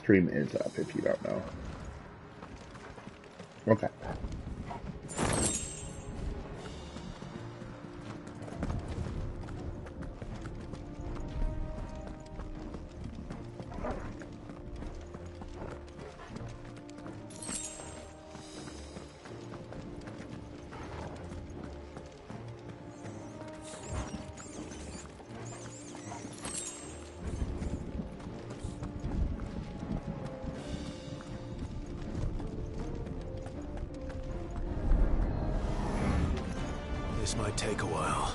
stream is up if you don't know. Okay. This might take a while.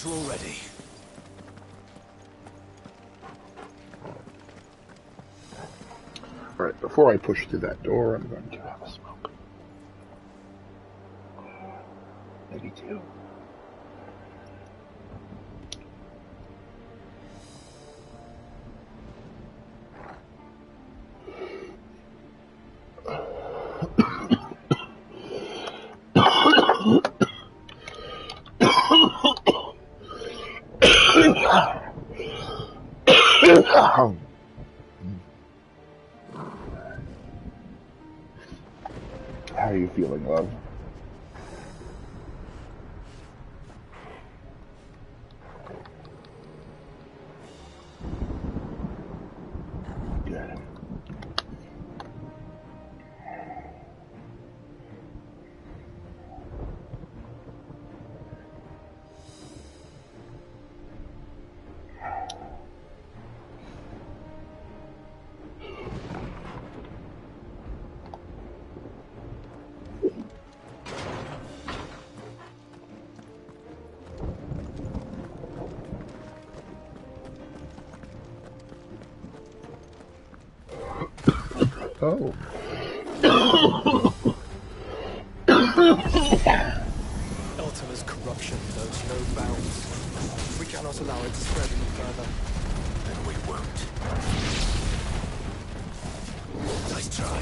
We're all ready. Alright, before I push through that door, I'm going to have a smoke. Maybe two. How are you feeling, love? Good. Oh. Ultima's corruption knows no bounds. We cannot allow it to spread any further. And we won't. Nice try.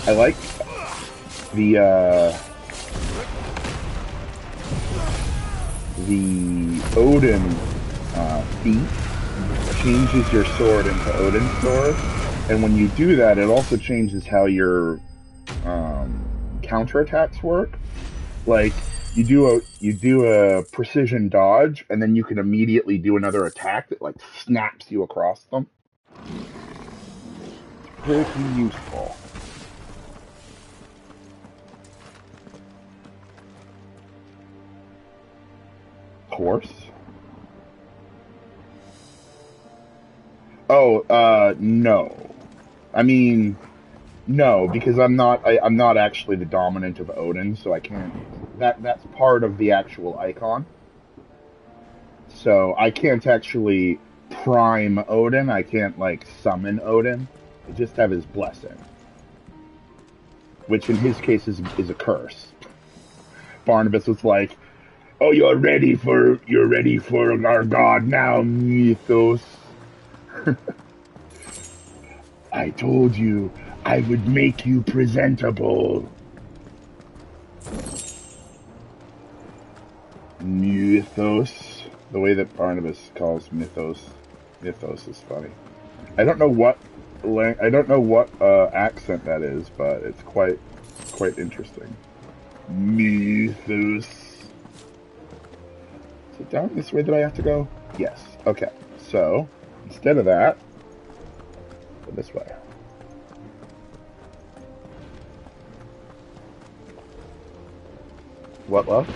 I like the Odin feat changes your sword into Odin's sword, and when you do that, it also changes how your counterattacks work. Like you do a precision dodge, and then you can immediately do another attack that like snaps you across them. Pretty useful. Horse. Oh, no. I mean, no, because I'm not actually the dominant of Odin, so I can't. That's part of the actual icon. So I can't actually prime Odin. I can't like summon Odin. I just have his blessing, which in his case is a curse. Barnabas was like, "Oh, you're ready for our god now, Mythos." I told you I would make you presentable. Mythos. The way that Barnabas calls Mythos is funny. I don't know what accent that is, but it's quite interesting. Mythos. Is it down this way that I have to go? Yes. Okay. So instead of that, go this way. What, love?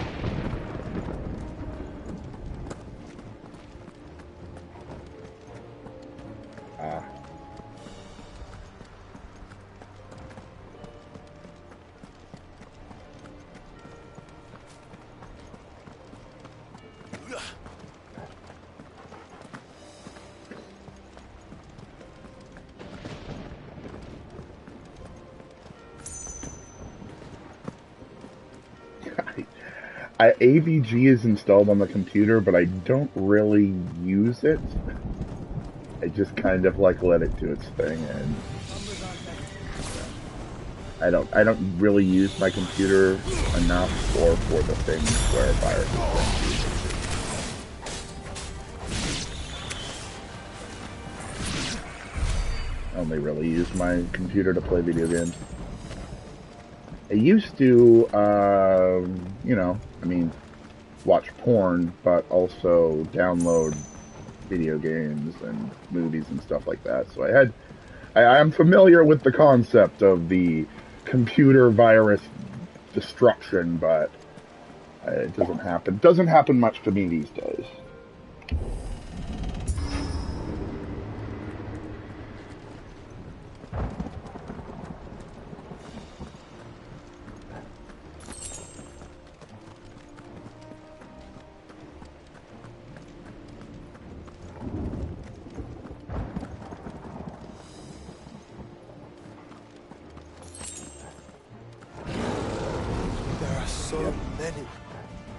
Ah. AVG is installed on the computer, but I don't really use it. I just kind of like let it do its thing, and I don't really use my computer enough or for the things where viruses I only really use my computer to play video games. I used to, you know, I mean, watch porn, but also download video games and movies and stuff like that. So I am familiar with the concept of the computer virus destruction, but it doesn't happen. It doesn't happen much to me these days.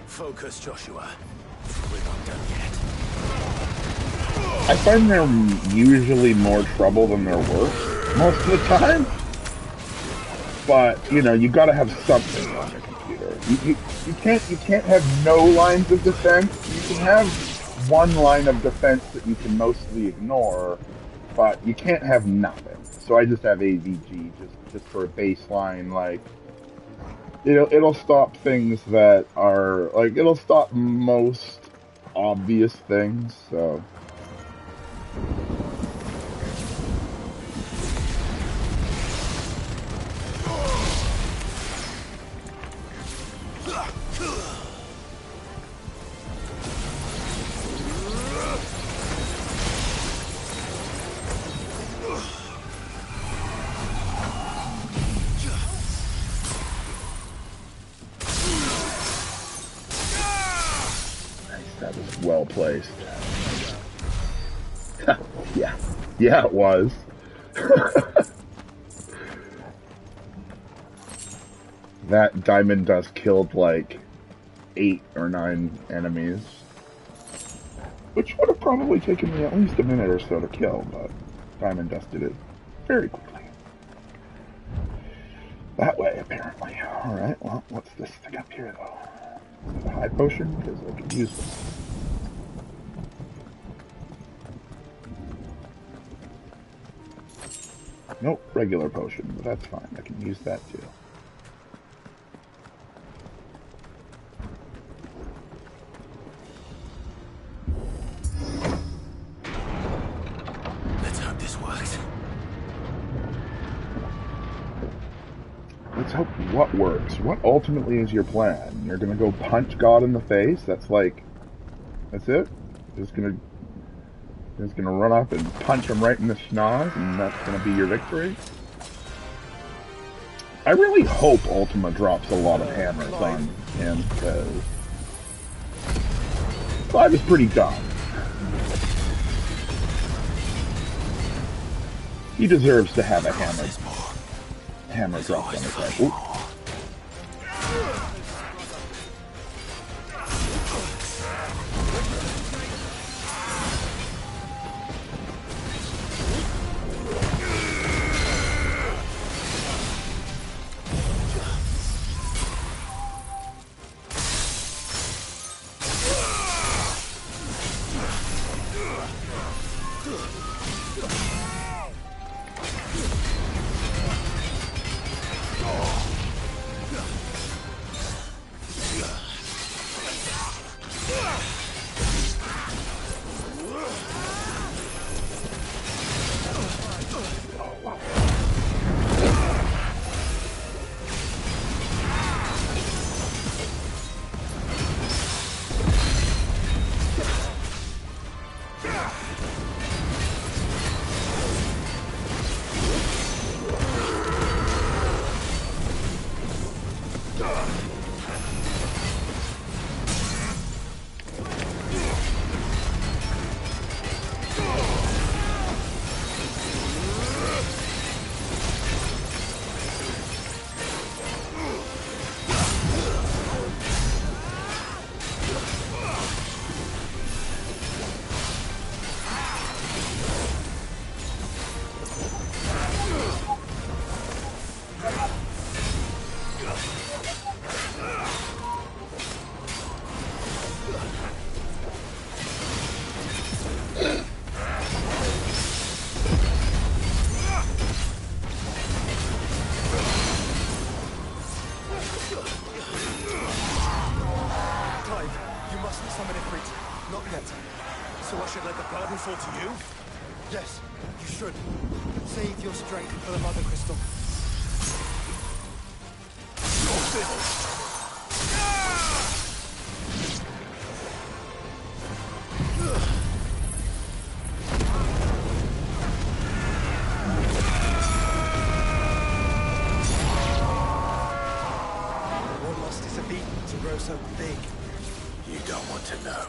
Focus, Joshua. We're not done yet. I find they're usually more trouble than they're worth most of the time. But you know, you got to have something on your computer. You can't have no lines of defense. You can have one line of defense that you can mostly ignore, but you can't have nothing. So I just have AVG, just for a baseline, like. It'll stop things that are like it'll stop most obvious things. So that was well placed. Yeah, it was. That diamond dust killed like 8 or 9 enemies, which would have probably taken me at least a minute or so to kill, but diamond dust did it very quickly. That way, apparently. Alright, well, what's this thing up here, though? Is it a high potion? Because I could use this. Nope, regular potion, but that's fine. I can use that too. Let's hope this works. Let's hope what works. What ultimately is your plan? You're gonna go punch God in the face? That's like, that's it? Just gonna run up and punch him right in the schnoz, and that's gonna be your victory? I really hope Ultima drops a lot of hammers on him, because 5 is pretty dumb. He deserves to have a hammer dropped on his head. Ooh. So I should let the burden fall to you? Yes, you should. Save your strength for the Mother Crystal. What must is a beaten to grow so big? You don't want to know.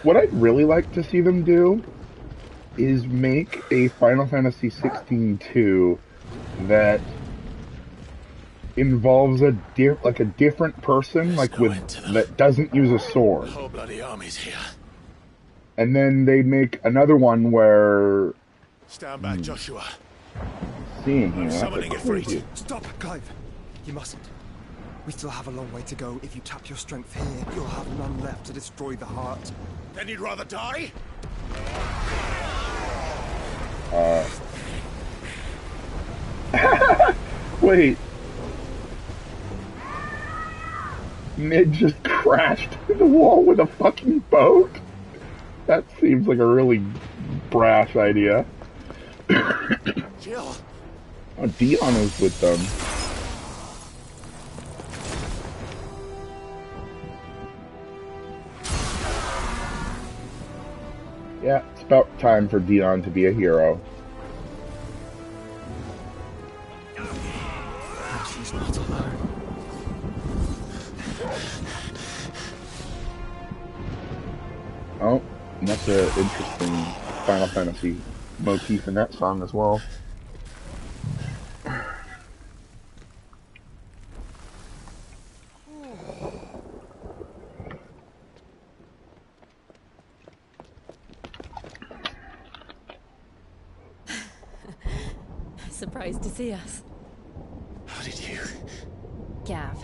What I'd really like to see them do is make a Final Fantasy 16 2 that involves a different person, that doesn't use a sword. The whole bloody army's here. And then they make another one where Stand back, Joshua. seeing here. Summoning it for you. Stop, Clive. You mustn't. We still have a long way to go. If you tap your strength here, you'll have none left to destroy the heart. Then you'd rather die? Wait. Mid just crashed through the wall with a fucking boat? That seems like a really brash idea. Jill. Oh, Dion is with them. Yeah, it's about time for Dion to be a hero. She's not alone. Oh, and that's an interesting Final Fantasy motif in that song as well. Surprised to see us. How did you? Gav.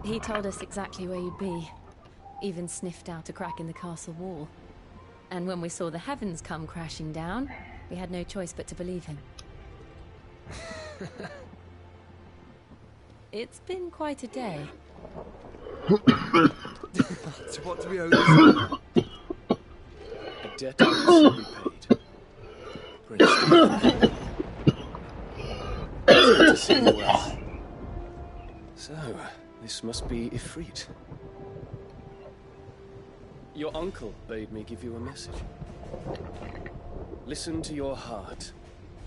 He told us exactly where you'd be. Even sniffed out a crack in the castle wall. And when we saw the heavens come crashing down, we had no choice but to believe him. It's been quite a day. So what do we owe this? A debt must be paid. Prince. It's good to see you well. So, this must be Ifrit. Your uncle bade me give you a message. Listen to your heart.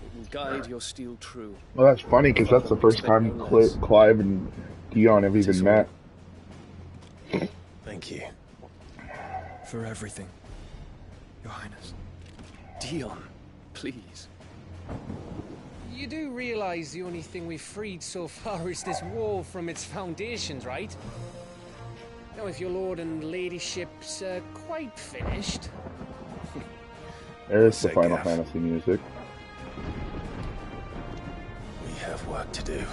It will guide your steel true. Well, that's funny because that's the first time Clive and Dion have even met. Thank you. For everything, Your Highness. Dion, please. You do realize the only thing we've freed so far is this wall from its foundations, right? Now, if your lord and ladyship's quite finished... There's the Final Fantasy music. We have work to do.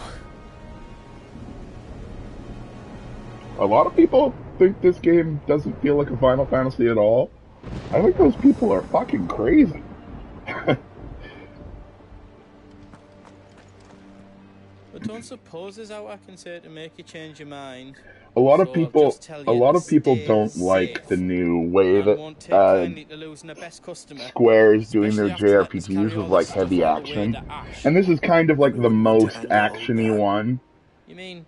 A lot of people think this game doesn't feel like a Final Fantasy at all. I think those people are fucking crazy. But don't suppose there's out I can say to make you change your mind. A lot of So people, just tell you to stay don't like safe the new way and won't take that kindly to losing the best customer, Square is doing their especially after letting us JRPGs carry with all like this heavy stuff all the way action. to Ash. And this is kind of like the most Everyone can actiony know that. one. You mean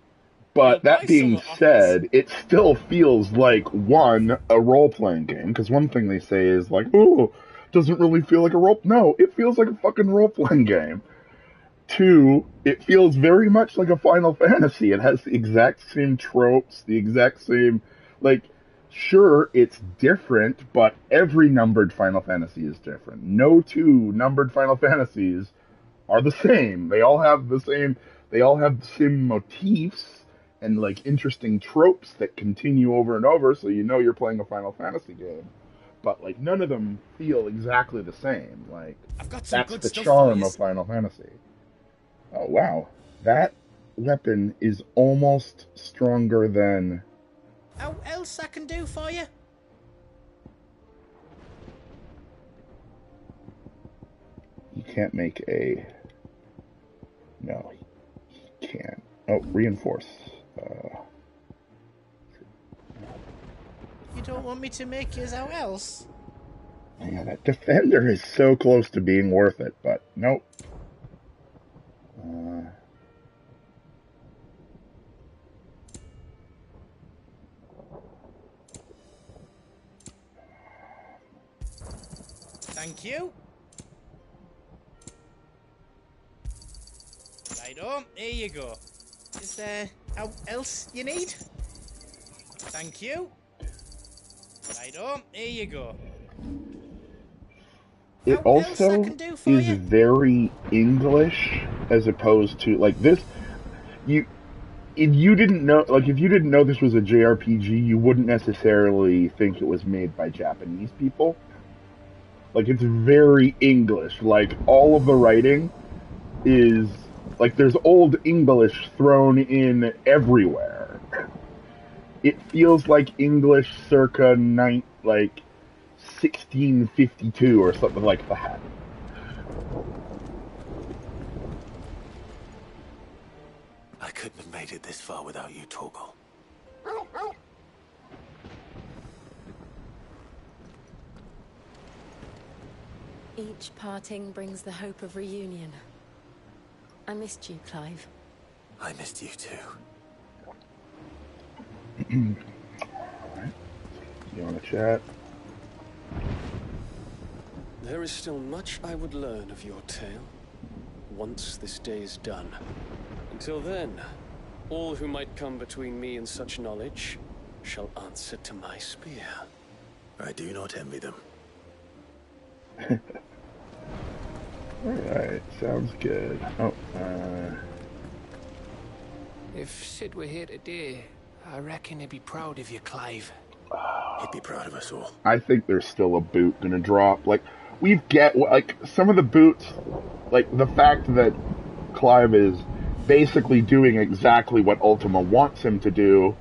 But you'll that buy being some off said, it still feels like, one, a role-playing game. Because one thing they say is like, oh, doesn't really feel like a role... No, it feels like a fucking role-playing game. Two, it feels very much like a Final Fantasy. It has the exact same tropes, the exact same... Like, sure, it's different, but every numbered Final Fantasy is different. No two numbered Final Fantasies are the same. They all have the same motifs and like interesting tropes that continue over and over, so you know you're playing a Final Fantasy game. But like none of them feel exactly the same. Like I've got some that's good the stuff charm for of Final Fantasy. Oh wow, that weapon is almost stronger than. How else I can do for you? You can't make a. No, you can't. Oh, reinforce. You don't want me to make yours out else? Yeah, that defender is so close to being worth it, but nope. Thank you. Righto, here you go. Is there out else you need? Thank you. Right, here you go. It How else I also can do for is you? very English as opposed to like this. You if you didn't know if you didn't know this was a JRPG, you wouldn't necessarily think it was made by Japanese people. Like it's very English. Like all of the writing is like there's old English thrown in everywhere. It feels like English circa 1652 or something like that. I couldn't have made it this far without you, Torgal. Each parting brings the hope of reunion. I missed you, Clive. I missed you too. Alright. You want to chat? There is still much I would learn of your tale, once this day is done. Until then, all who might come between me and such knowledge shall answer to my spear. I do not envy them. Alright, sounds good. Oh, If Sid were here today, I reckon he'd be proud of you, Clive. He'd be proud of us all. I think there's still a boot gonna drop. Like, some of the boots, like, the fact that Clive is basically doing exactly what Ultima wants him to do,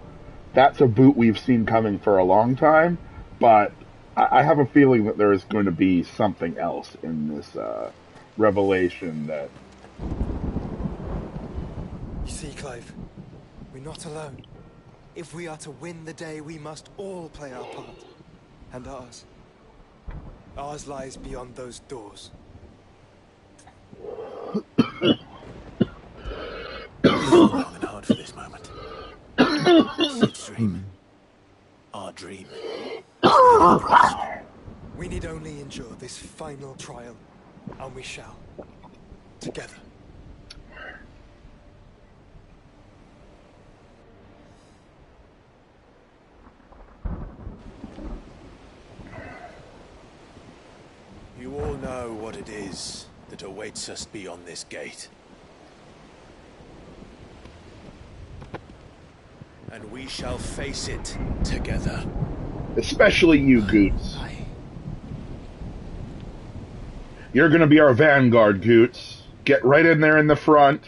that's a boot we've seen coming for a long time, but I have a feeling that there is going to be something else in this, revelation that... You see, Clive, we're not alone. If we are to win the day, we must all play our part. And ours. Ours lies beyond those doors. Long and hard for this moment. Sid's dream. Our dream. We need only endure this final trial, and we shall. Together. You all know what it is that awaits us beyond this gate. And we shall face it together. Especially you, Goots. You're gonna be our vanguard, Goots. Get right in there in the front.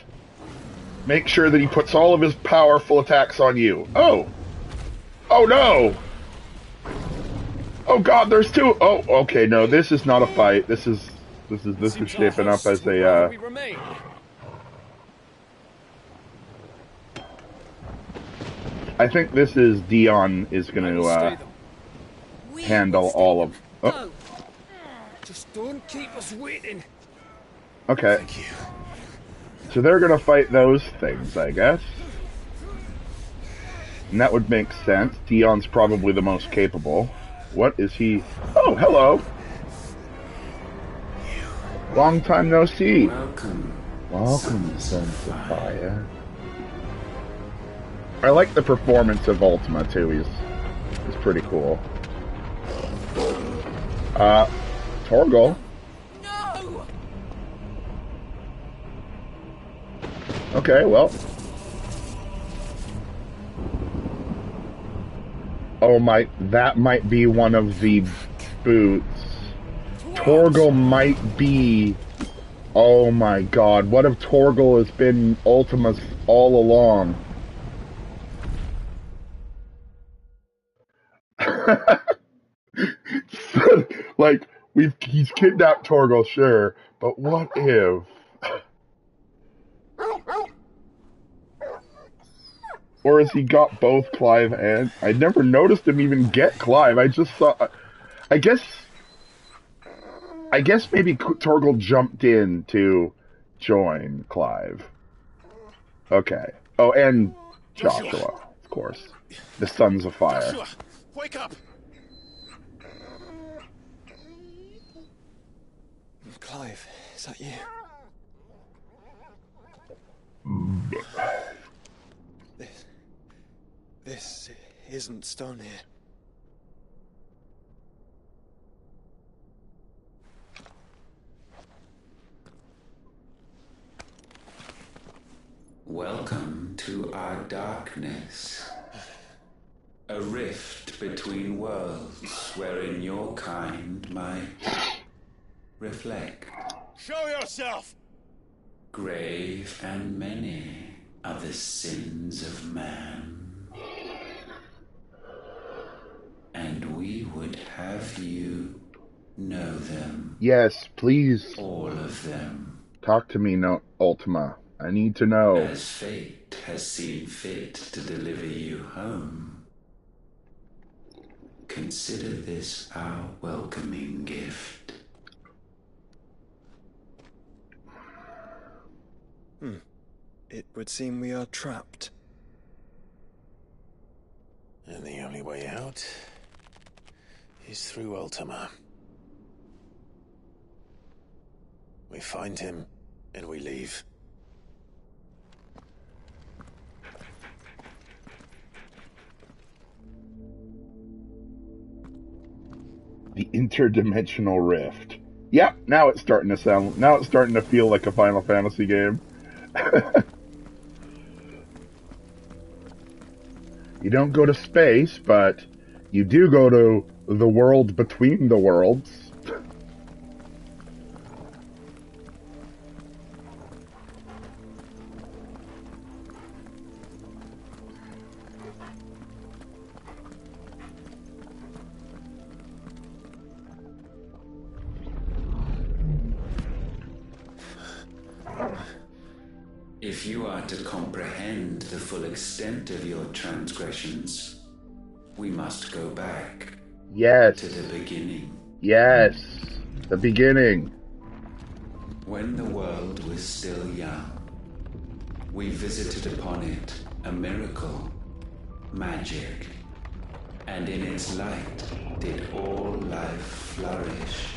Make sure that he puts all of his powerful attacks on you. Oh! Oh no! Oh god, there's two! Oh, okay, no, this is not a fight. This is shaping up as a, I think this is Dion is gonna, handle all of... Oh. Just don't keep us waiting. Okay. Thank you. So they're gonna fight those things, I guess. And that would make sense. Dion's probably the most capable. What is he? Oh, hello! Long time no see. Welcome, Sons of Fire. I like the performance of Ultima too. He's pretty cool. Torgal. No! Okay, well. Oh my, that might be one of the boots. Torgal might be... Oh my god, what if Torgal has been Ultima's all along? Like, he's kidnapped Torgal, sure, but what if... Or has he got both Clive and... I never noticed him even get Clive, I just saw... I guess maybe Torgal jumped in to join Clive. Okay. Oh, and Joshua, of course. The Sons of Fire. Joshua, wake up! Clive, is that you? This isn't Stone here. Welcome to our darkness. A rift between worlds wherein your kind might reflect. Show yourself! Grave and many are the sins of man. And we would have you know them. Yes, please. All of them. Talk to me, no, Ultima. I need to know. As fate has seen fit to deliver you home, consider this our welcoming gift. It would seem we are trapped. And the only way out is through Ultima. We find him, and we leave. The interdimensional rift. Yep, now it's starting to feel like a Final Fantasy game. You don't go to space, but you do go to the world between the worlds. If you are to comprehend the full extent of your transgressions, we must go back Yes. to the beginning. Yes. The beginning. When the world was still young, we visited upon it a miracle, magic, and in its light did all life flourish.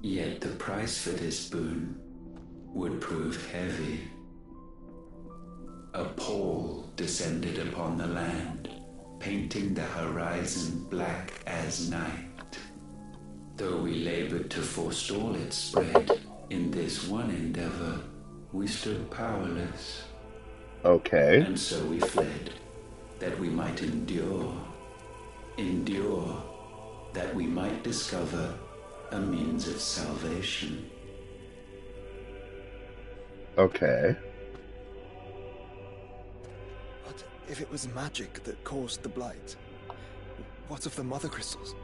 Yet the price for this boon would prove heavy. A pall descended upon the land, painting the horizon black as night. Though we labored to forestall its spread, in this one endeavor, we stood powerless. Okay. And so we fled, that we might endure, that we might discover a means of salvation. Okay. But if it was magic that caused the blight, what of the mother crystals?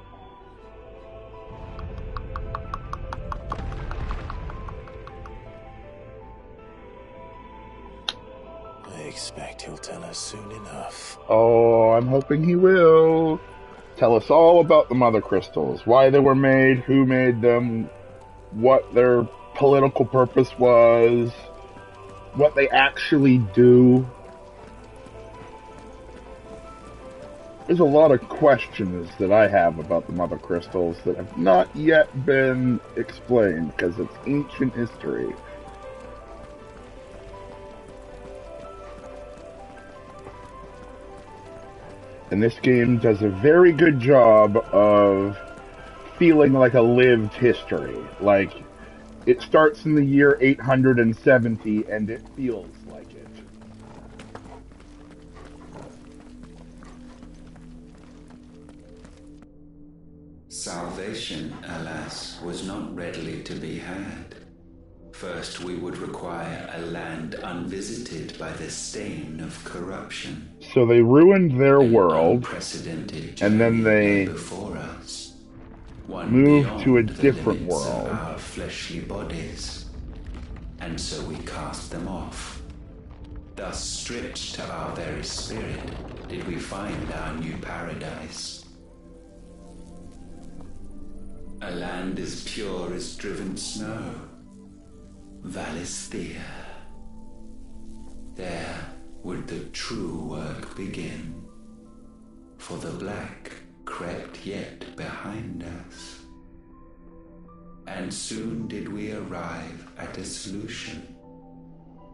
I expect he'll tell us soon enough. Oh, I'm hoping he will. Tell us all about the mother crystals. Why they were made, who made them, what their political purpose was, what they actually do. There's a lot of questions that I have about the mother crystals that have not yet been explained because it's ancient history. And this game does a very good job of feeling like a lived history. Like, it starts in the year 870 and it feels like it. Salvation, alas, was not readily to be had. First, we would require a land unvisited by the stain of corruption. So they ruined their An world, unprecedented and then journey they lay before us, one moved beyond to a the different limits world. of our fleshly bodies, and so we cast them off. Thus, stripped to our very spirit, did we find our new paradise. A land as pure as driven snow, Valisthea. There would the true work begin, for the black crept yet behind us. And soon did we arrive at a solution.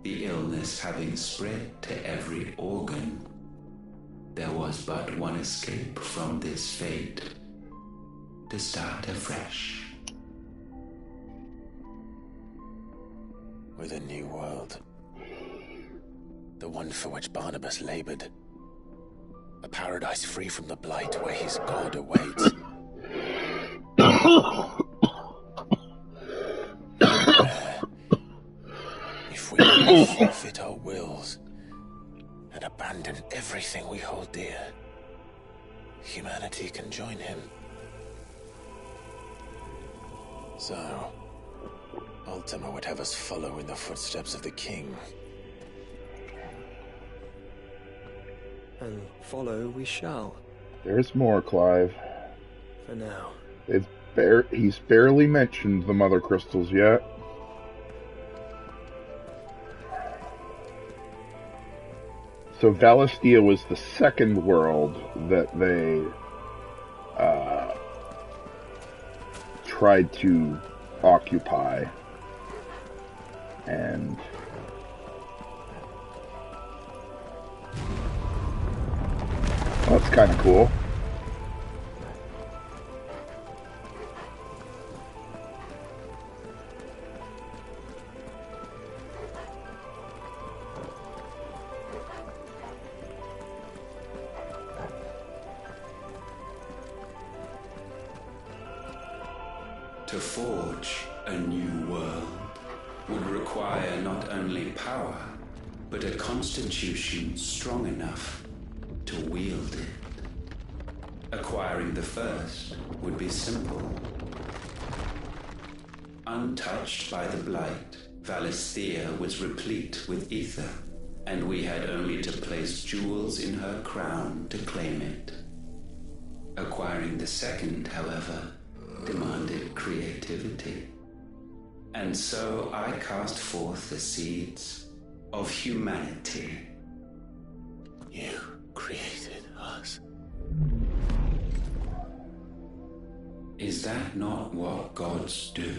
The illness having spread to every organ, the was but one escape from this fate, to start afresh. With a new world. The one for which Barnabas labored. A paradise free from the blight where his God awaits. Where, if we will forfeit our wills and abandon everything we hold dear, humanity can join him. So, Ultima would have us follow in the footsteps of the king. And follow we shall. There's more, Clive. For now. He's barely mentioned the Mother Crystals yet. So Valistia was the second world that they tried to occupy. And that's kind of cool. To forge a new world would require not only power, but a constitution strong enough to wield it. Acquiring the first would be simple. Untouched by the blight, Valisthea was replete with ether, and we had only to place jewels in her crown to claim it. Acquiring the second, however, demanded creativity. And so I cast forth the seeds of humanity. You created us. Is that not what gods do?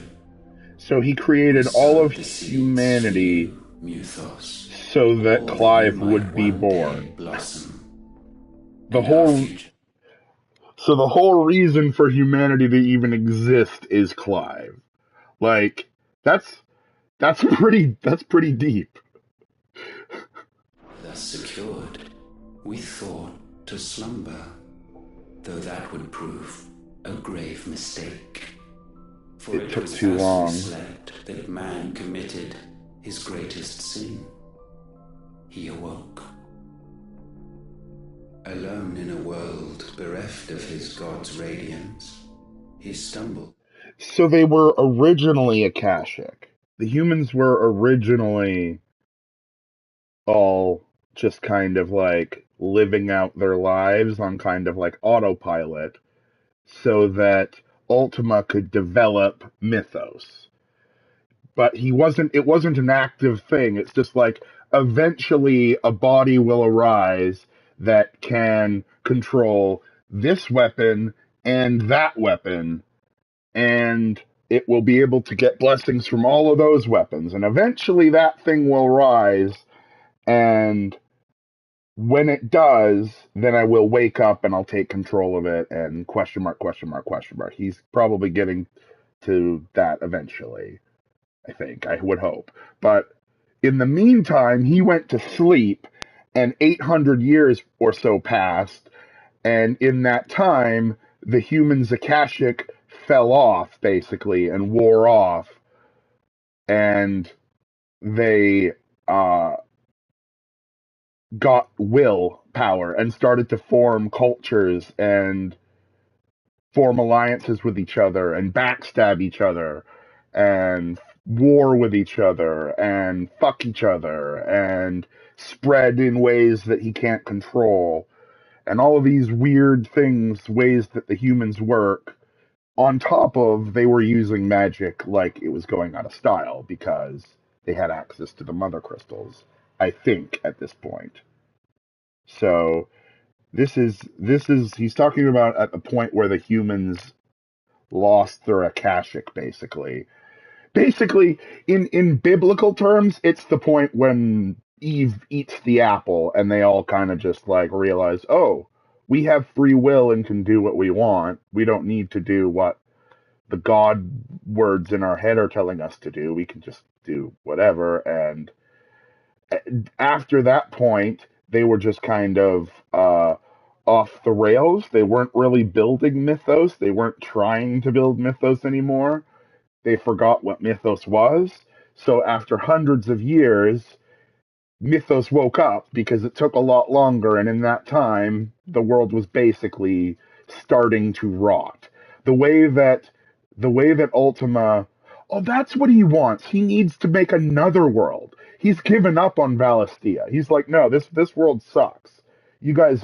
So he created all of humanity Muthos, so that Clive would be born. Blossom. So the whole reason for humanity to even exist is Clive. Like, that's pretty deep. Thus secured, we thought to slumber, though that would prove a grave mistake. For It took was too as long. we slept that man committed his greatest sin. He awoke. Alone in a world bereft of his god's radiance, he stumbled. So they were originally Akashic. The humans were originally all just kind of like living out their lives on kind of like autopilot so that Ultima could develop mythos. But it wasn't an active thing. It's just like eventually a body will arise that can control this weapon and that weapon, and it will be able to get blessings from all of those weapons. And eventually that thing will rise, and when it does, then I will wake up and I'll take control of it, and question mark, question mark, question mark. He's probably getting to that eventually, I think. I would hope. But in the meantime, he went to sleep, and 800 years or so passed, and in that time, the humans' Akashic fell off, basically, and wore off, and they got will power and started to form cultures and form alliances with each other and backstab each other and war with each other and fuck each other and spread in ways that he can't control, and all of these weird things, ways that the humans work, on top of they were using magic like it was going out of style because they had access to the mother crystals, I think, at this point. So this is he's talking about at the point where the humans lost their Akashic, basically. Basically, in biblical terms, it's the point when Eve eats the apple and they all kind of just like realize, oh, we have free will and can do what we want. We don't need to do what the God words in our head are telling us to do. We can just do whatever. And after that point, they were just kind of off the rails. They weren't really building mythos. They weren't trying to build mythos anymore. They forgot what mythos was. So after hundreds of years, mythos woke up because it took a lot longer, and in that time, the world was basically starting to rot. The way that Ultima, oh, that's what he wants. He needs to make another world. He's given up on Valistia. He's like, no, this world sucks. You guys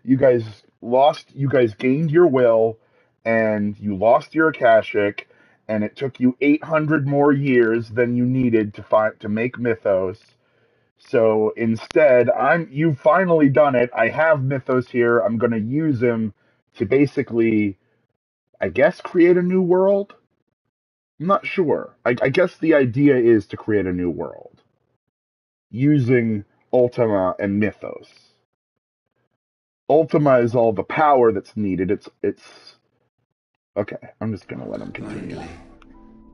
you guys gained your will, and you lost your Akashic, and it took you 800 more years than you needed to make Mythos. So instead, you've finally done it. I have Mythos here. I'm going to use him to basically, I guess, create a new world. I'm not sure. I guess the idea is to create a new world using Ultima and Mythos. Ultima is all the power that's needed. It's okay. I'm just going to let him continue. Finally,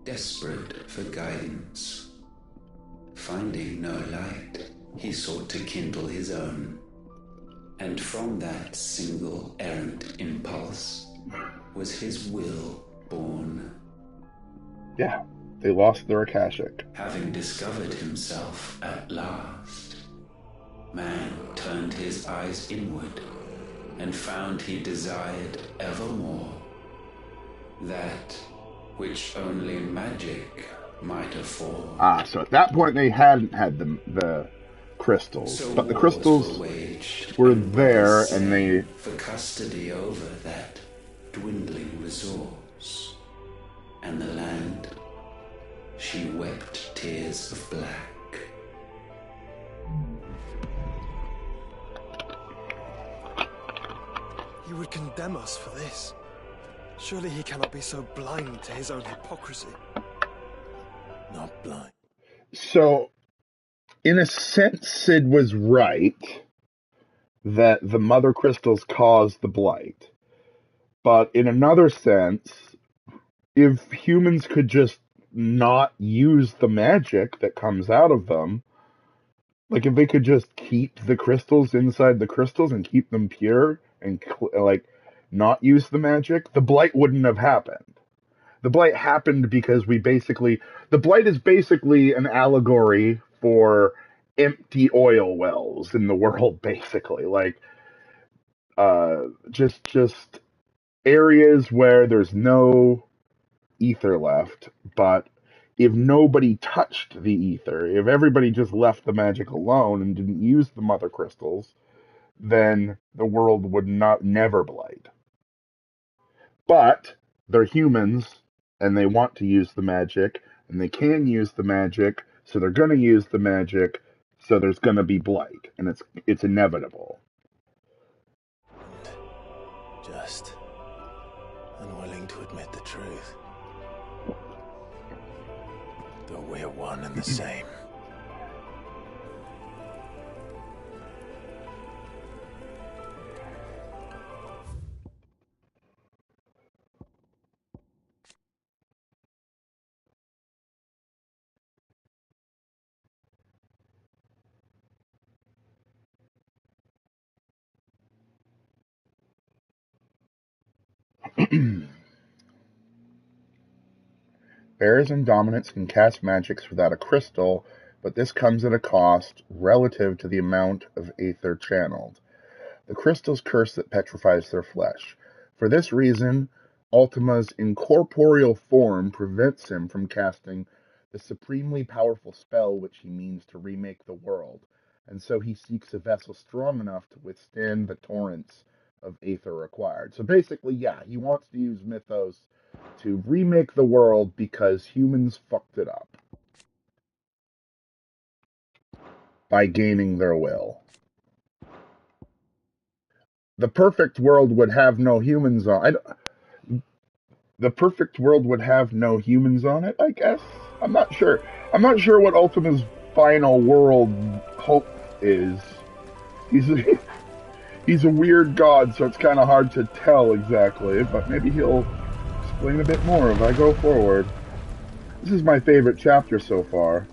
desperate for guidance, finding no light, he sought to kindle his own. And from that single errant impulse was his will born. Yeah, they lost their Akashic. Having discovered himself at last, man turned his eyes inward and found he desired evermore that which only magic might afford. So at that point they hadn't had the crystals, So but the wars crystals waged, were and there, brothers and sang they for custody over that dwindling resource. And the land, she wept tears of black. He would condemn us for this. Surely he cannot be so blind to his own hypocrisy. Not blind. So, in a sense, Sid was right that the mother crystals caused the blight. But in another sense, if humans could just not use the magic that comes out of them, like if they could just keep the crystals inside the crystals and keep them pure and not use the magic, the blight wouldn't have happened. The blight happened because the blight is basically an allegory for empty oil wells in the world, basically. Just areas where there's no ether left, but if nobody touched the ether, if everybody just left the magic alone and didn't use the mother crystals, then the world would never blight. But they're humans, and they want to use the magic, and they can use the magic, so they're going to use the magic, so there's going to be blight, and it's inevitable. Just unwilling to admit the truth. Though we're one and the same. Bears and dominants can cast magics without a crystal, but this comes at a cost relative to the amount of aether channeled. The crystals curse that petrifies their flesh. For this reason, Ultima's incorporeal form prevents him from casting the supremely powerful spell which he means to remake the world, and so he seeks a vessel strong enough to withstand the torrents of aether required. So basically, yeah, he wants to use Mythos to remake the world because humans fucked it up by gaining their will. The perfect world would have no humans on The perfect world would have no humans on it, I guess. I'm not sure. I'm not sure what Ultima's final world hope is. He's He's a weird god, so it's kind of hard to tell exactly, but maybe he'll explain a bit more as I go forward. This is my favorite chapter so far.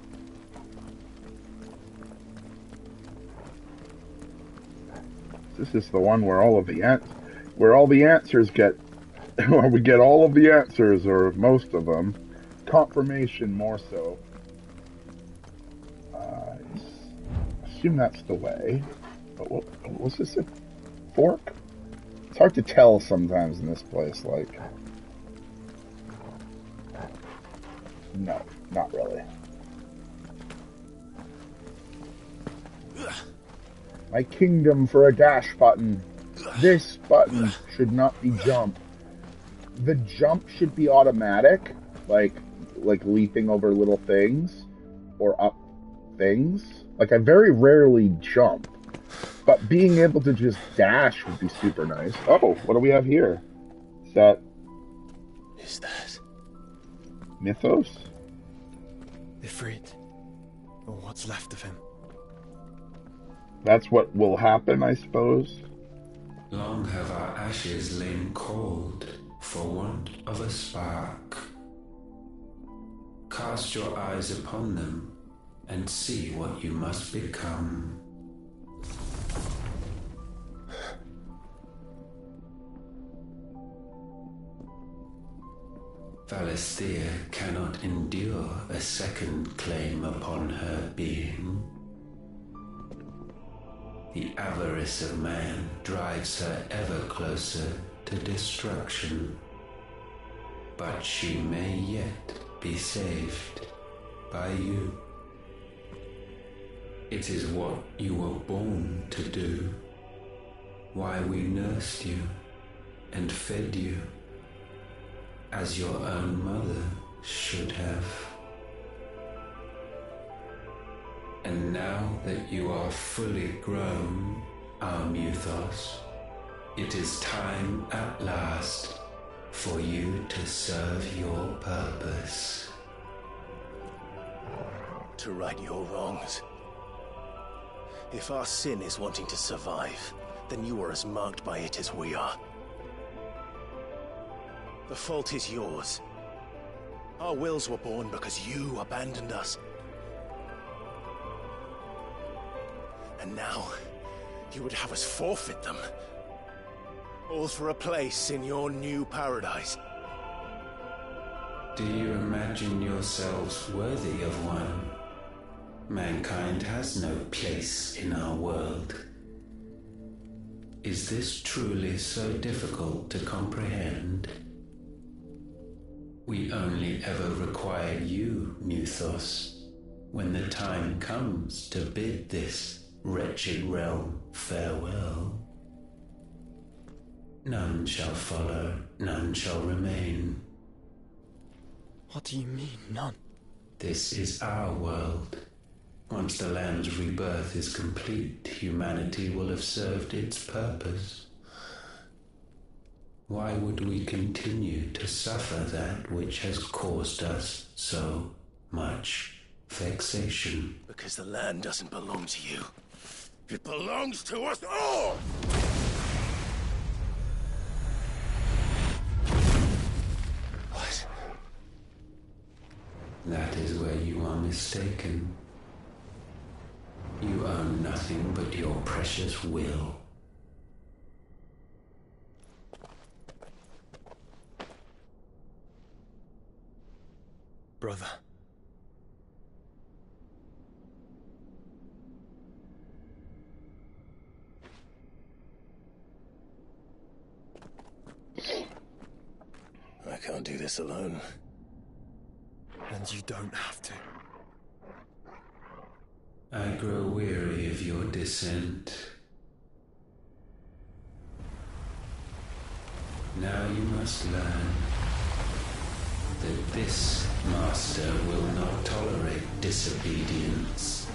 This is the one where all the answers get, where we get all of the answers, or most of them. Confirmation more so. I assume that's the way. But was this a fork? It's hard to tell sometimes in this place, like... No, not really. My kingdom for a dash button. This button should not be jump. The jump should be automatic, like leaping over little things or up things. Like, I very rarely jump, but being able to just dash would be super nice. Oh, what do we have here? Is that Mythos? Ifrit, or what's left of him. That's what will happen, I suppose. Long have our ashes lain cold for want of a spark. Cast your eyes upon them and see what you must become. Valisthea cannot endure a second claim upon her being. The avarice of man drives her ever closer to destruction. But she may yet be saved by you. It is what you were born to do, why we nursed you and fed you, as your own mother should have. And now that you are fully grown, our Mythos, it is time at last for you to serve your purpose. To right your wrongs. If our sin is wanting to survive, then you are as marked by it as we are. The fault is yours. Our wills were born because you abandoned us. And now, you would have us forfeit them. All for a place in your new paradise. Do you imagine yourselves worthy of one? Mankind has no place in our world. Is this truly so difficult to comprehend? We only ever require you, Mythos, when the time comes to bid this wretched realm farewell. None shall follow, none shall remain. What do you mean, none? This is our world. Once the land's rebirth is complete, humanity will have served its purpose. Why would we continue to suffer that which has caused us so much vexation? Because the land doesn't belong to you. It belongs to us all! What? That is where you are mistaken. You own nothing but your precious will. Brother. I can't do this alone. And you don't have to. I grow weary of your dissent. Now you must learn that this master will not tolerate disobedience.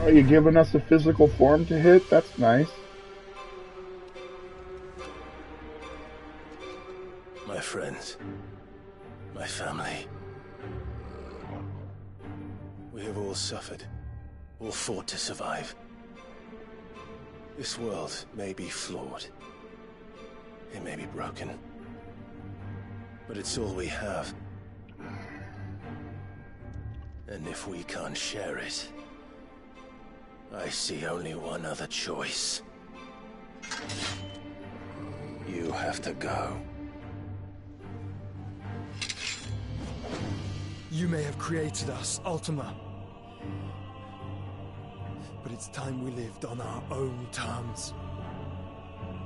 Are you giving us a physical form to hit? That's nice. My friends. My family. We have all suffered, all fought to survive. This world may be flawed. It may be broken. But it's all we have. And if we can't share it, I see only one other choice. You have to go. You may have created us, Ultima. But it's time we lived on our own terms.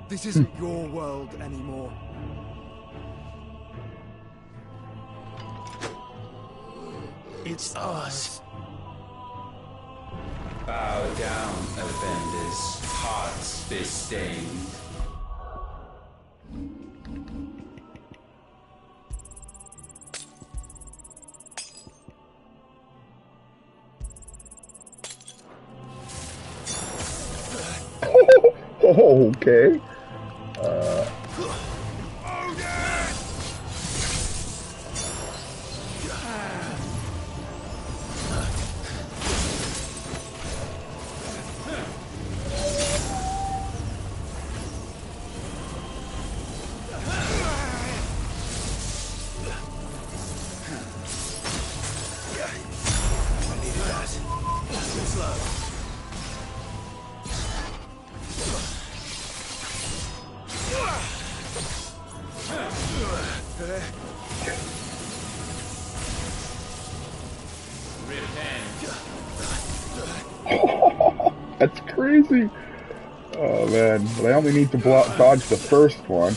This isn't your world anymore. It's ours. Bow down, offenders, hearts be stained. Oh, okay. That's crazy. Oh man, but I only need to dodge the first one.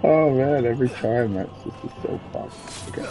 Oh man, every time this is so fun. Okay.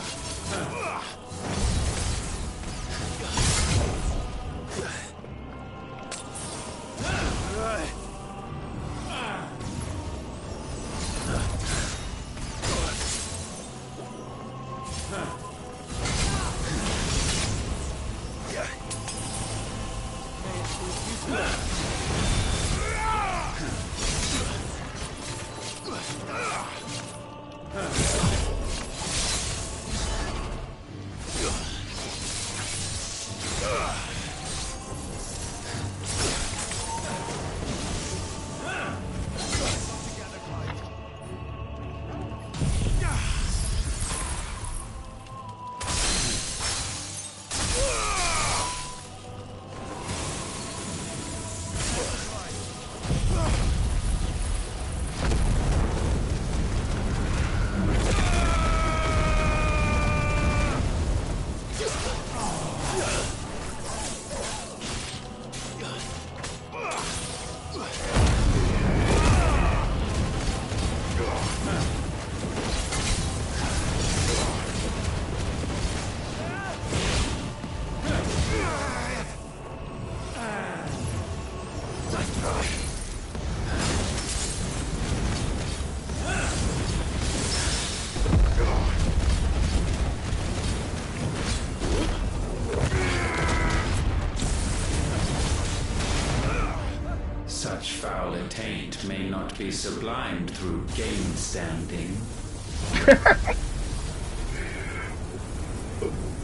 Such foul attaint may not be sublimed through game standing.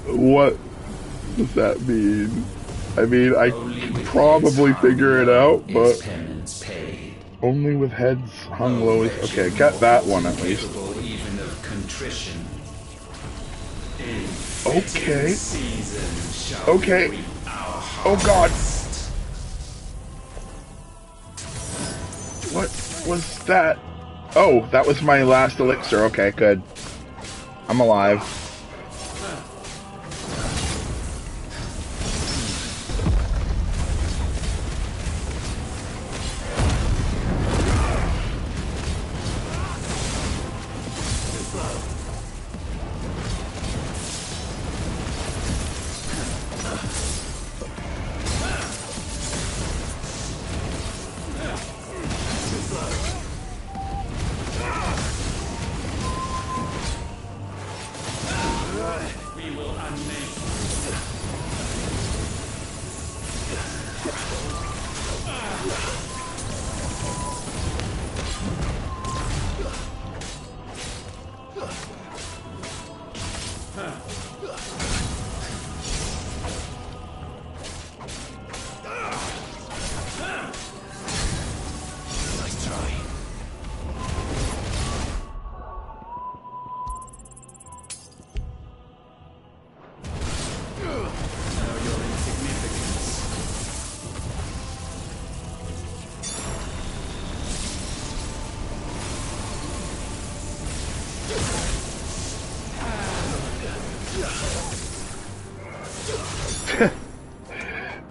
What does that mean? I mean, I can probably figure it out, but only with heads hung low is okay. Get that one at least. Even of contrition. Okay. Season shall Okay. reap our Oh god! What was that? Oh, that was my last elixir. Okay, good. I'm alive.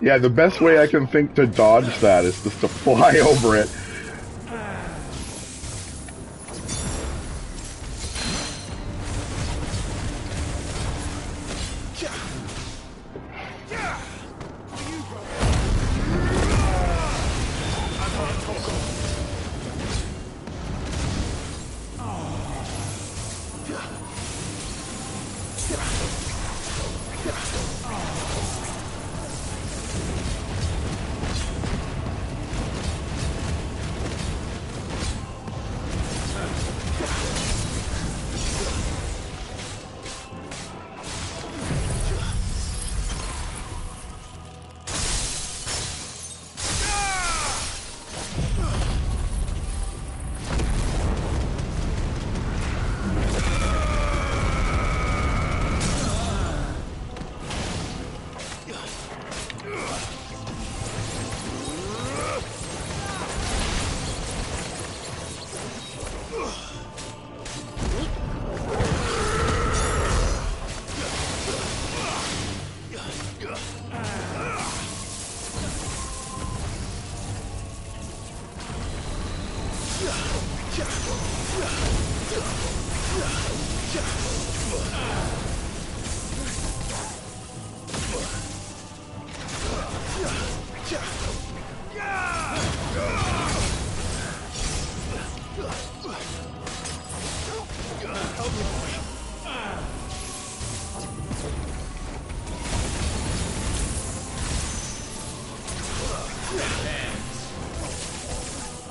Yeah, the best way I can think to dodge that is just to fly over it.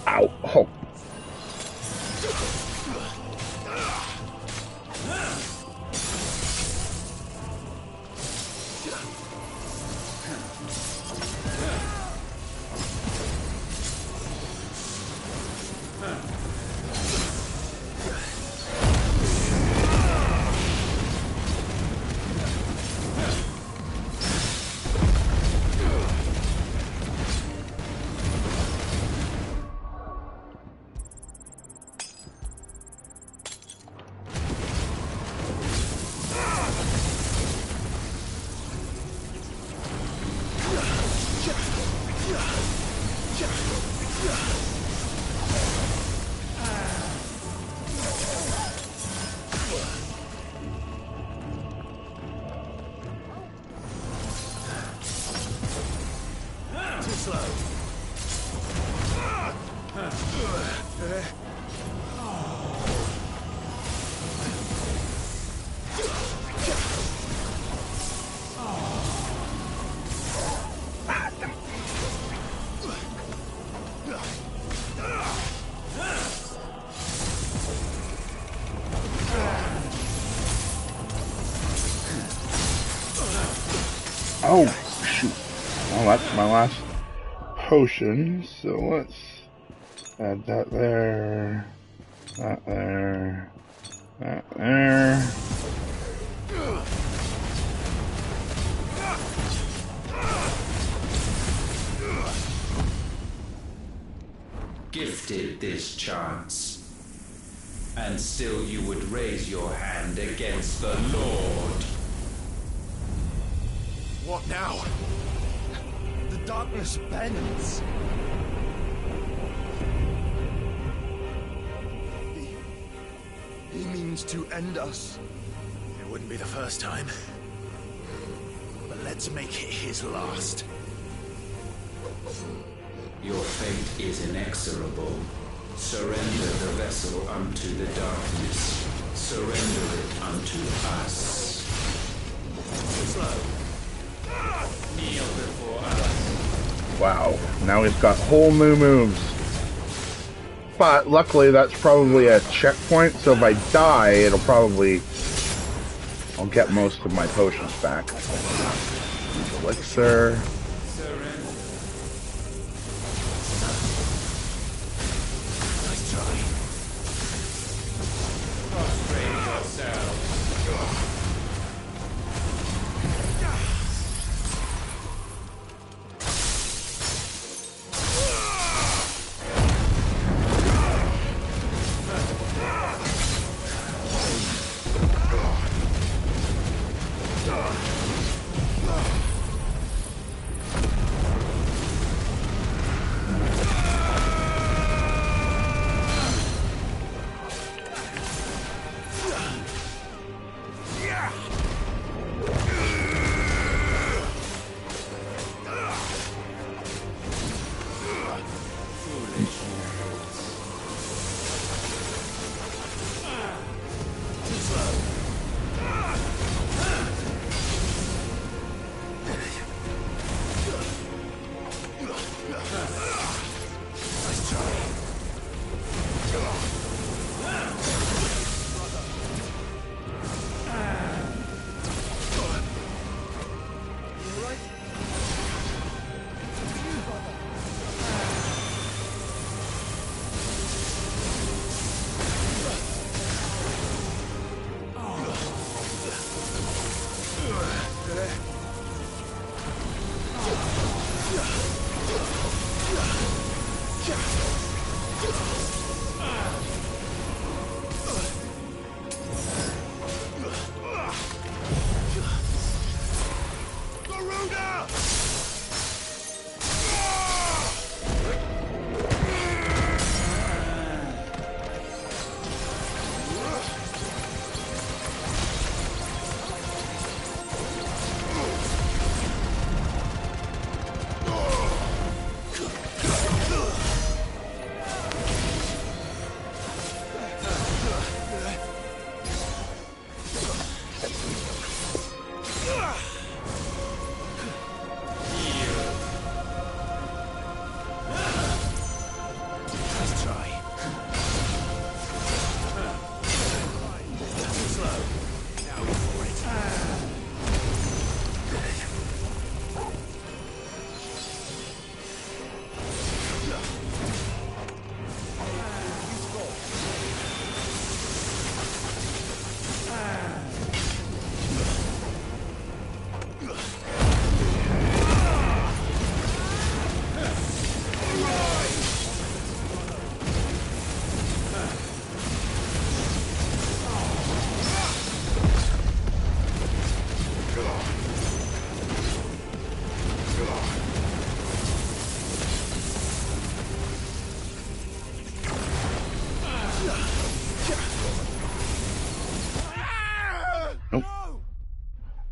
Ow. Oh. Oh, shoot. Well, that's my last potion, so let's add that there, that there, that there. gifted this chance. And still you would raise your hand against the Lord. What now? The darkness bends. He means to end us. It wouldn't be the first time. But let's make it his last. Your fate is inexorable. Surrender the vessel unto the darkness. Surrender it unto us. Slow. Kneel before us. Wow, now he's got whole new moves. But luckily that's probably a checkpoint, so if I die, it'll probably... I'll get most of my potions back. Elixir.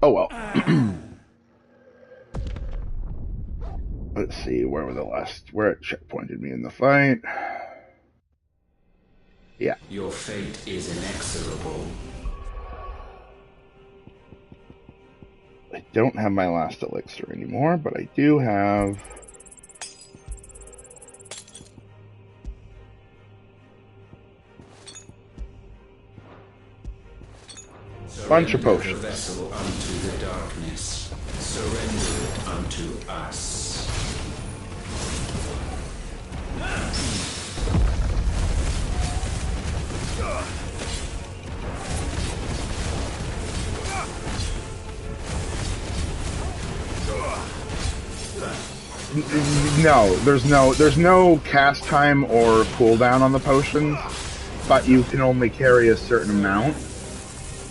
Oh well. Let's see, where it checkpointed me in the fight. Yeah. Your fate is inexorable. I don't have my last elixir anymore, but I do have... bunch of potions. The vessel unto the darkness. Surrender it unto us. No, there's no cast time or cooldown on the potions, but you can only carry a certain amount,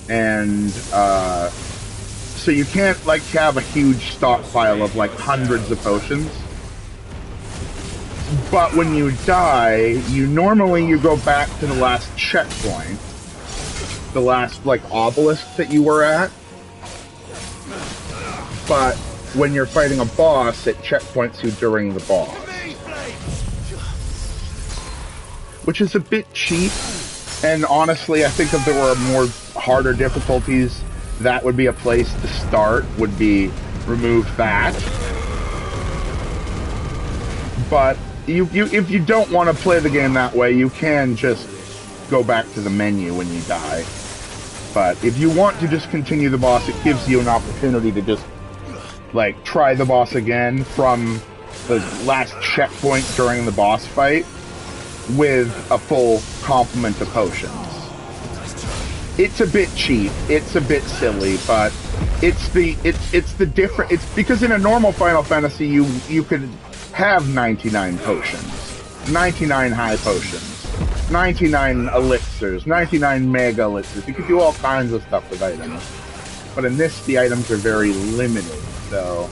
and so you can't like have a huge stockpile of like hundreds of potions. But when you die, you go back to the last checkpoint, the last like obelisk that you were at. But when you're fighting a boss, it checkpoints you during the boss. Which is a bit cheap, and honestly, I think if there were more harder difficulties, that would be a place to start, would be remove that. But if you don't want to play the game that way, you can just go back to the menu when you die. But if you want to just continue the boss, it gives you an opportunity to just like try the boss again from the last checkpoint during the boss fight with a full complement of potions. It's a bit cheap, it's a bit silly, but it's the different. It's because in a normal Final Fantasy you could have 99 potions, 99 high potions, 99 elixirs, 99 mega elixirs. You could do all kinds of stuff with items. But in this, the items are very limited, so...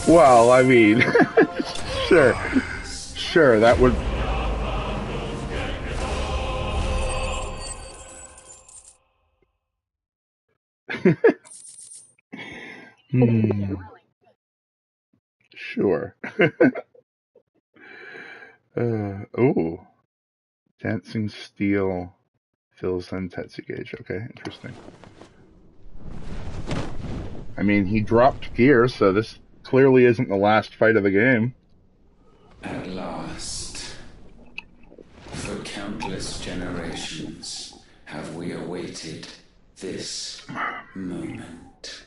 Well, I mean, sure, that would. Sure. Ooh. Dancing steel fills in Tetsu gauge. Okay, interesting. I mean, he dropped gear, so this clearly isn't the last fight of the game. At last, for countless generations, have we awaited this moment.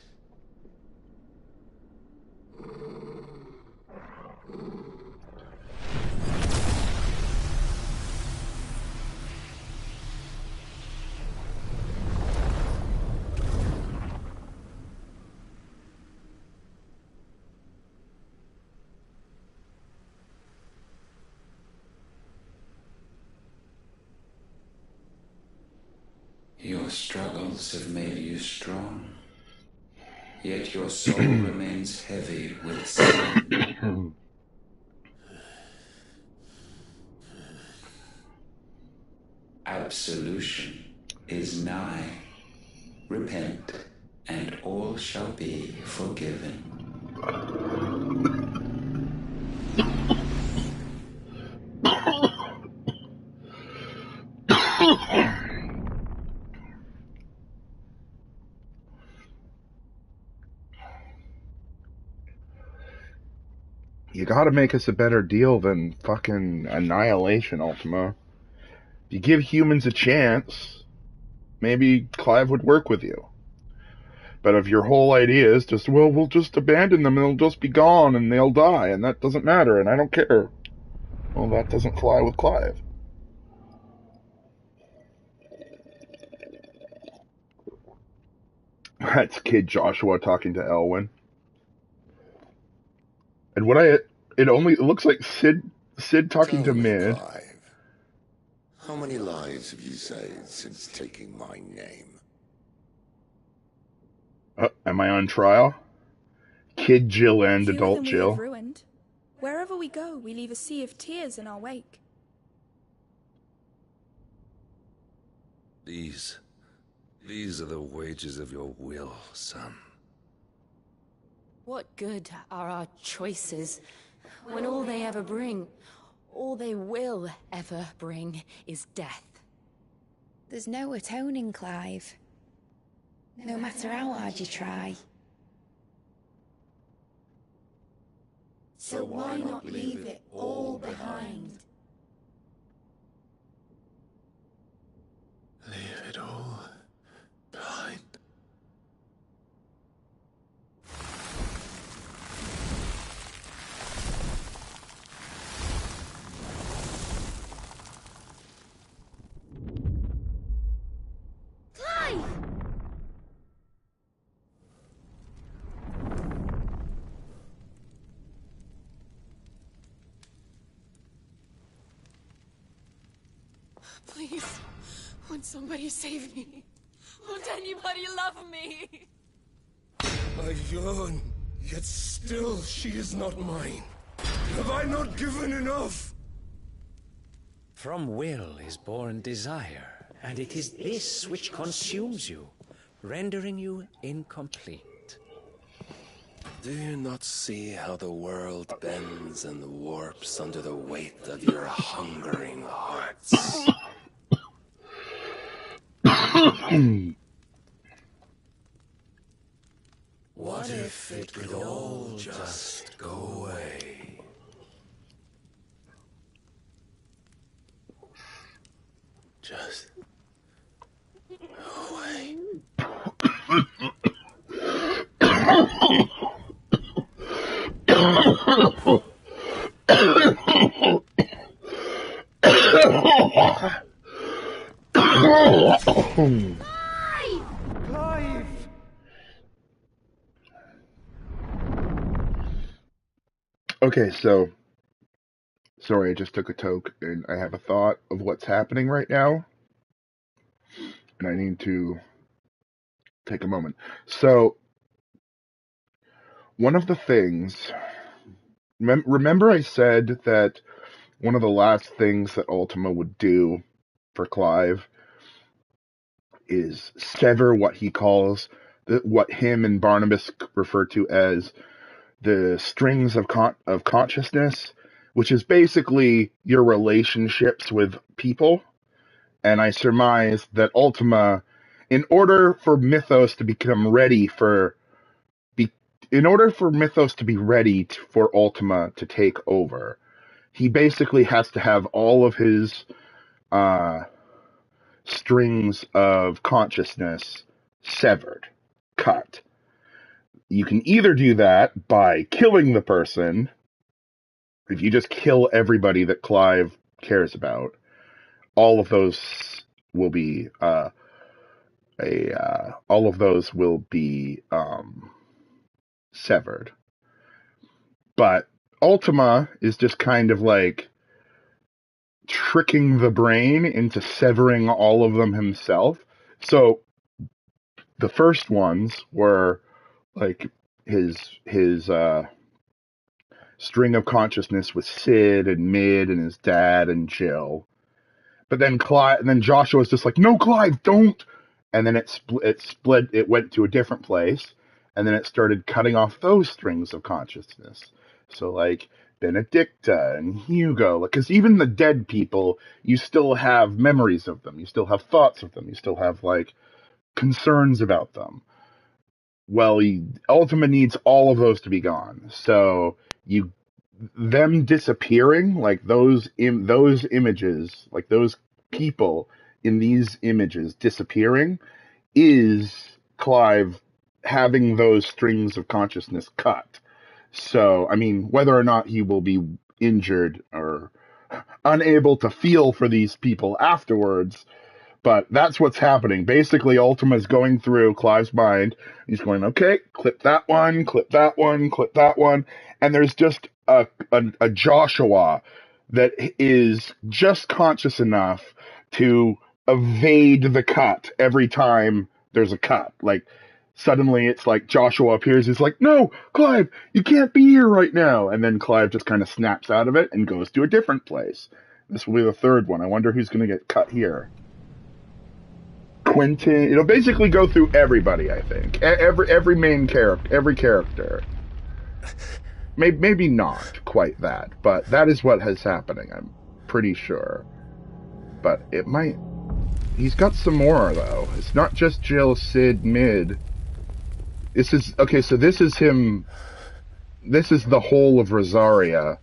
Your struggles have made you strong, yet your soul remains heavy with sin. Absolution is nigh. Repent, and all shall be forgiven. You gotta make us a better deal than fucking Annihilation, Ultima. If you give humans a chance, maybe Clive would work with you. But if your whole idea is just, well, we'll just abandon them and they'll just be gone and they'll die and that doesn't matter and I don't care. Well, that doesn't fly with Clive. That's Kid Joshua talking to Elwyn. And it looks like Sid talking to Mid. Clive, how many lives have you saved since taking my name? Am I on trial? Kid Jill and Fewer Adult than we Jill. have ruined. Wherever we go, we leave a sea of tears in our wake. These are the wages of your will, son. What good are our choices when all they ever bring, all they will ever bring, is death? There's no atoning, Clive. No matter how hard you try. So why not leave it all behind? Leave it all behind. Clive! Please, won't somebody save me? Won't anybody love me? I yearn, yet still she is not mine. Have I not given enough? From will is born desire, and it is this which consumes you, rendering you incomplete. Do you not see how the world bends and warps under the weight of your hungering hearts? What if it could all just go away? Just away. Boom. Clive! Okay, so sorry, I just took a toke and I have a thought of what's happening right now, and I need to take a moment. So, one of the things, remember I said that one of the last things that Ultima would do for Clive is sever what he calls, what him and Barnabas refer to as the strings of consciousness, which is basically your relationships with people. And I surmise that Ultima, in order for Mythos to become ready for, in order for Mythos to be ready for Ultima to take over, he basically has to have all of his strings of consciousness severed, cut. You can either do that by killing the person, if you just kill everybody that Clive cares about, all of those will be severed. But Ultima is just kind of like tricking the brain into severing all of them himself. So the first ones were like his string of consciousness with Sid and Mid and his dad and Jill. But then Joshua was just like, no, Clive, don't. And then it split. It went to a different place, and then it started cutting off those strings of consciousness. So like Benedicta and Hugo, because even the dead people, you still have memories of them, you still have thoughts of them, you still have like concerns about them. Well, Ultima needs all of those to be gone. So them disappearing, like those images, like those people in these images disappearing, is Clive having those strings of consciousness cut. So, I mean, whether or not he will be injured or unable to feel for these people afterwards, but that's what's happening. Basically, Ultima's going through Clive's mind. He's going, okay, clip that one, clip that one, clip that one. And there's just a Joshua that is just conscious enough to evade the cut every time there's a cut. Like, suddenly it's like Joshua appears. He's like, no, Clive, you can't be here right now. And then Clive just kind of snaps out of it and goes to a different place. This will be the third one. I wonder who's going to get cut here. Quentin. It'll basically go through everybody, I think. Every main character, every character. Maybe not quite that, but that is what is happening, I'm pretty sure. But it might... He's got some more, though. It's not just Jill, Sid, Mid. This is... Okay, so this is him... This is the whole of Rosaria.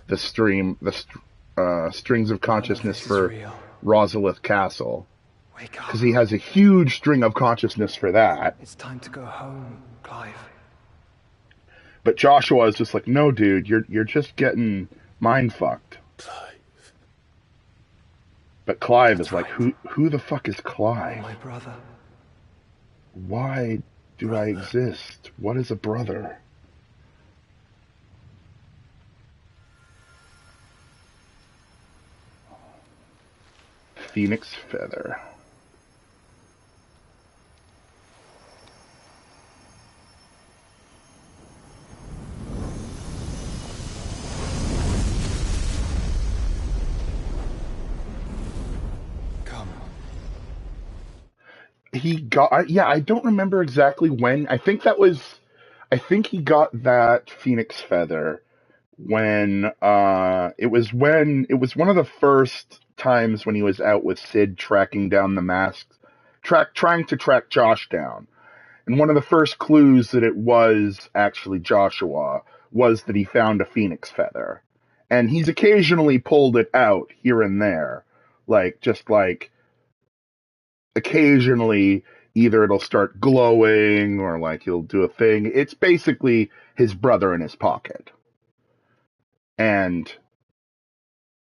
The strings of consciousness for Rosalith Castle. Because he has a huge string of consciousness for that. It's time to go home, Clive. But Joshua is just like, no, dude, you're just getting mind fucked. Clive. But Clive is like, who the fuck is Clive? My brother. Why do I exist? What is a brother? Phoenix Feather. He got, yeah, I don't remember exactly when. I think he got that Phoenix Feather when it was one of the first times when he was out with Sid tracking down the masked, trying to track Josh down. And one of the first clues that it was actually Joshua was that he found a Phoenix Feather. And he's occasionally pulled it out here and there. Just occasionally either it'll start glowing or like he'll do a thing. It's basically his brother in his pocket. And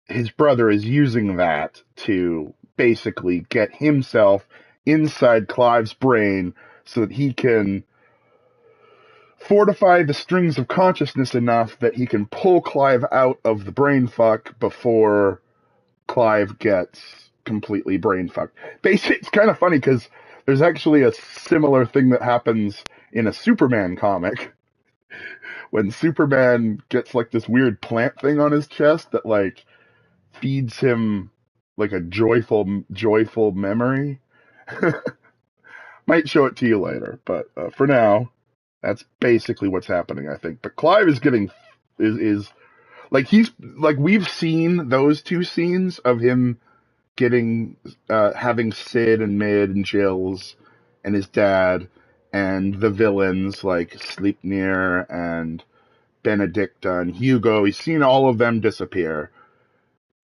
his brother is using that to basically get himself inside Clive's brain so that he can fortify the strings of consciousness enough that he can pull Clive out of the brain fuck before Clive gets completely brain fucked. Basically, it's kind of funny because there's actually a similar thing that happens in a Superman comic when Superman gets like this weird plant thing on his chest that like feeds him like a joyful memory. Might show it to you later, but for now, that's basically what's happening, I think. But Clive is getting is like we've seen those two scenes of him getting having Sid and Mid and Jills and his dad and the villains like Sleipnir and Benedicta and Hugo. He's seen all of them disappear.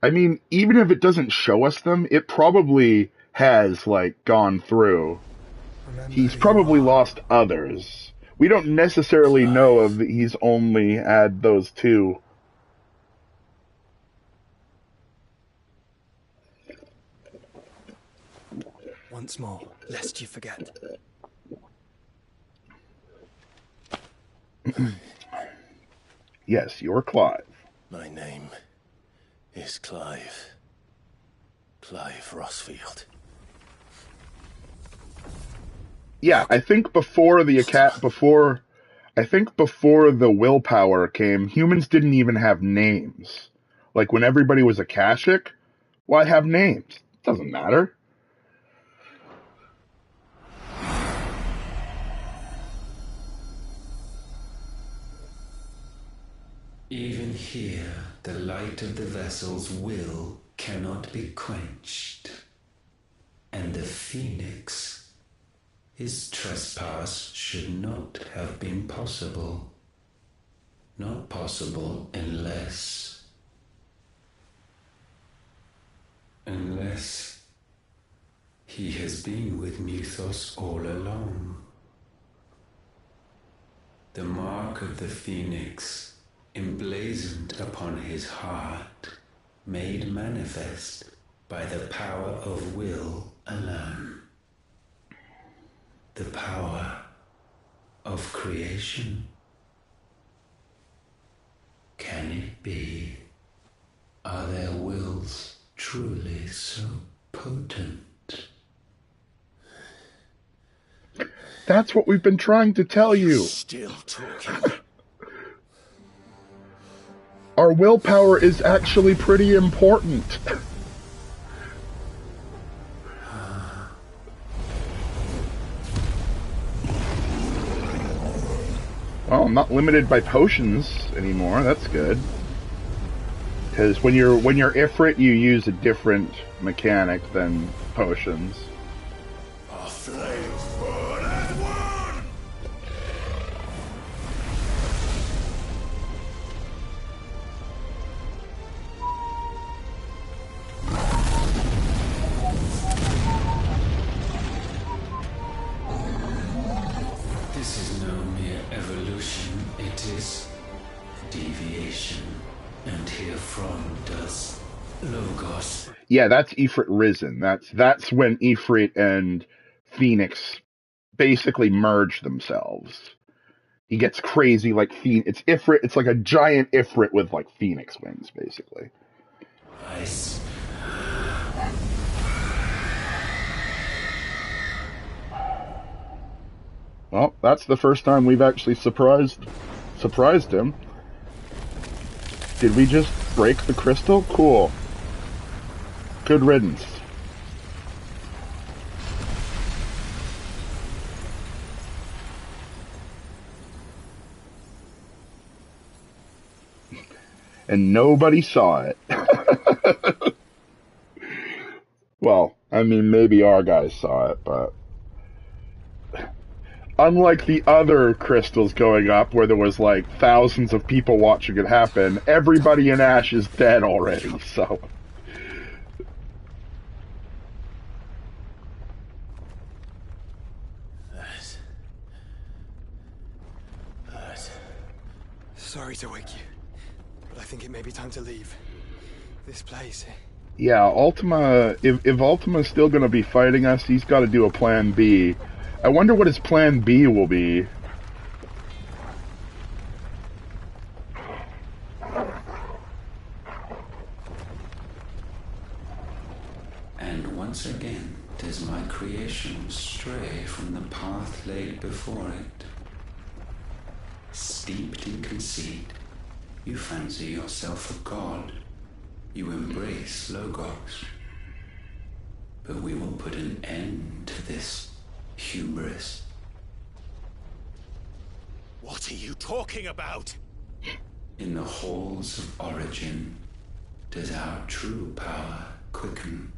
I mean, even if it doesn't show us them, it probably has like gone through. He's probably lost others. We don't necessarily know if he's only had those two. Once more, lest you forget. Yes, you're Clive. My name is Clive. Clive Rossfield. Yeah, I think before the willpower came, humans didn't even have names. Like when everybody was Akashic, why have names? It doesn't matter. Even here, the light of the vessel's will cannot be quenched. And the Phoenix, his trespass should not have been possible. Not possible unless he has been with Mythos all along. The mark of the Phoenix, emblazoned upon his heart, made manifest by the power of will alone. The power of creation. Can it be? Are their wills truly so potent? That's what we've been trying to tell you. Still talking. Our willpower is actually pretty important. Well, I'm not limited by potions anymore. That's good. Because when you're Ifrit, you use a different mechanic than potions. Our flames burn as one! This is no mere evolution, it is deviation. And herefrom does Logos. Yeah, that's Ifrit Risen. That's when Ifrit and Phoenix basically merge themselves. He gets crazy like it's Ifrit. It's like a giant Ifrit with like Phoenix wings, basically. Ice. Well, that's the first time we've actually surprised him. Did we just break the crystal? Cool. Good riddance. And nobody saw it. Well, I mean, maybe our guys saw it, but unlike the other crystals going up where there was like thousands of people watching it happen, everybody in Ash is dead already, so. Sorry to wake you, but I think it may be time to leave. This place, Yeah, Ultima, if Ultima's still going to be fighting us, he's got to do a plan B. I wonder what his plan B will be. And once again does my creation stray from the path laid before it. Steeped in conceit, you fancy yourself a god. You embrace Logos. But we will put an end to this hubris. What are you talking about? In the halls of origin does our true power quicken.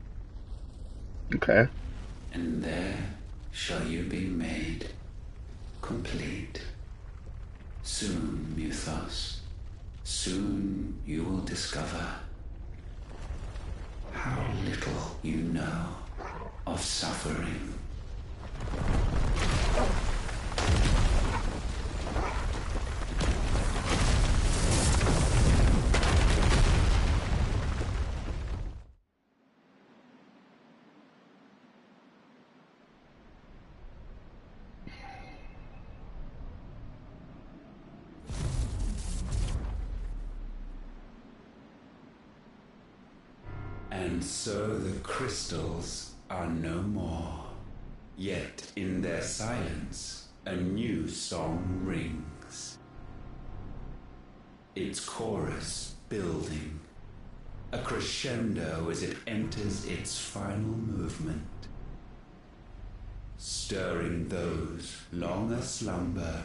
Okay. And there shall you be made complete. Soon, Muthos, soon you will discover how little you know of suffering. And so the crystals are no more. Yet in their silence, a new song rings. Its chorus building, a crescendo as it enters its final movement, stirring those long aslumber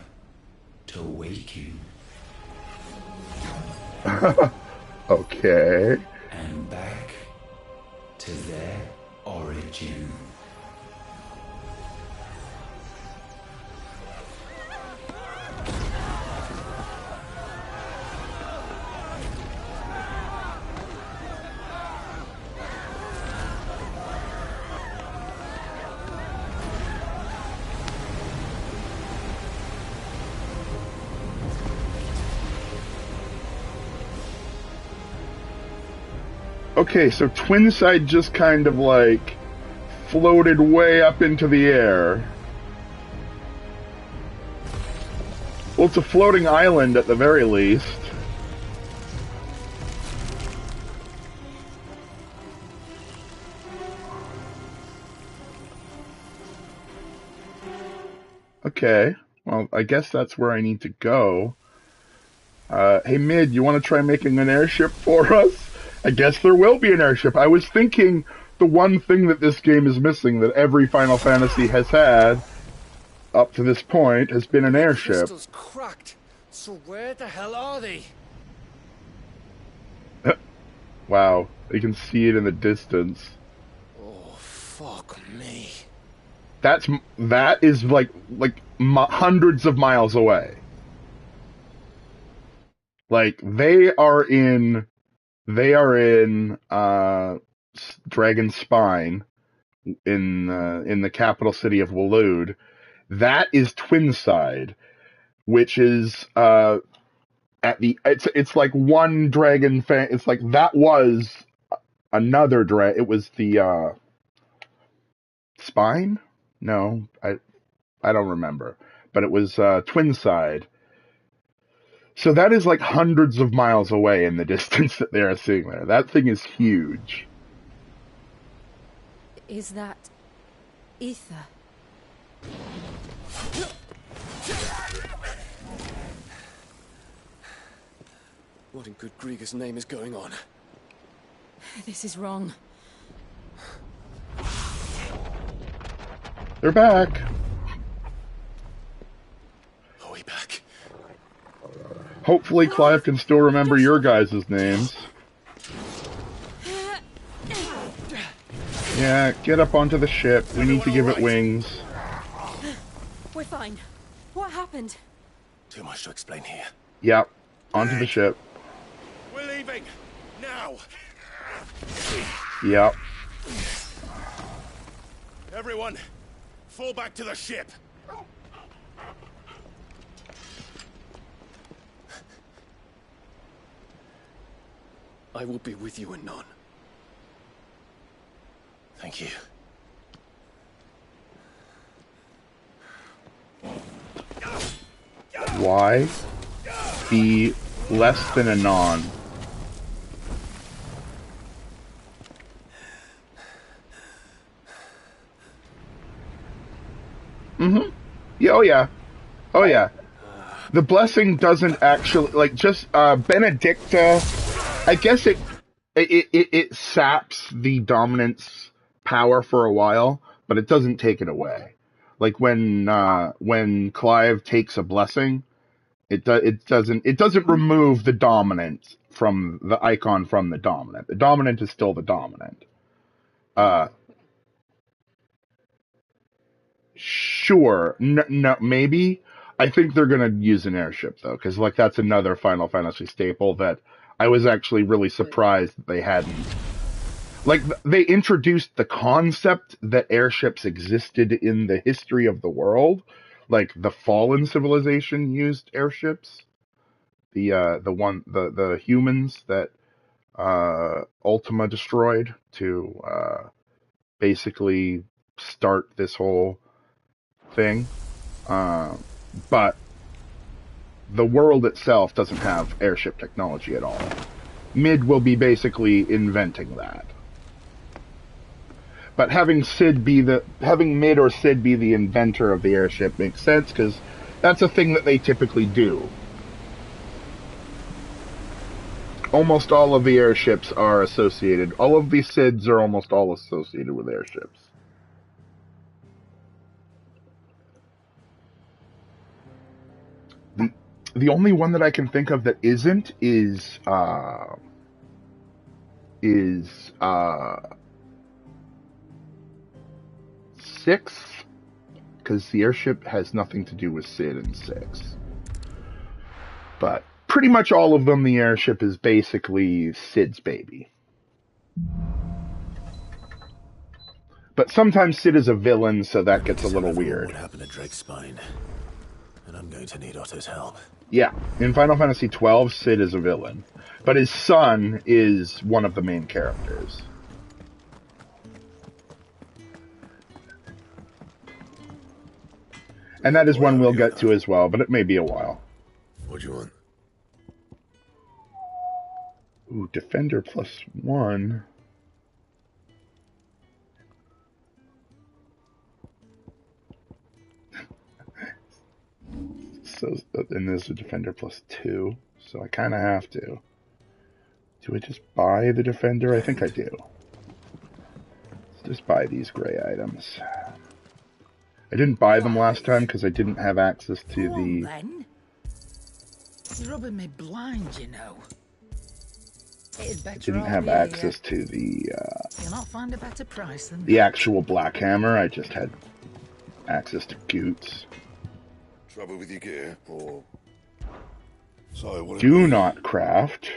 to waking. Okay. And back to their origin. Okay, so Twinside just kind of like floated way up into the air. Well, it's a floating island at the very least. Okay, well, I guess that's where I need to go. Hey, Mid, you want to try making an airship for us? I guess there will be an airship. I was thinking the one thing that this game is missing, that every Final Fantasy has had up to this point, has been an airship. Crystals cracked. So where the hell are they? Wow, you can see it in the distance. Oh, fuck me. That is like hundreds of miles away. Like they are in Dragon Spine in the capital city of Waloed. That is Twinside, which is it's like one dragon it's like that was another dragon. It was the Spine? No, I don't remember. But it was Twinside. So that is like hundreds of miles away in the distance that they are seeing there. That thing is huge. Is that ether? What in good Grieger's name is going on? This is wrong. They're back. Are we back? Hopefully Clive can still remember your guys' names. Yeah, get up onto the ship. We need to give it wings. We're fine. What happened? Too much to explain here. Yep, onto the ship. We're leaving! Now! Yep. Everyone, fall back to the ship! I will be with you anon. Thank you. Why be less than a non? Mm-hmm. Yeah, oh yeah. Oh yeah. The blessing doesn't actually, like, just, Benedicta, I guess it saps the dominance power for a while, but it doesn't take it away. Like when Clive takes a blessing, it doesn't remove the dominant from the icon from the dominant. The dominant is still the dominant. Sure. No, maybe. I think they're gonna use an airship though, because like that's another Final Fantasy staple that I was actually really surprised that they hadn't. Like they introduced the concept that airships existed in the history of the world, like the Fallen civilization used airships. The humans that Ultima destroyed to basically start this whole thing. But the world itself doesn't have airship technology at all. Mid will be basically inventing that. But having Mid or Sid be the inventor of the airship makes sense because that's a thing that they typically do. Almost all of the airships are associated. All of the Sids are almost all associated with airships. The only one that I can think of that isn't is 6, because the airship has nothing to do with Sid in 6. But pretty much all of them, the airship is basically Sid's baby. But sometimes Sid is a villain, so that gets a little weird. What happened to Drake's spine? And I'm going to need Otto's help. Yeah, in Final Fantasy XII, Sid is a villain. But his son is one of the main characters. And that is one we'll get to as well, but it may be a while. What do you want? Ooh, Defender +1. So, and there's a Defender +2, so I kind of have to. Do I just buy the Defender? I think I do. Let's just buy these gray items. I didn't buy them last time because I didn't have access to the... Then. You're rubbing me blind, you know. I didn't have access to the... You'll not find a better price than the actual Black Hammer. I just had access to Goots. Trouble with your gear, or... So what? Do not craft.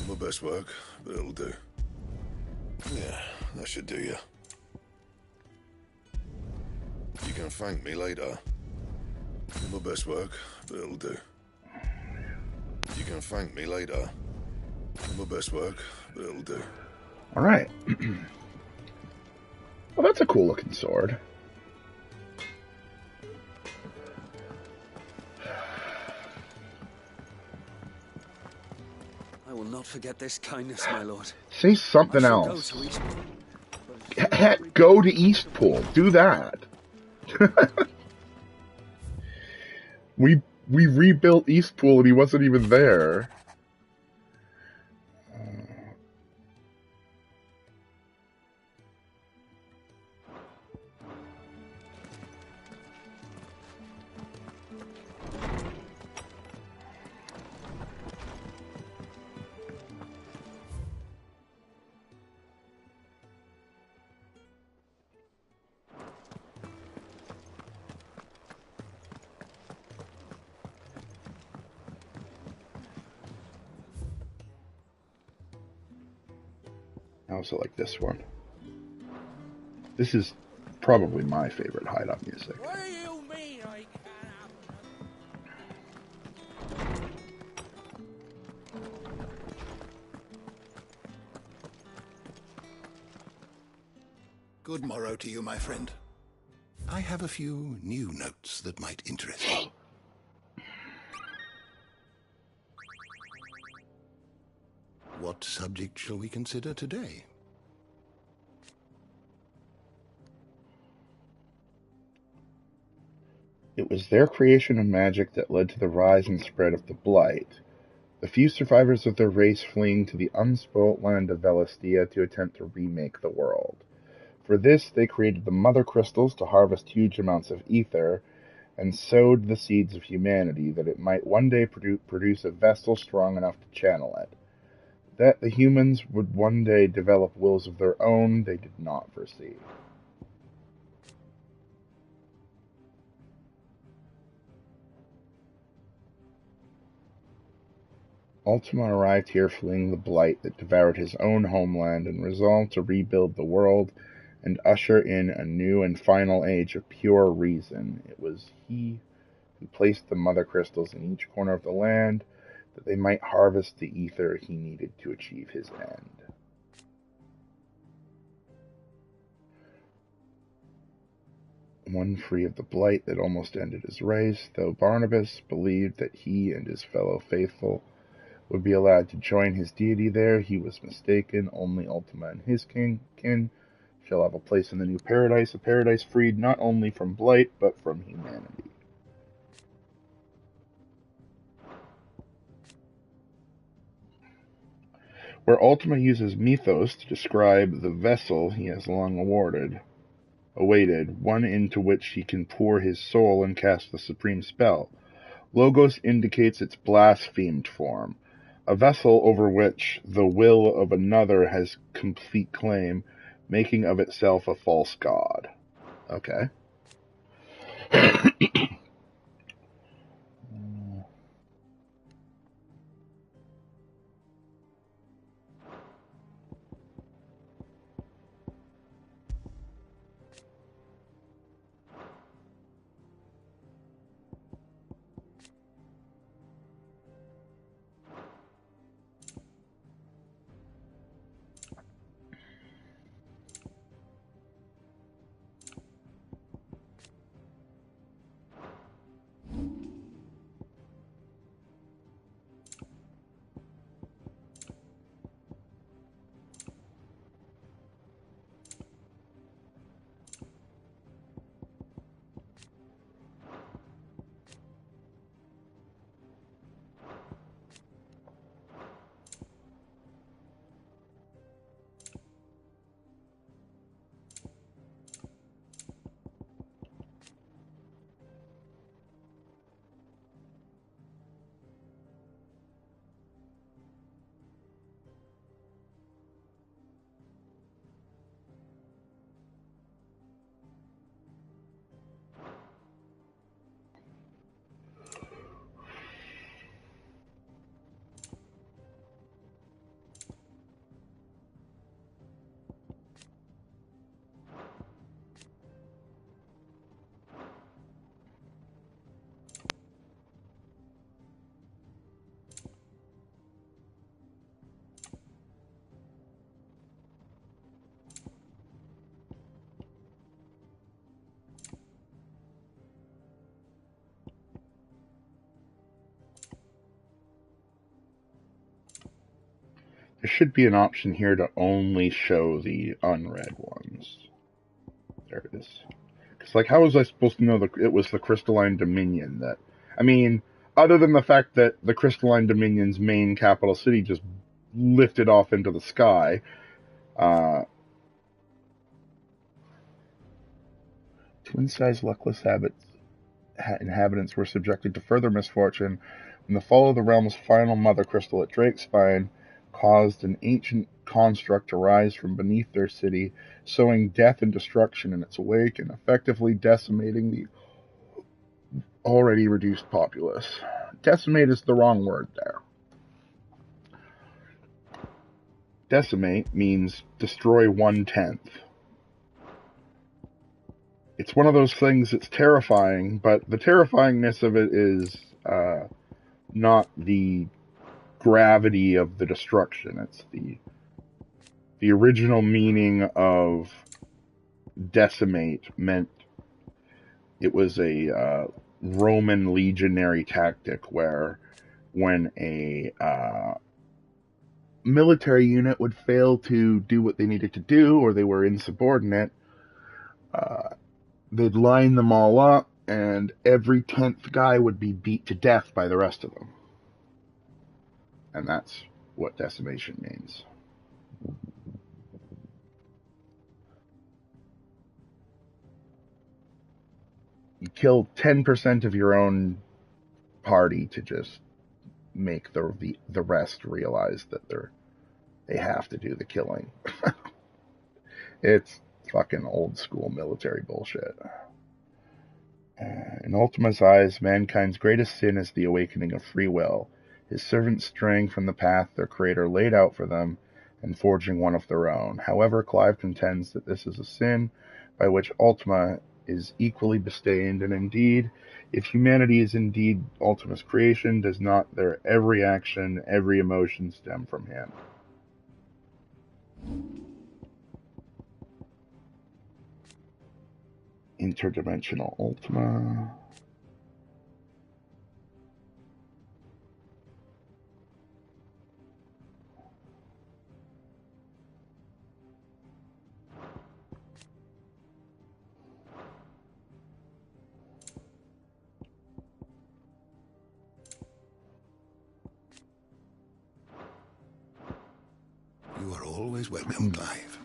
My best work, but it'll do. Yeah, that should do you. You can thank me later. My best work, but it'll do. You can thank me later. My best work, but it'll do. Alright. Well, that's a cool looking sword. I will not forget this kindness, my lord. Say something else. Heck, go to Eastpool. Do that. we rebuilt Eastpool and he wasn't even there. I also like this one. This is probably my favorite hideout music. What do you mean I Good morrow to you, my friend. I have a few new notes that might interest you. What subject shall we consider today? It was their creation of magic that led to the rise and spread of the Blight, the few survivors of their race fleeing to the unspoilt land of Velastia to attempt to remake the world. For this, they created the Mother Crystals to harvest huge amounts of ether, and sowed the seeds of humanity that it might one day produce a vessel strong enough to channel it. That the humans would one day develop wills of their own, they did not foresee. Ultima arrived here fleeing the blight that devoured his own homeland and resolved to rebuild the world and usher in a new and final age of pure reason. It was he who placed the mother crystals in each corner of the land that they might harvest the ether he needed to achieve his end. One free of the blight that almost ended his race, though Barnabas believed that he and his fellow faithful would be allowed to join his deity there, he was mistaken. Only Ultima and his kin shall have a place in the new paradise, a paradise freed not only from blight, but from humanity. Where Ultima uses mythos to describe the vessel he has long awaited, one into which he can pour his soul and cast the supreme spell. Logos indicates its blasphemed form, a vessel over which the will of another has complete claim, making of itself a false god. Okay. There should be an option here to only show the unread ones. There it is. Because, like, how was I supposed to know that it was the Crystalline Dominion that... I mean, other than the fact that the Crystalline Dominion's main capital city just lifted off into the sky, twin-sized luckless inhabitants were subjected to further misfortune when the fall of the realm's final mother crystal at Drakespine caused an ancient construct to rise from beneath their city, sowing death and destruction in its wake and effectively decimating the already reduced populace. Decimate is the wrong word there. Decimate means destroy 1/10. It's one of those things that's terrifying, but the terrifyingness of it is not the gravity of the destruction. It's the original meaning of decimate meant it was a Roman legionary tactic where when a military unit would fail to do what they needed to do or they were insubordinate, they'd line them all up and every 10th guy would be beat to death by the rest of them. And that's what decimation means. You kill 10% of your own party to just make the rest realize that they have to do the killing. It's fucking old school military bullshit. In Ultima's eyes, mankind's greatest sin is the awakening of free will, his servants straying from the path their creator laid out for them and forging one of their own. However, Clive contends that this is a sin by which Ultima is equally bestained, and indeed, if humanity is indeed Ultima's creation, does not their every action, every emotion stem from him? Interdimensional Ultima. You are always welcome, Clive.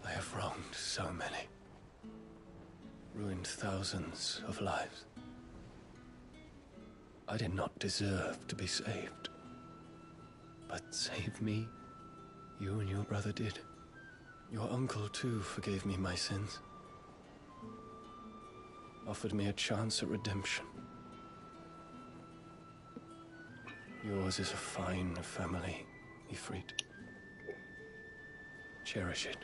I have wronged so many. Ruined thousands of lives. I did not deserve to be saved. But save me, you and your brother did. Your uncle, too, forgave me my sins. Offered me a chance at redemption. Yours is a fine family, Ifrit. Cherish it.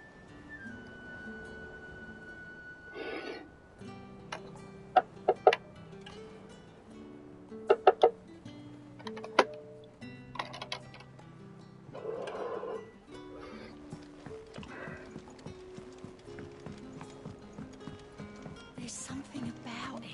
There's something about it.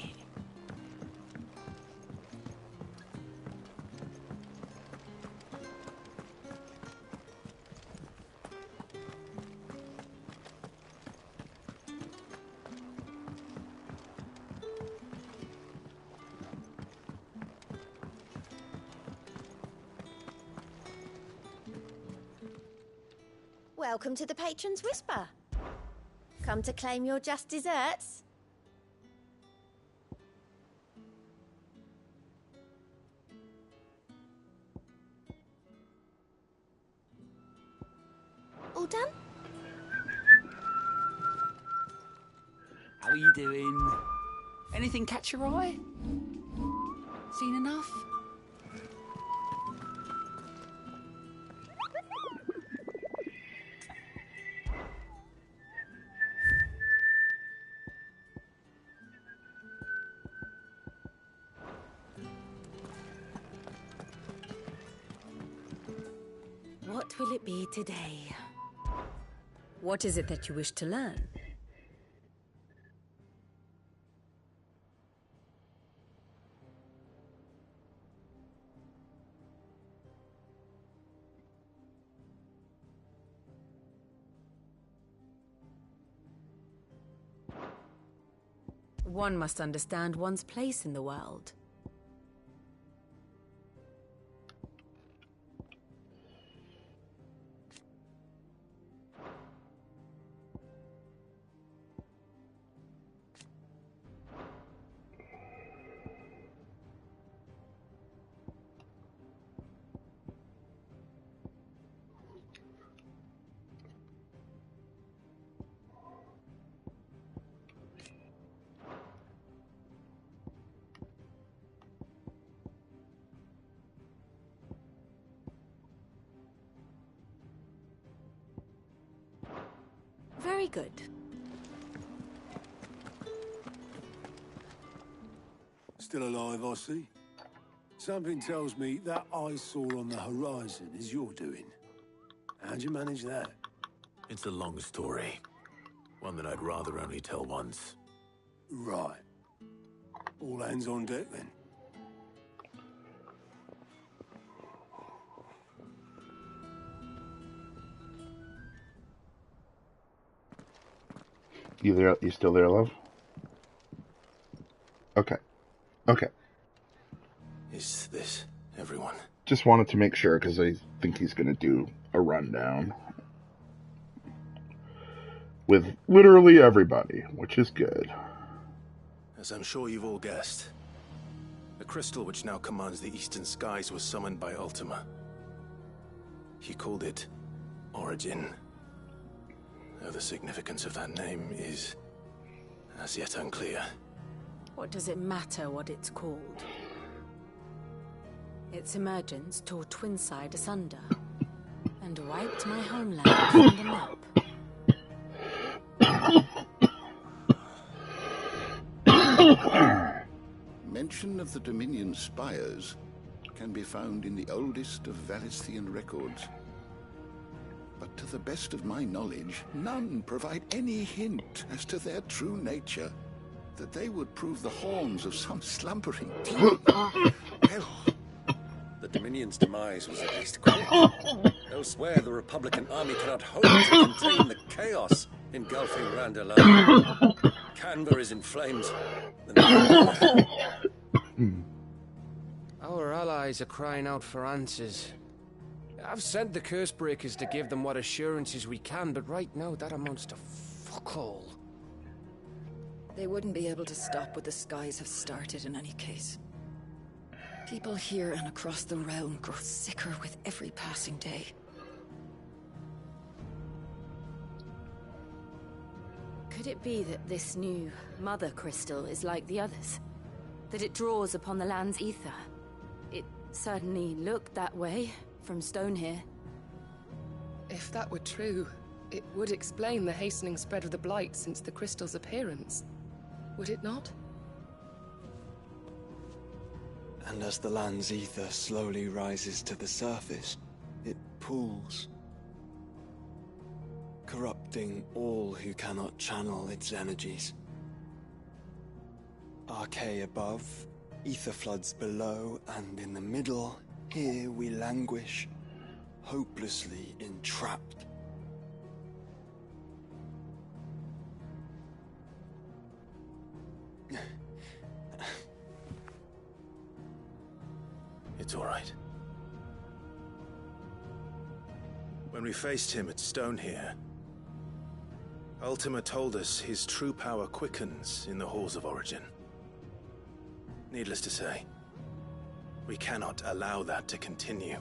Welcome to the Patron's Whisper. Come to claim your just desserts? All done? How are you doing? Anything catch your eye? Seen enough? What will it be today? What is it that you wish to learn? One must understand one's place in the world. Very good. Still alive, I see. Something tells me that eyesore on the horizon is your doing. How'd you manage that? It's a long story. One that I'd rather only tell once. Right. All hands on deck, then. You there? You still there, love? Okay. Okay. Is this everyone? Just wanted to make sure, because I think he's going to do a rundown with literally everybody, which is good. As I'm sure you've all guessed, the crystal which now commands the eastern skies was summoned by Ultima. He called it Origin. Though the significance of that name is as yet unclear. What does it matter what it's called? Its emergence tore Twinside asunder and wiped my homeland from the map. Mention of the Dominion spires can be found in the oldest of Valisthian records. But to the best of my knowledge, none provide any hint as to their true nature. That they would prove the horns of some slumbering demon. The Dominion's demise was at least quick. Elsewhere, the Republican army cannot hope to contain the chaos engulfing Randalar. Canberra is in flames. Our allies are crying out for answers. I've sent the Cursebreakers to give them what assurances we can, but right now that amounts to fuck all. They wouldn't be able to stop what the skies have started in any case. People here and across the realm grow sicker with every passing day. Could it be that this new Mother Crystal is like the others? That it draws upon the land's ether? It certainly looked that way from stone here. If that were true, it would explain the hastening spread of the Blight since the crystal's appearance. Would it not? And as the land's ether slowly rises to the surface, it pools, corrupting all who cannot channel its energies. Archay above, ether floods below, and in the middle, here we languish, hopelessly entrapped. It's all right. When we faced him at Stone here, Ultima told us his true power quickens in the halls of Origin. Needless to say, we cannot allow that to continue.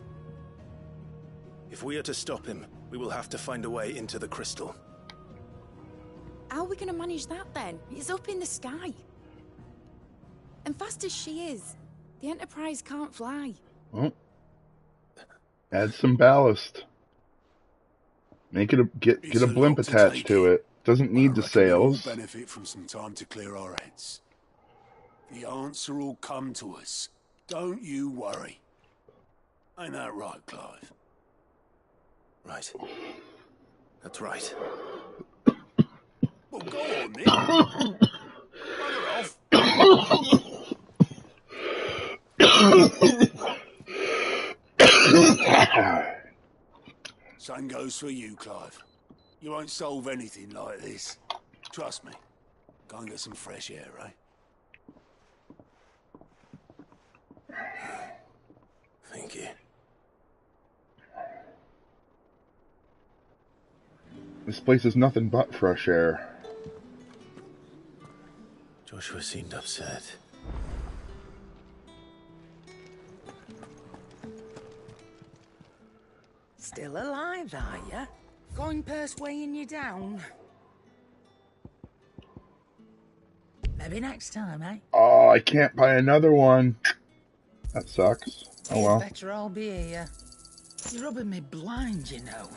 If we are to stop him, we will have to find a way into the crystal. How are we going to manage that then? It's up in the sky. And fast as she is, the Enterprise can't fly. Well, add some ballast. Make it get a blimp attached to it. Doesn't need the sails. We'll benefit from some time to clear our heads. The answer will come to us. Don't you worry. Ain't that right, Clive? Right. That's right. Well, go on then. Bugger off. Same goes for you, Clive. You won't solve anything like this. Trust me. Go and get some fresh air, eh? Thank you. This place is nothing but fresh air. Joshua seemed upset. Still alive, are ya? Going purse weighing you down? Maybe next time, eh? Oh, I can't buy another one. That sucks. Oh well. Better I'll be here. You're rubbing me blind, you know.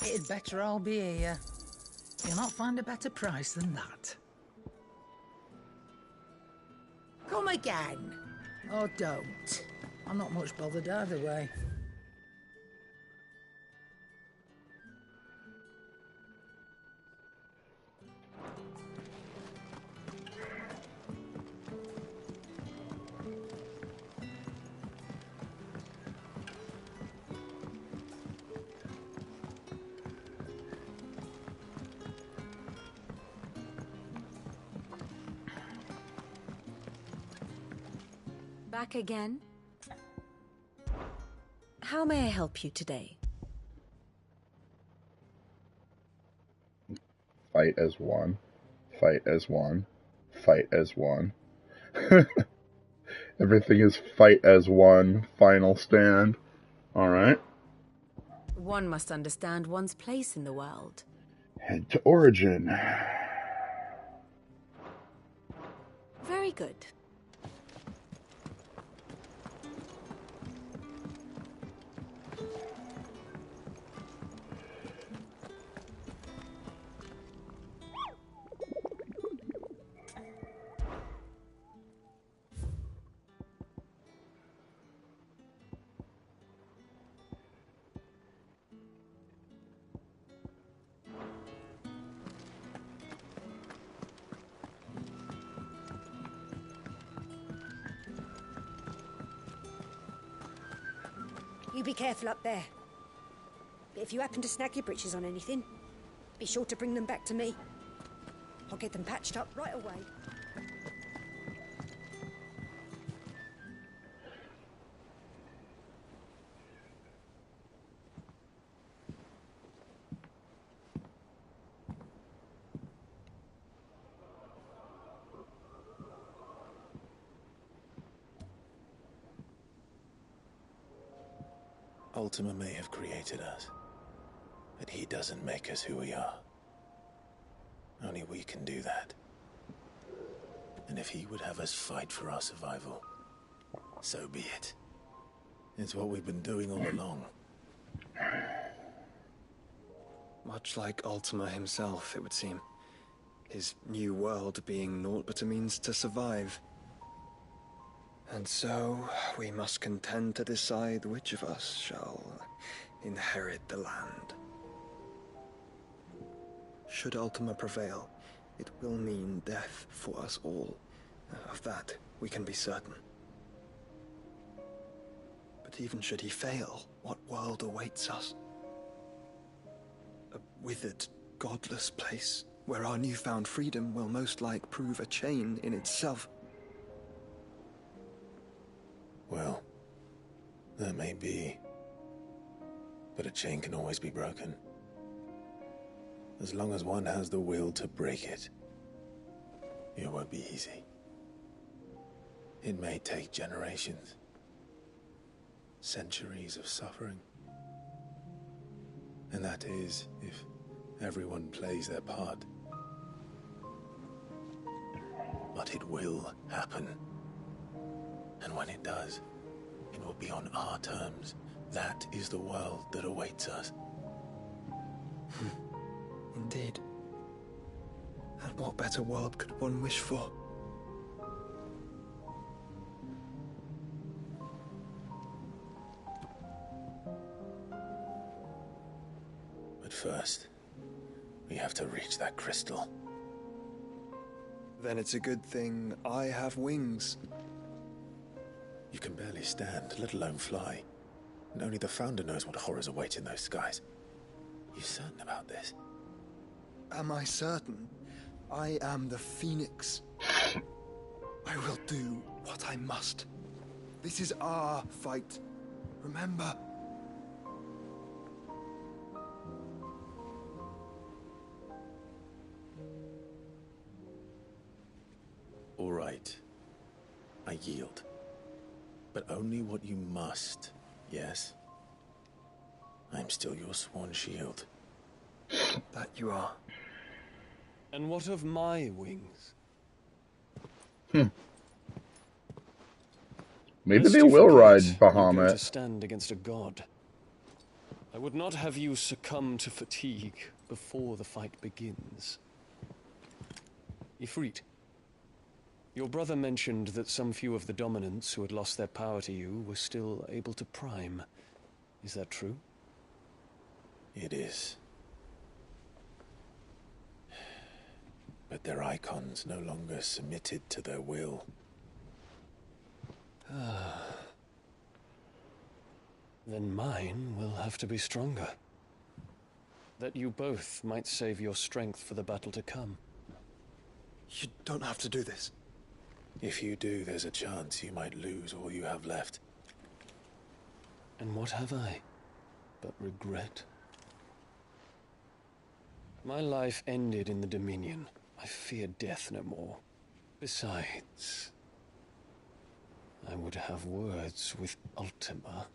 It'd better I'll be here. You'll not find a better price than that. Come again. Or don't. I'm not much bothered either way. Back again? How may I help you today? Fight as one. Fight as one. Fight as one. Everything is fight as one. Final stand. Alright. One must understand one's place in the world. Head to Origin. Very good. You be careful up there. But if you happen to snag your britches on anything, be sure to bring them back to me. I'll get them patched up right away. Ultima may have created us, but he doesn't make us who we are. Only we can do that. And if he would have us fight for our survival, so be it. It's what we've been doing all along. Much like Ultima himself, it would seem. His new world being naught but a means to survive. And so, we must contend to decide which of us shall inherit the land. Should Ultima prevail, it will mean death for us all. Of that, we can be certain. But even should he fail, what world awaits us? A withered, godless place, where our newfound freedom will most like prove a chain in itself. Well, that may be. But a chain can always be broken. As long as one has the will to break it. It won't be easy. It may take generations. Centuries of suffering. And that is, if everyone plays their part. But it will happen. And when it does, it will be on our terms. That is the world that awaits us. Indeed. And what better world could one wish for? But first, we have to reach that crystal. Then it's a good thing I have wings. You can barely stand, let alone fly. And only the Founder knows what horrors await in those skies. You certain about this? Am I certain? I am the Phoenix. I will do what I must. This is our fight. Remember? All right. I yield. But only what you must, yes? I'm still your sworn shield. That you are. And what of my wings? Maybe Lest they you will forget, ride you go to Bahamut. stand against a god. I would not have you succumb to fatigue before the fight begins. Ifrit, Your brother mentioned that some few of the dominants who had lost their power to you were still able to prime. Is that true? It is. But their icons no longer submitted to their will. Then mine will have to be stronger. That you both might save your strength for the battle to come. You don't have to do this. If you do, there's a chance you might lose all you have left. And what have I but regret? My life ended in the Dominion. I fear death no more. Besides, I would have words with Ultima.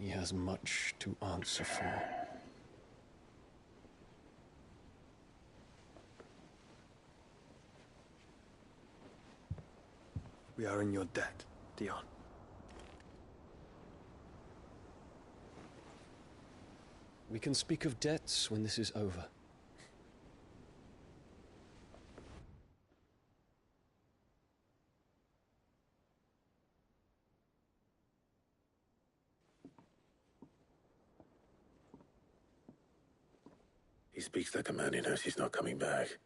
He has much to answer for. We are in your debt, Dion. We can speak of debts when this is over. He speaks like a man who knows he's not coming back.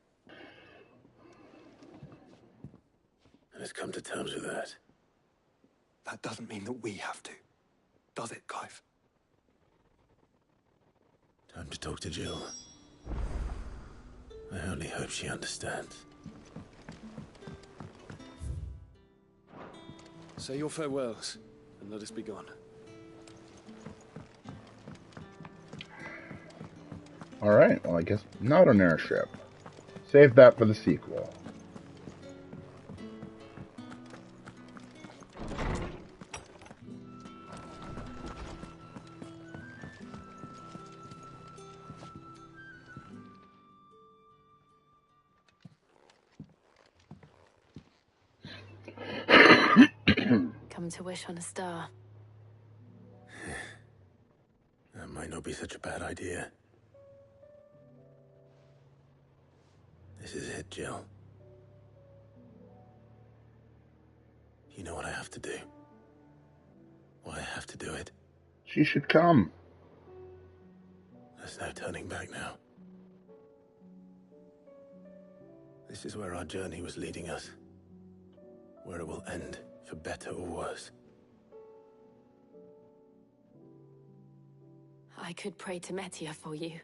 And has come to terms with that. That doesn't mean that we have to, does it, Clive? Time to talk to Jill. I only hope she understands. Say your farewells, and let us be gone. Alright, well I guess not an airship. Save that for the sequel. Come to wish on a star. That might not be such a bad idea. This is it, Jill. You know what I have to do. Why I have to do it. She should come. There's no turning back now. This is where our journey was leading us. Where it will end, for better or worse. I could pray to Metia for you.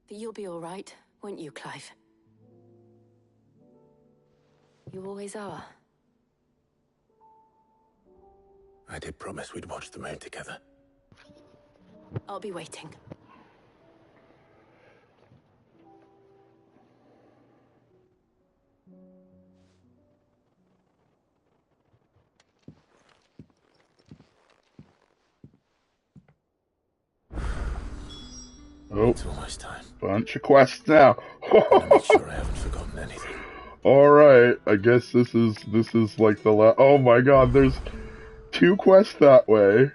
But you'll be all right, won't you, Clive? You always are. I did promise we'd watch the moon together. I'll be waiting. Oh, it's almost time. Bunch of quests now. I'm not sure I haven't forgotten anything. Alright, I guess this is like the last. Oh my god, there's 2 quests that way.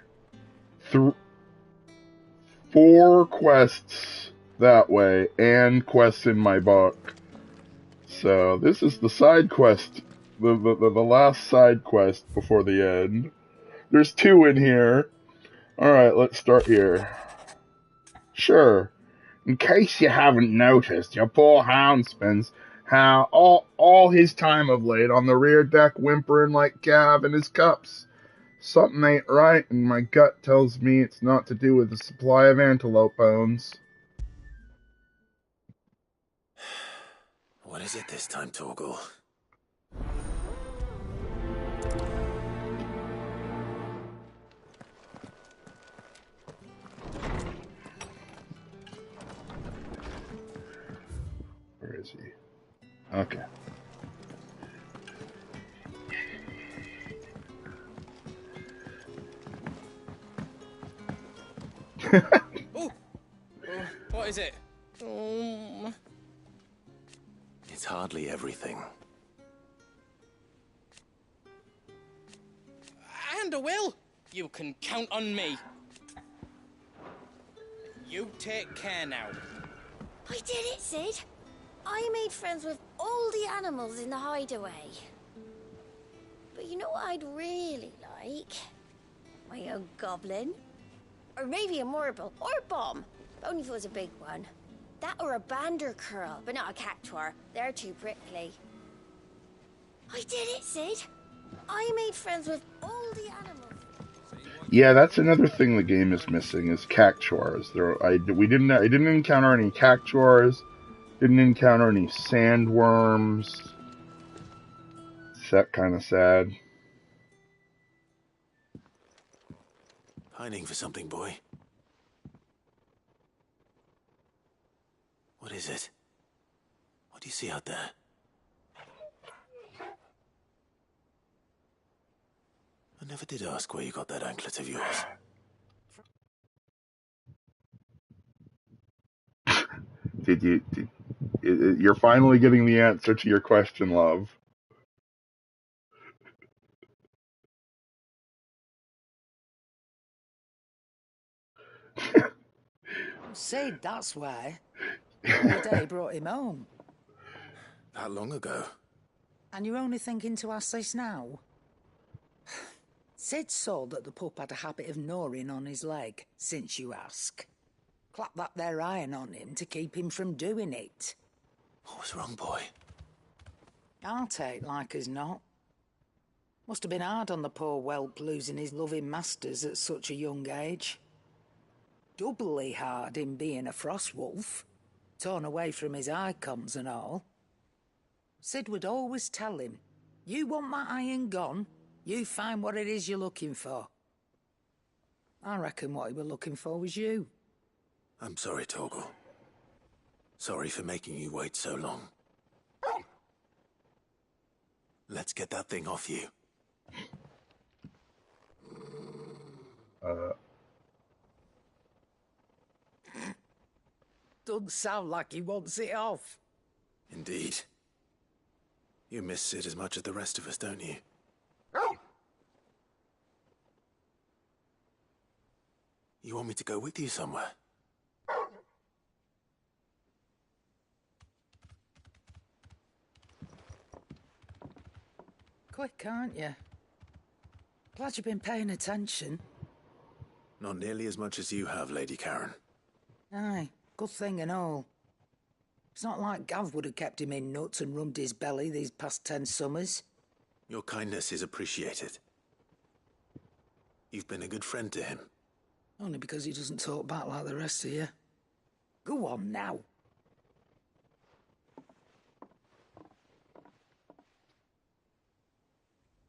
4 quests that way, and quests in my book. So, this is the side quest. The last side quest before the end. There's 2 in here. Alright, let's start here. Sure. In case you haven't noticed, your poor hound spends all his time of late on the rear deck whimpering like Gav in his cups. Something ain't right, and my gut tells me it's not to do with the supply of antelope bones. What is it this time, Torgal? Where is he? Okay. Oh! What is it? It's hardly everything. And a will! You can count on me. You take care now. We did it, Sid. I made friends with all the animals in the hideaway. But you know what I'd really like? My own goblin. Or maybe a marble, or a bomb. Only if it was a big one. That or a bandercurl, but not a cactuar. They're too prickly. I did it, Sid. I made friends with all the animals. Yeah, that's another thing the game is missing is cactuars. I didn't encounter any cactuars. Didn't encounter any sandworms. It's that kind of sad. Pining for something, boy. What is it? What do you see out there? I never did ask where you got that anklet of yours. You're finally getting the answer to your question, love. Sid, that's why. The day brought him home. That long ago? And you're only thinking to ask this now? Sid saw that the pup had a habit of gnawing on his leg, since you ask. Clap that there iron on him to keep him from doing it. What was wrong, boy? I'll take like as not. Must have been hard on the poor whelp losing his loving masters at such a young age. Doubly hard in being a frost wolf, torn away from his icons and all. Sid would always tell him, you want that iron gone, you find what it is you're looking for. I reckon what he were looking for was you. I'm sorry, Torgal. Sorry for making you wait so long. Let's get that thing off you. Doesn't sound like he wants it off. Indeed. You miss Sid as much as the rest of us, don't you? You want me to go with you somewhere? Quick, aren't you? Glad you've been paying attention. Not nearly as much as you have, Lady Karen. Aye, good thing and all. It's not like Gav would have kept him in nuts and rubbed his belly these past 10 summers. Your kindness is appreciated. You've been a good friend to him. Only because he doesn't talk back like the rest of you. Go on now.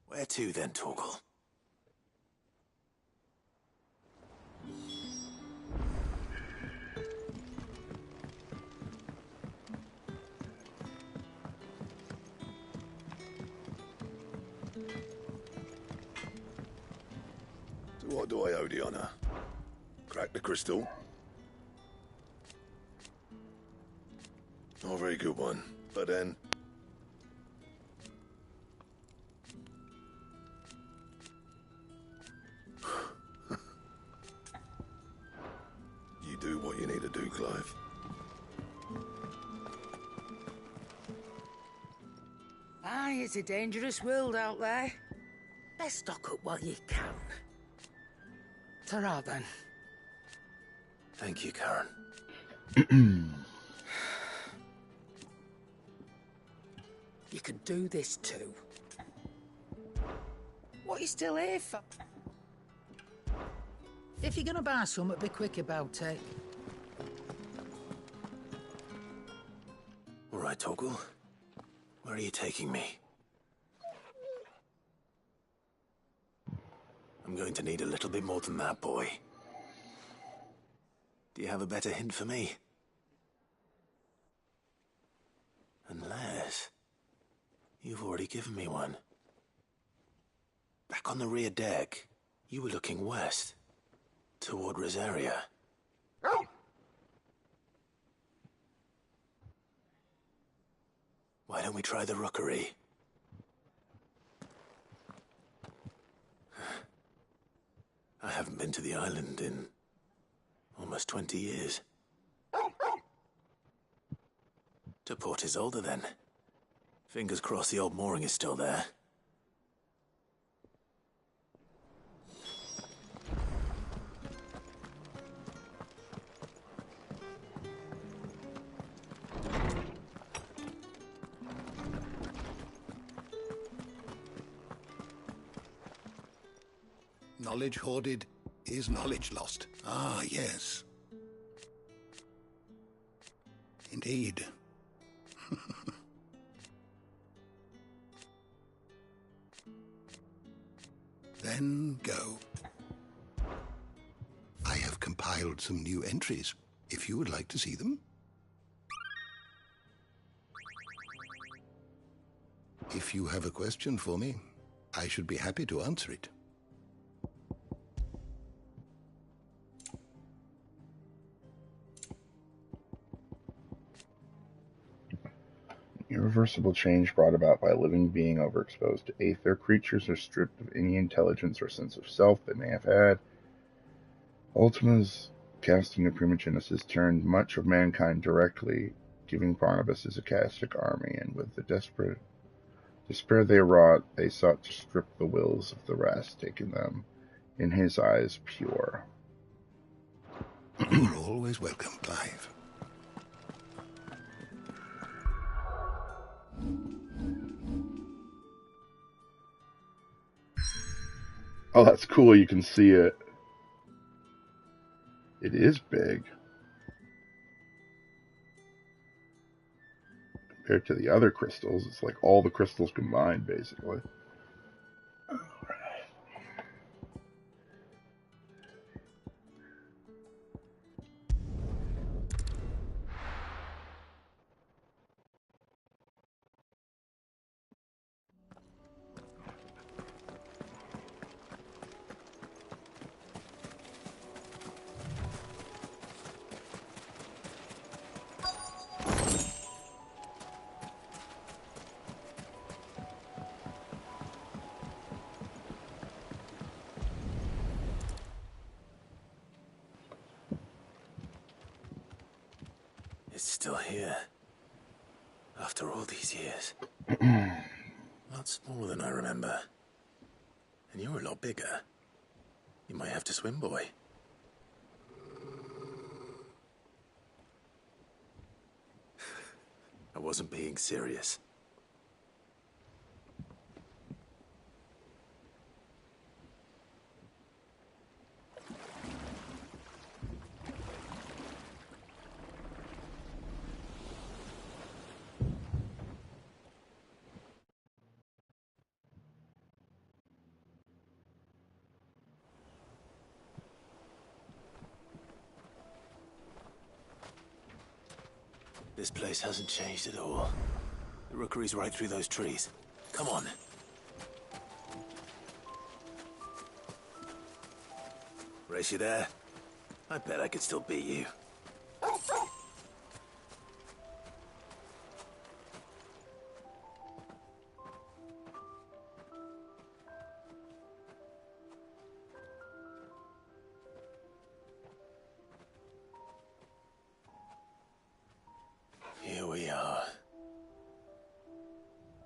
Where to then, Torgal? So what do I owe the honor? Crack the crystal? Not a very good one, but then... You do what you need to do, Clive. Aye, it's a dangerous world out there. Best stock up while you can. Ta-ra then. Thank you, Karen. You can do this too. What are you still here for? If you're gonna buy something, be quick about it. All right, Torgal. Where are you taking me? I'm going to need a little bit more than that, boy. Do you have a better hint for me? Unless... you've already given me one. Back on the rear deck, you were looking west, toward Rosaria. Why don't we try the rookery? I haven't been to the island in almost 20 years. To Port Isolde, then. Fingers crossed the old mooring is still there. Knowledge hoarded is knowledge lost. Ah, yes. Indeed. Then go. I have compiled some new entries, if you would like to see them. If you have a question for me, I should be happy to answer it. Irreversible change brought about by a living being overexposed to aether. Creatures are stripped of any intelligence or sense of self they may have had. Ultima's casting of Primogenesis turned much of mankind directly, giving Barnabas his Acastic army, and with the despair they wrought, they sought to strip the wills of the rest, taking them, in his eyes, pure. You're always welcome, Clive. Oh, that's cool. You can see it. It is big. Compared to the other crystals, it's like all the crystals combined, basically. It's still here. After all these years. Lot smaller than I remember. And you're a lot bigger. You might have to swim, boy. I wasn't being serious. This place hasn't changed at all. The rookery's right through those trees. Come on. Race, you there? I bet I could still beat you. Here we are.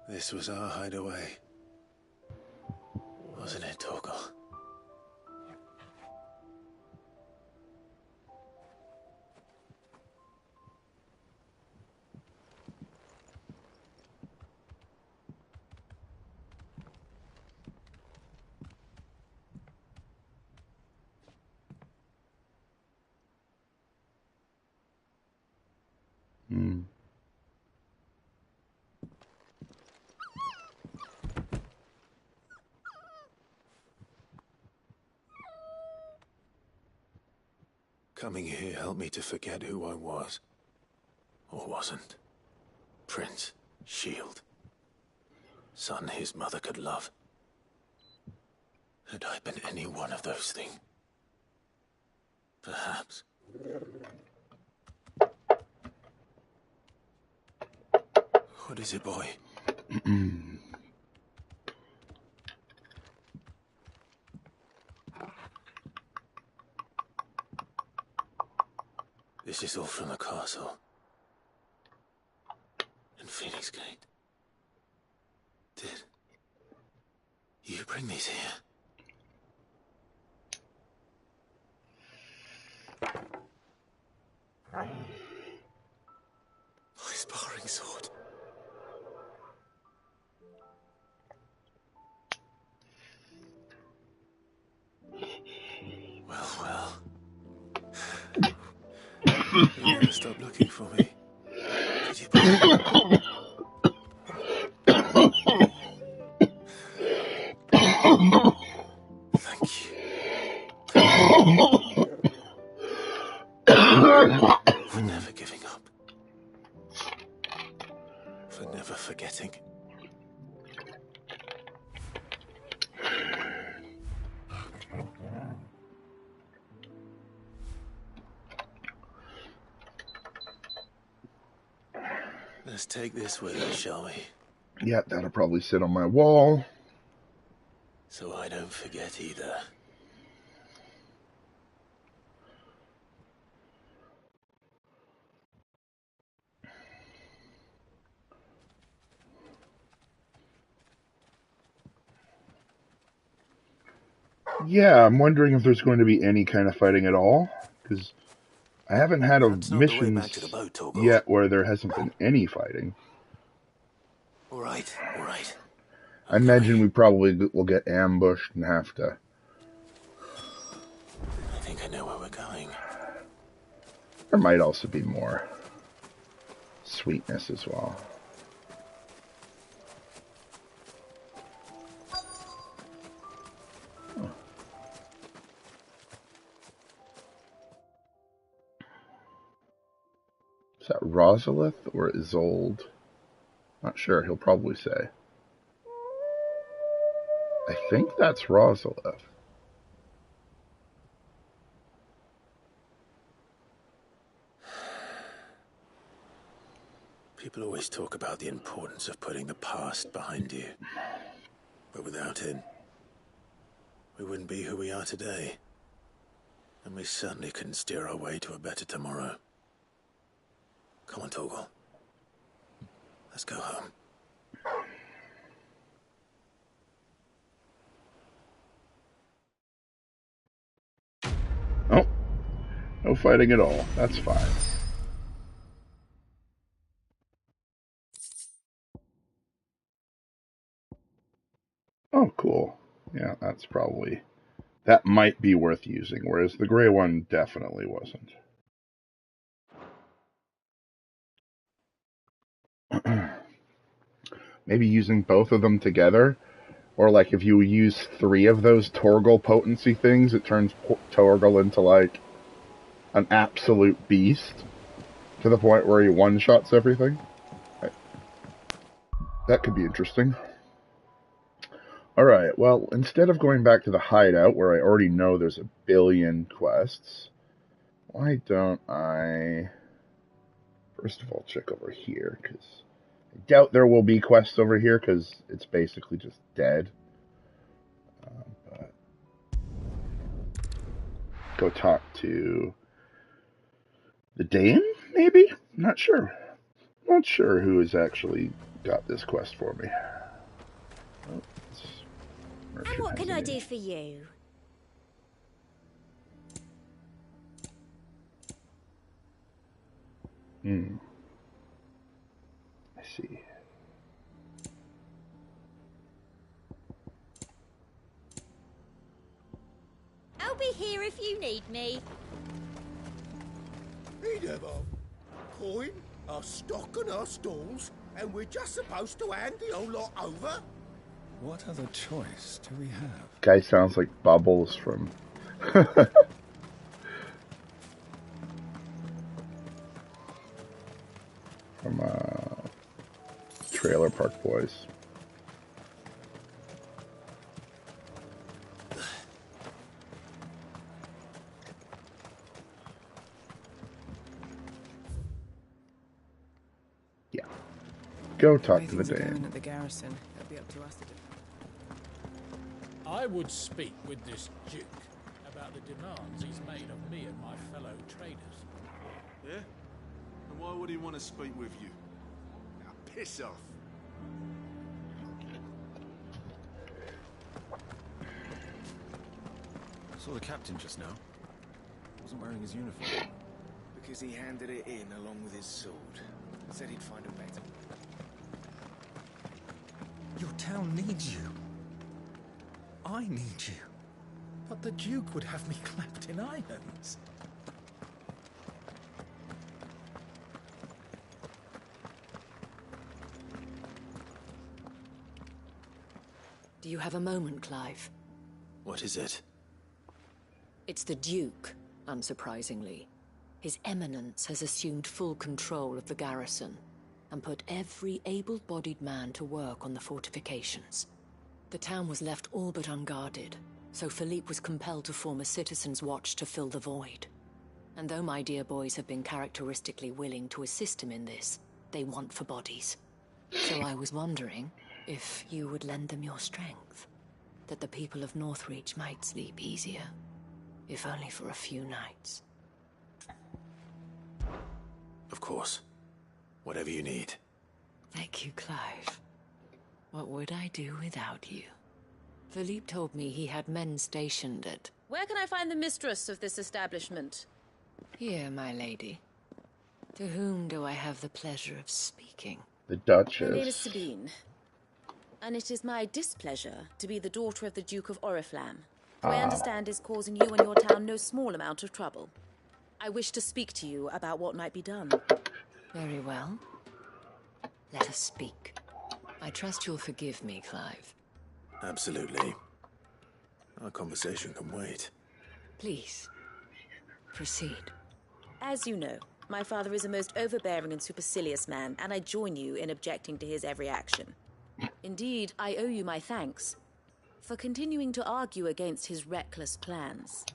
This was our hideaway. Wasn't it, Torgal? Hmm. Coming here helped me to forget who I was. Or wasn't. Prince, shield. Son his mother could love. Had I been any one of those things? Perhaps. What is it, boy? This is all from the castle. Phoenix Gate. Did you bring these here? My sparring sword. Well. You never stopped looking for me, did you, boy? Thank you. For never giving up. For never forgetting. Let's take this with us, shall we? Yeah, that'll probably sit on my wall. So I don't forget either. Yeah, I'm wondering if there's going to be any kind of fighting at all, because I haven't had a mission yet where there hasn't been any fighting. All right. I imagine we probably will get ambushed and have to... I think I know where we're going. There might also be more sweetness as well. Is that Rosalith or Isolde? Not sure, he'll probably say. I think that's Rosalith. People always talk about the importance of putting the past behind you. But without it, we wouldn't be who we are today. And we certainly couldn't steer our way to a better tomorrow. Come on, Torgal. Let's go home. Oh, no fighting at all. That's fine. Oh, cool. Yeah, that's probably... That might be worth using, whereas the gray one definitely wasn't. Maybe using both of them together, or like if you use 3 of those Torgal potency things, it turns Torgal into like an absolute beast to the point where he one-shots everything. That could be interesting. Alright, well, instead of going back to the hideout where I already know there's a billion quests, why don't I first of all check over here, because I doubt there will be quests over here, because it's basically just dead. But go talk to the Dane, maybe? Not sure. Not sure who has actually got this quest for me. Oh, and what can I do for you? I see. I'll be here if you need me. Hey there, Bob. Coin, our stock and our stalls, and we're just supposed to hand the whole lot over? What other choice do we have? Guy sounds like Bubbles from... from, Trailer Park Boys. Yeah. Go talk to the Dane. At the garrison. It'll be up to us to do. I would speak with this Duke about the demands he's made of me and my fellow traders. Yeah? And why would he want to speak with you? Piss off. Saw the captain just now. Wasn't wearing his uniform. Because he handed it in along with his sword. Said he'd find a better. Your town needs you. I need you. But the Duke would have me clapped in irons. Do you have a moment, Clive? What is it? It's the Duke, unsurprisingly. His Eminence has assumed full control of the garrison and put every able-bodied man to work on the fortifications. The town was left all but unguarded, so Philippe was compelled to form a citizens' watch to fill the void. And though my dear boys have been characteristically willing to assist him in this, they want for bodies. So I was wondering if you would lend them your strength, that the people of Northreach might sleep easier, if only for a few nights. Of course. Whatever you need. Thank you, Clive. What would I do without you? Philippe told me he had men stationed at... Where can I find the mistress of this establishment? Here, my lady. To whom do I have the pleasure of speaking? The My Duchess. name is Sabine. And it is my displeasure to be the daughter of the Duke of Oriflamme, who I understand is causing you and your town no small amount of trouble. I wish to speak to you about what might be done. Very well. Let us speak. I trust you'll forgive me, Clive. Absolutely. Our conversation can wait. Please, proceed. As you know, my father is a most overbearing and supercilious man, and I join you in objecting to his every action. Indeed, I owe you my thanks for continuing to argue against his reckless plans.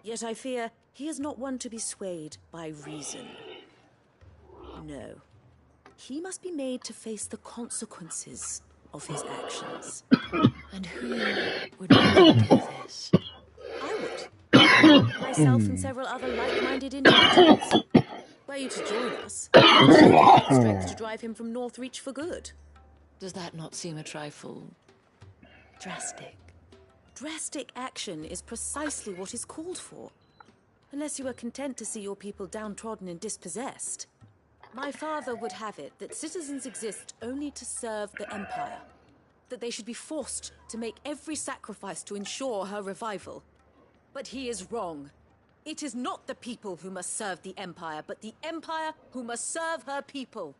Yet I fear he is not one to be swayed by reason. No. He must be made to face the consequences of his actions. And who would make do this? I would. Myself and several other like-minded individuals. Were you to join us, we would surely have the strength to drive him from Northreach for good. Does that not seem a trifle... drastic? Drastic action is precisely what is called for. Unless you are content to see your people downtrodden and dispossessed. My father would have it that citizens exist only to serve the Empire. That they should be forced to make every sacrifice to ensure her revival. But he is wrong. It is not the people who must serve the Empire, but the Empire who must serve her people.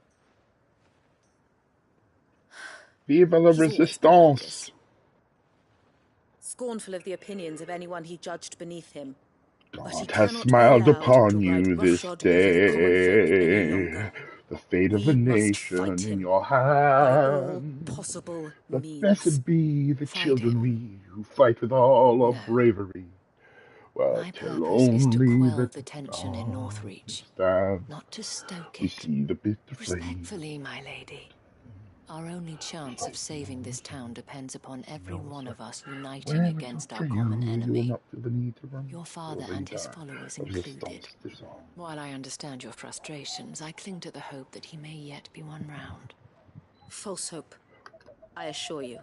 Vive la Resistance! Scornful of the opinions of anyone he judged beneath him. God has smiled upon you this day. The fate of a nation in your hand. Possible Let means. blessed be the children we who fight with all our bravery. While My till purpose is to only quell the the tension in Northreach, stand. not to stoke We it. see the bitter flame. Respectfully, my lady. Our only chance of saving this town depends upon every one of us uniting against our common You will enemy. not feel the need to run. Your father and his followers included. While I understand your frustrations, I cling to the hope that he may yet be won round. False hope, I assure you.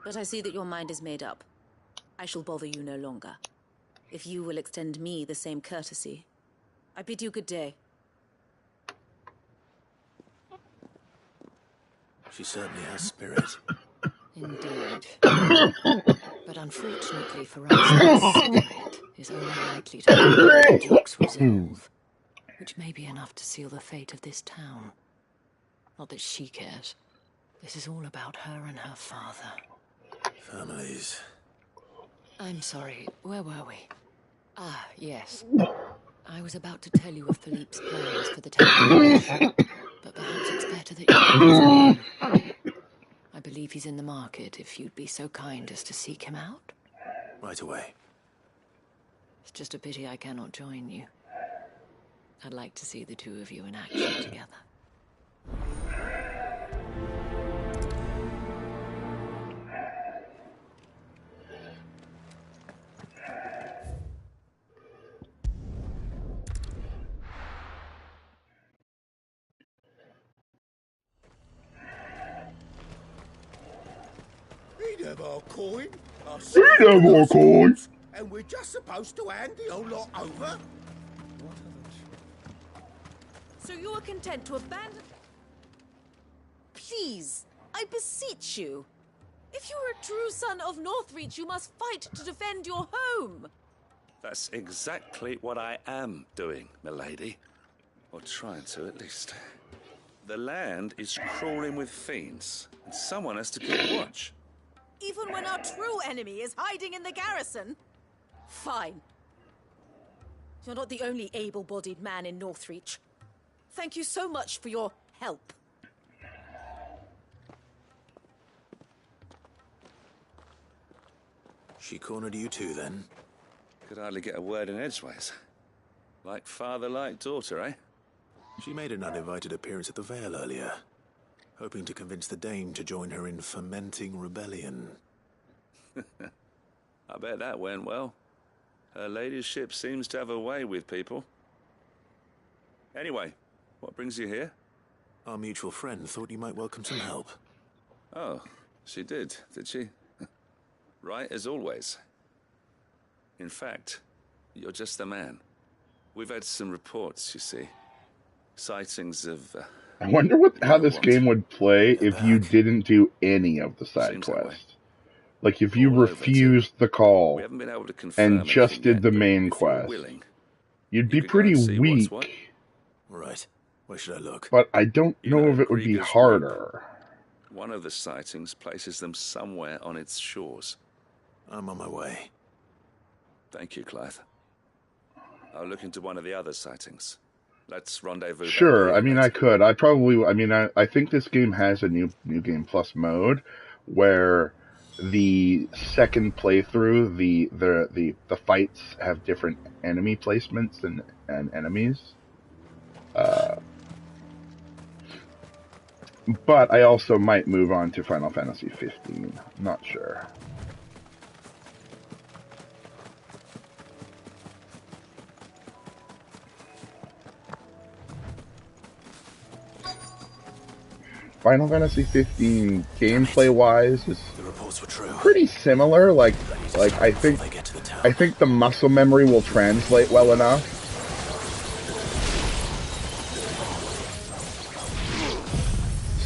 But I see that your mind is made up. I shall bother you no longer. If you will extend me the same courtesy, I bid you good day. She certainly has spirit. Indeed. But unfortunately for us, that spirit is only likely to have the Duke's resolve, which may be enough to seal the fate of this town. Not that she cares. This is all about her and her father. Families. I'm sorry, where were we? Ah, yes. I was about to tell you of Philippe's plans for the town, but perhaps it's better that you explain. I believe he's in the market, if you'd be so kind as to seek him out. Right away. It's just a pity I cannot join you. I'd like to see the two of you in action together. have our coin, our We have our coin. and we're just supposed to hand the whole lot over? So you are content to abandon... Please, I beseech you. If you are a true son of Northreach, you must fight to defend your home. That's exactly what I am doing, milady. Or trying to, at least. The land is crawling with fiends, and someone has to keep watch. Even when our true enemy is hiding in the garrison? Fine. You're not the only able-bodied man in Northreach. Thank you so much for your help. She cornered you too, then? Could hardly get a word in edgeways. Like father, like daughter, eh? She made an uninvited appearance at the Vale earlier, hoping to convince the Dame to join her in fomenting rebellion. I bet that went well. Her ladyship seems to have a way with people. Anyway, what brings you here? Our mutual friend thought you might welcome some help. Oh, she did she? Right as always. In fact, you're just the man. We've had some reports, you see. Sightings of... I wonder how this game would play if you didn't do any of the side quests. Like if you refused the call We haven't been able to confirm and just anything did the yet, main if you're quest, willing, you'd you be could go pretty and see what's weak. what. Right. Where should I look? But I don't You know know if it would be Krieger's harder. One of the sightings places them somewhere on its shores. I'm on my way. Thank you, Clive. I'll look into one of the other sightings. Let's rendezvous. Sure, I mean, I could. I think this game has a new game plus mode where the second playthrough, the fights have different enemy placements and enemies. But I also might move on to Final Fantasy 15. Not sure. Final Fantasy 15 gameplay-wise is pretty similar. Like I think the muscle memory will translate well enough.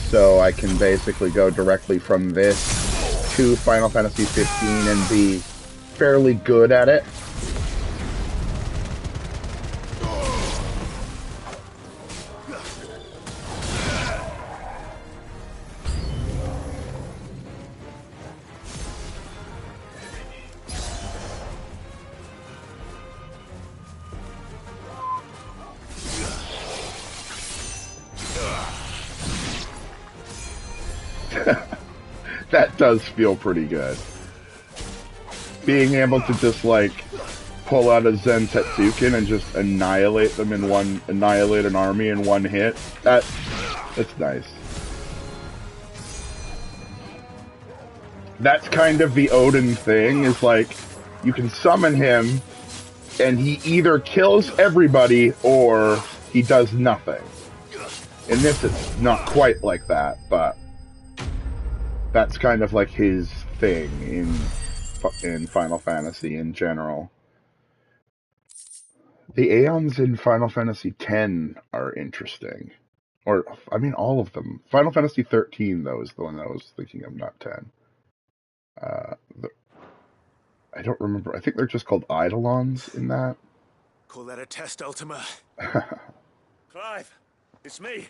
So I can basically go directly from this to Final Fantasy 15 and be fairly good at it. That does feel pretty good. Being able to just like pull out a Zen Tetsuken and just annihilate an army in one hit. That's nice. That's kind of the Odin thing, is like you can summon him and he either kills everybody or he does nothing. In this it's not quite like that, but that's kind of like his thing in Final Fantasy in general. The Aeons in Final Fantasy X are interesting. Or, I mean, all of them. Final Fantasy 13, though, is the one that I was thinking of, not 10. I don't remember. I think they're just called Eidolons in that. Call that a test, Ultima? Clive, it's me.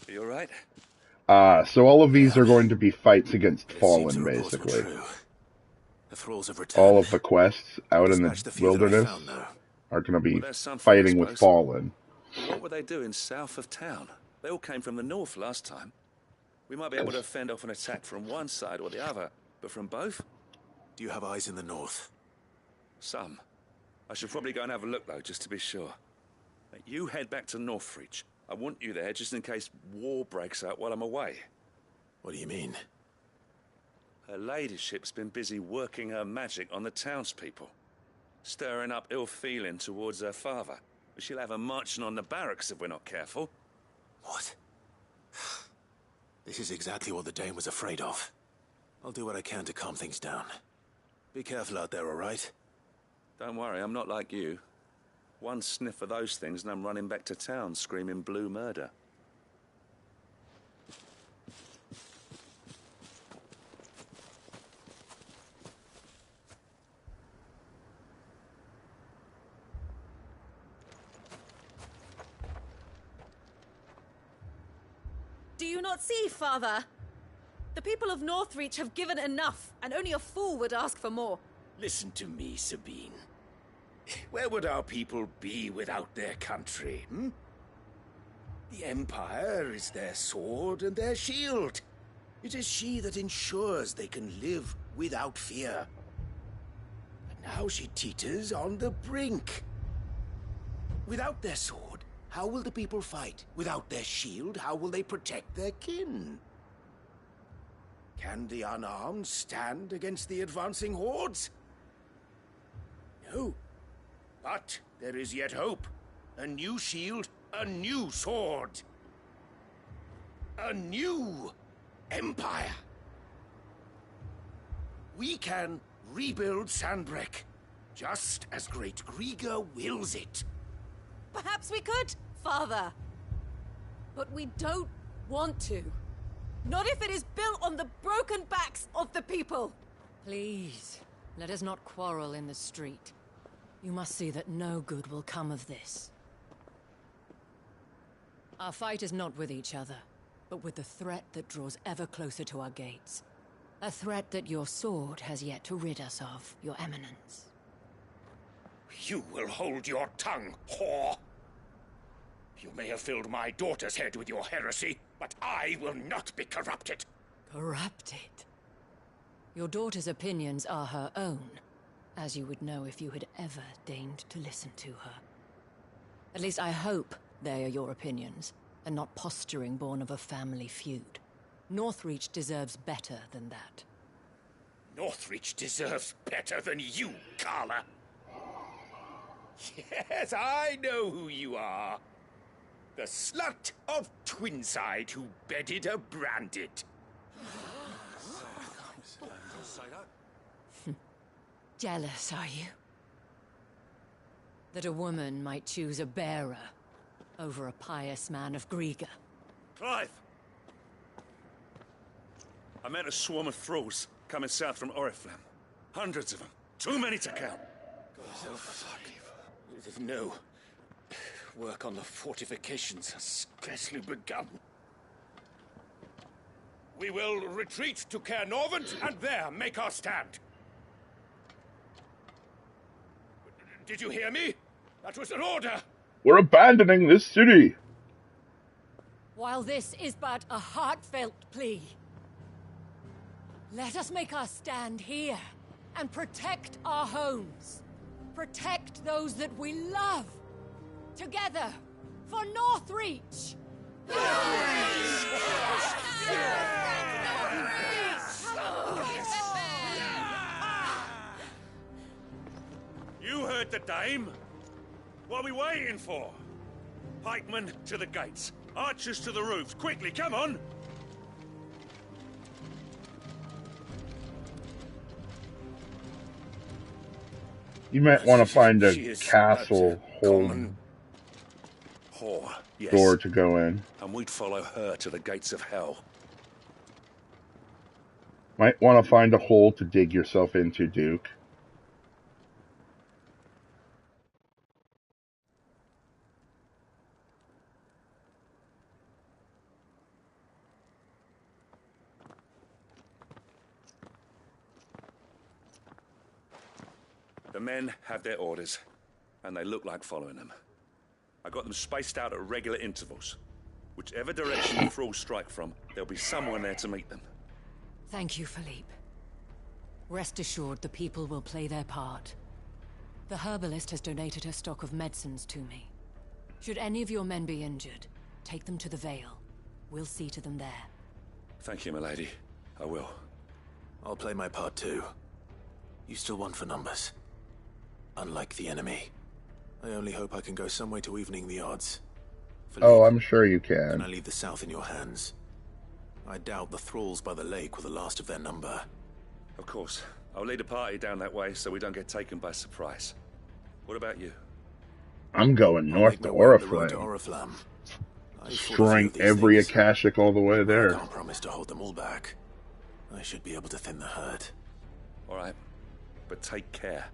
Are you alright? So all of these are going to be fights against Fallen, basically. The thralls have returned. All of the quests out in the wilderness are going to be fighting with Fallen. What were they doing south of town? They all came from the north last time. We might be able to fend off an attack from one side or the other, but from both? Do you have eyes in the north? Some. I should probably go and have a look, though, just to be sure. You head back to Northreach. I want you there just in case war breaks out while I'm away. What do you mean? Her ladyship's been busy working her magic on the townspeople, stirring up ill feeling towards her father. But she'll have her marching on the barracks if we're not careful. What? This is exactly what the Dane was afraid of. I'll do what I can to calm things down. Be careful out there, all right? Don't worry, I'm not like you. One sniff of those things and I'm running back to town screaming blue murder. Do you not see, Father? The people of Northreach have given enough, and only a fool would ask for more. Listen to me, Sabine. Where would our people be without their country, hmm? The Empire is their sword and their shield. It is she that ensures they can live without fear. But now she teeters on the brink. Without their sword, how will the people fight? Without their shield, how will they protect their kin? Can the unarmed stand against the advancing hordes? No. But there is yet hope. A new shield, a new sword. A new empire. We can rebuild Sandbreck, just as Great Grieger wills it. Perhaps we could, Father. But we don't want to. Not if it is built on the broken backs of the people. Please, let us not quarrel in the street. You must see that no good will come of this. Our fight is not with each other, but with the threat that draws ever closer to our gates. A threat that your sword has yet to rid us of, Your Eminence. You will hold your tongue, whore! You may have filled my daughter's head with your heresy, but I will not be corrupted. Corrupted? Your daughter's opinions are her own, as you would know if you had ever deigned to listen to her. At least I hope they are your opinions, and not posturing born of a family feud. Northreach deserves better than that. Northreach deserves better than you, Carla. Yes, I know who you are. The slut of Twinside who bedded a branded. Jealous, are you? That a woman might choose a bearer over a pious man of Grieger. Clive! I met a swarm of thralls coming south from Oriflamme. Hundreds of them. Too many to count. No. Work on the fortifications has scarcely begun. We will retreat to Caer Norvent and there make our stand. Did you hear me? That was an order. We're abandoning this city. While this is but a heartfelt plea, let us make our stand here and protect our homes. Protect those that we love. Together, for Northreach! You heard the dame. What are we waiting for? Pikemen to the gates. Archers to the roofs. Quickly, come on! You might want to find a castle hold Whore, yes. door to go in. And we'd follow her to the gates of hell. Might want to find a hole to dig yourself into, Duke. The men have their orders, and they look like following them. I got them spaced out at regular intervals. Whichever direction the thralls strike from, there'll be someone there to meet them. Thank you, Philippe. Rest assured the people will play their part. The herbalist has donated her stock of medicines to me. Should any of your men be injured, take them to the Vale. We'll see to them there. Thank you, milady. I will. I'll play my part too. You still want for numbers. Unlike the enemy. I only hope I can go some way to evening the odds. Oh, I'm sure you Can can. I leave the south in your hands? I doubt the thralls by the lake were the last of their number. Of course. I'll lead a party down that way so we don't get taken by surprise. What about you? I'm going north to Oriflame. Destroying every Akashic all the way there. I can't promise to hold them all back. I should be able to thin the herd. All right, but take care.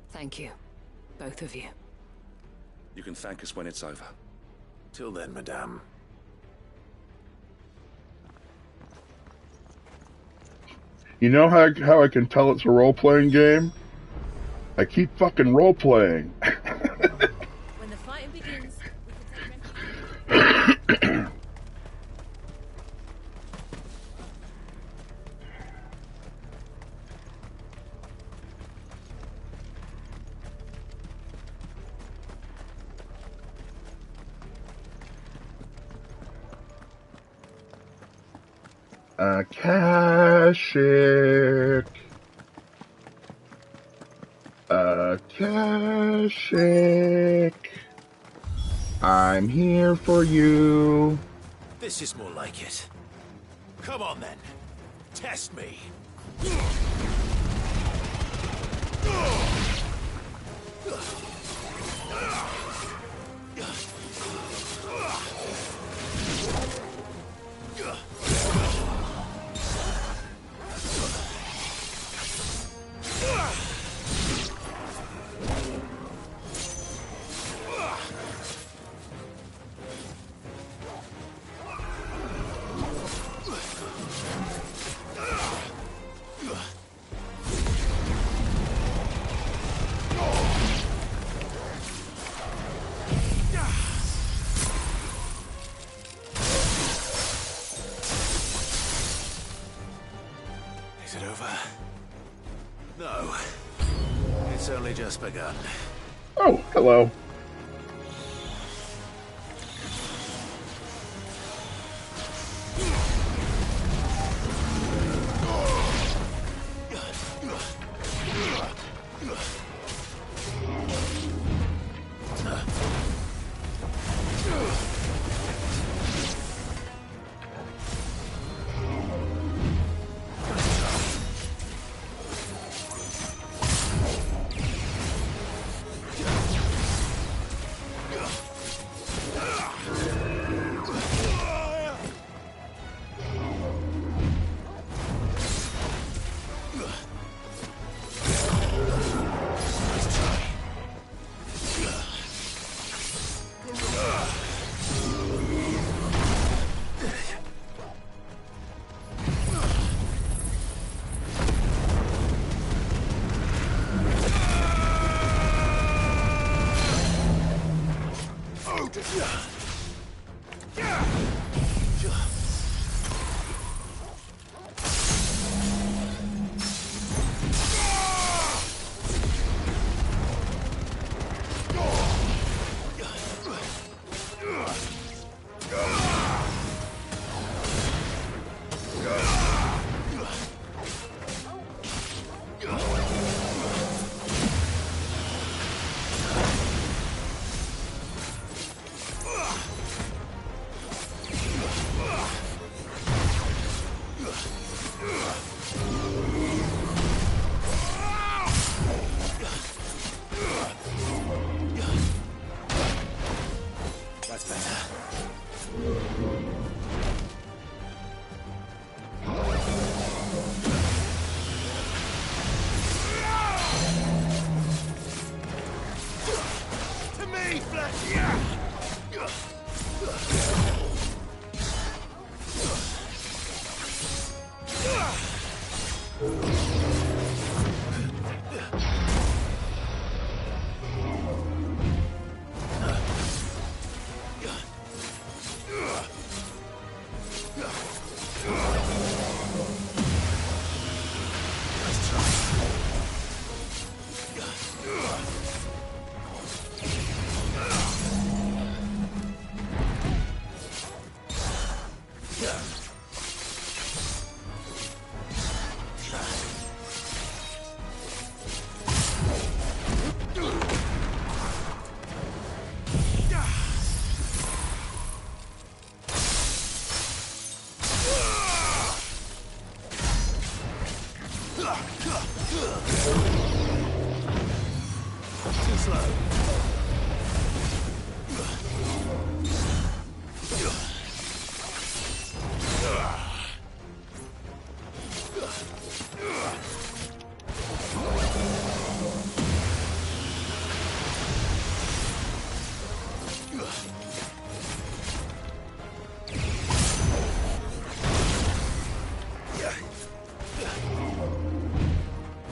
Thank you, both of you. You can thank us when it's over. Till then, madame. You know how I can tell it's a role-playing game? I keep fucking role-playing. When the fighting begins, we can take Akashic. Akashic. I'm here for you. This is more like it. Come on then. Test me. Is it over? No. It's only just begun. Oh, hello.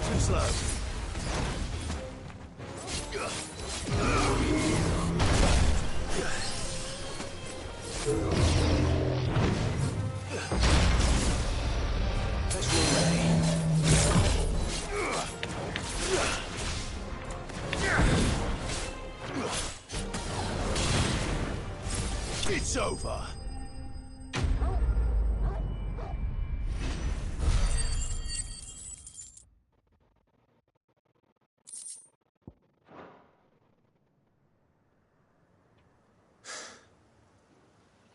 Too slow. It's over.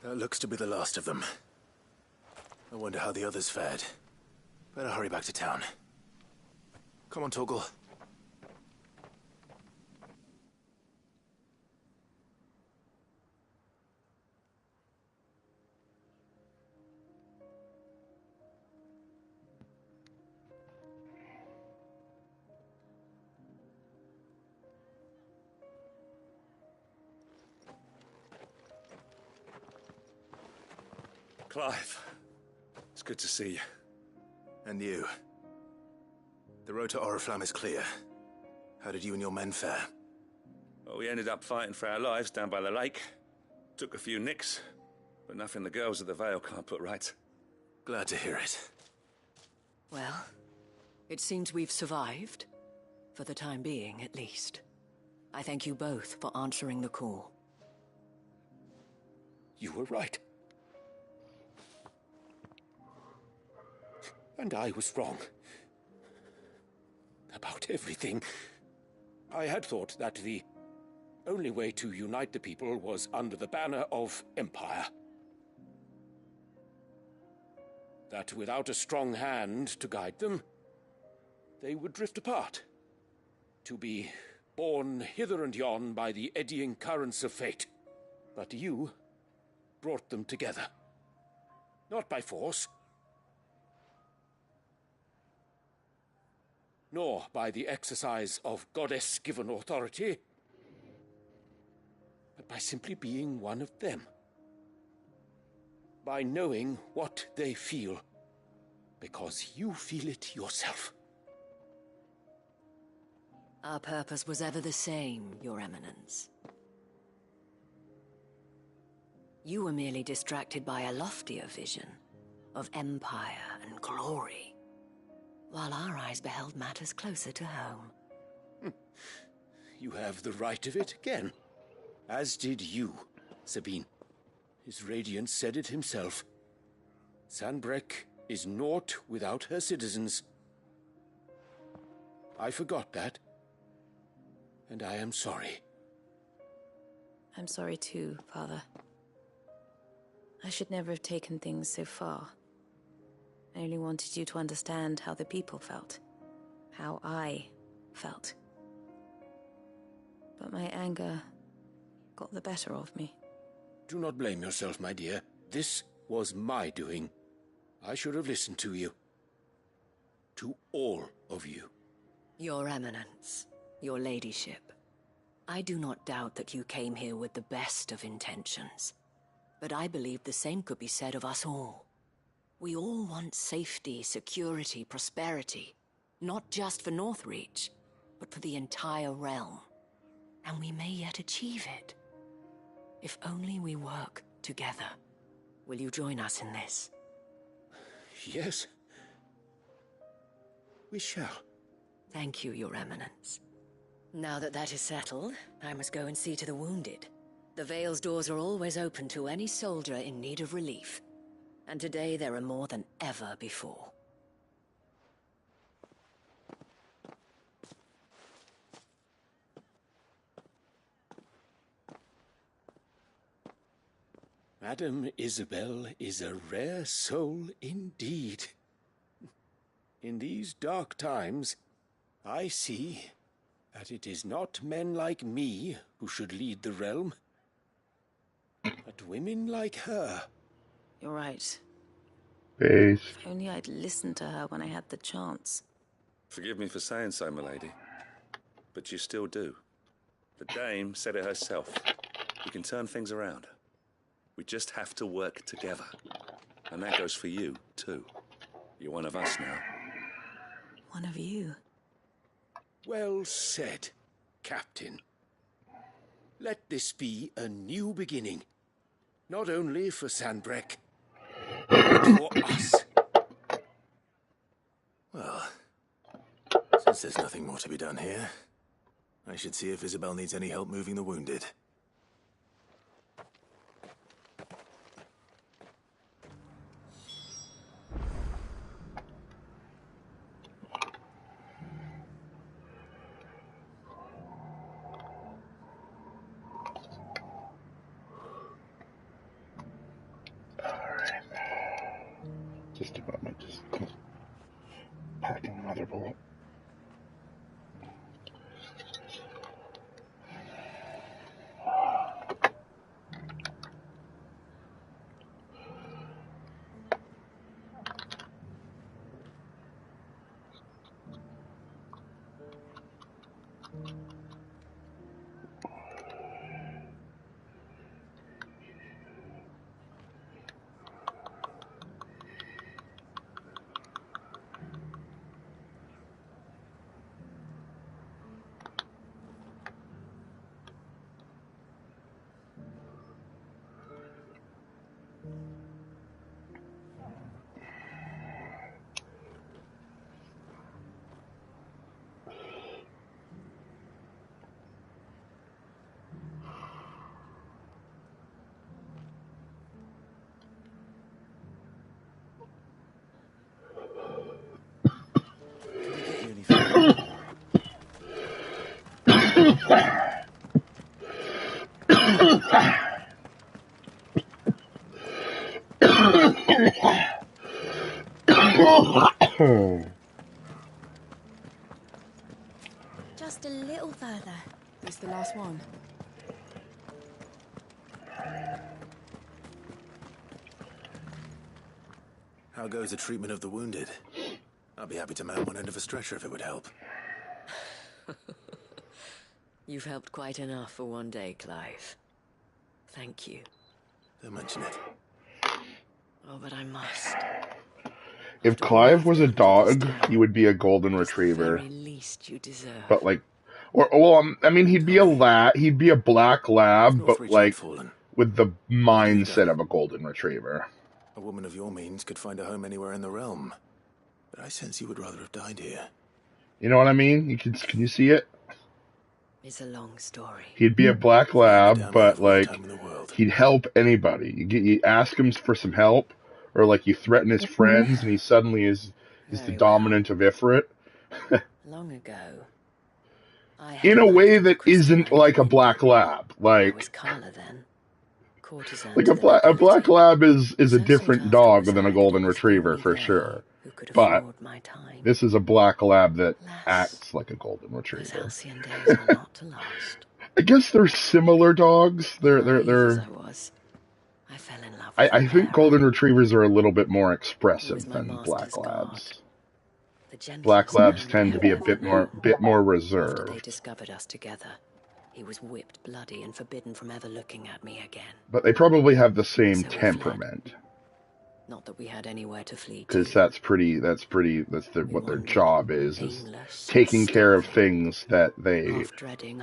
That looks to be the last of them. I wonder how the others fared. Better hurry back to town. Come on, Torgal. Clive, it's good to see you. And you. The road to Oriflamme is clear. How did you and your men fare? Well, we ended up fighting for our lives down by the lake. Took a few nicks, but nothing the girls at the Vale can't put right. Glad to hear it. Well, it seems we've survived. For the time being, at least. I thank you both for answering the call. You were right. And I was wrong. About everything. I had thought that the only way to unite the people was under the banner of Empire. That without a strong hand to guide them, they would drift apart. To be borne hither and yon by the eddying currents of fate. But you brought them together. Not by force, nor by the exercise of goddess-given authority, but by simply being one of them. By knowing what they feel, because you feel it yourself. Our purpose was ever the same, Your Eminence. You were merely distracted by a loftier vision of empire and glory, while our eyes beheld matters closer to home. You have the right of it again. As did you, Sabine. His radiance said it himself. Sanbreque is naught without her citizens. I forgot that. And I am sorry. I'm sorry too, Father. I should never have taken things so far. I only wanted you to understand how the people felt. How I felt. But my anger got the better of me. Do not blame yourself, my dear. This was my doing. I should have listened to you. To all of you. Your Eminence, your Ladyship, I do not doubt that you came here with the best of intentions. But I believe the same could be said of us all. We all want safety, security, prosperity. Not just for Northreach, but for the entire realm. And we may yet achieve it. If only we work together. Will you join us in this? Yes. We shall. Thank you, Your Eminence. Now that that is settled, I must go and see to the wounded. The Vale's doors are always open to any soldier in need of relief. And today there are more than ever before. Madame Isabel is a rare soul indeed. In these dark times, I see that it is not men like me who should lead the realm, but women like her. You're right. Peace. If only I'd listened to her when I had the chance. Forgive me for saying so, milady, but you still do. The dame said it herself. We can turn things around. We just have to work together. And that goes for you, too. You're one of us now. One of you. Well said, Captain. Let this be a new beginning. Not only for Sandbreck, but for us. Well, since there's nothing more to be done here, I should see if Isabel needs any help moving the wounded. Just a moment, just packing another bullet. Just a little further. This the last one? How goes the treatment of the wounded? I'll be happy to mount one end of a stretcher if it would help. You've helped quite enough for one day, Clive. Thank you. Don't mention it. Oh, but I must. If Clive was a dog, he would be a golden retriever. Very least you deserve. But like, I mean, he'd be he'd be a black lab, but like with the mindset of a golden retriever. A woman of your means could find a home anywhere in the realm. But I sense you would rather have died here. You know what I mean? Can you see it? It's a long story. He'd be a black lab, but like he'd help anybody. You ask him for some help, or like you threaten his friends, and he suddenly is the dominant of Ifrit. Long ago, in a way that isn't like a black lab. Like was Carla then. Courtesan like a black lab is a different dog than a golden retriever for sure. But this is a black lab that acts like a golden retriever. Days are not to last. I guess they're similar dogs. They're I fell in love. I think golden retrievers are a little bit more expressive than black labs. Black labs tend to be a bit more reserved. After they discovered us together, he was whipped bloody and forbidden from ever looking at me again. But they probably have the same temperament. Not that we had anywhere to flee to. Because that's what their job is taking care of things that they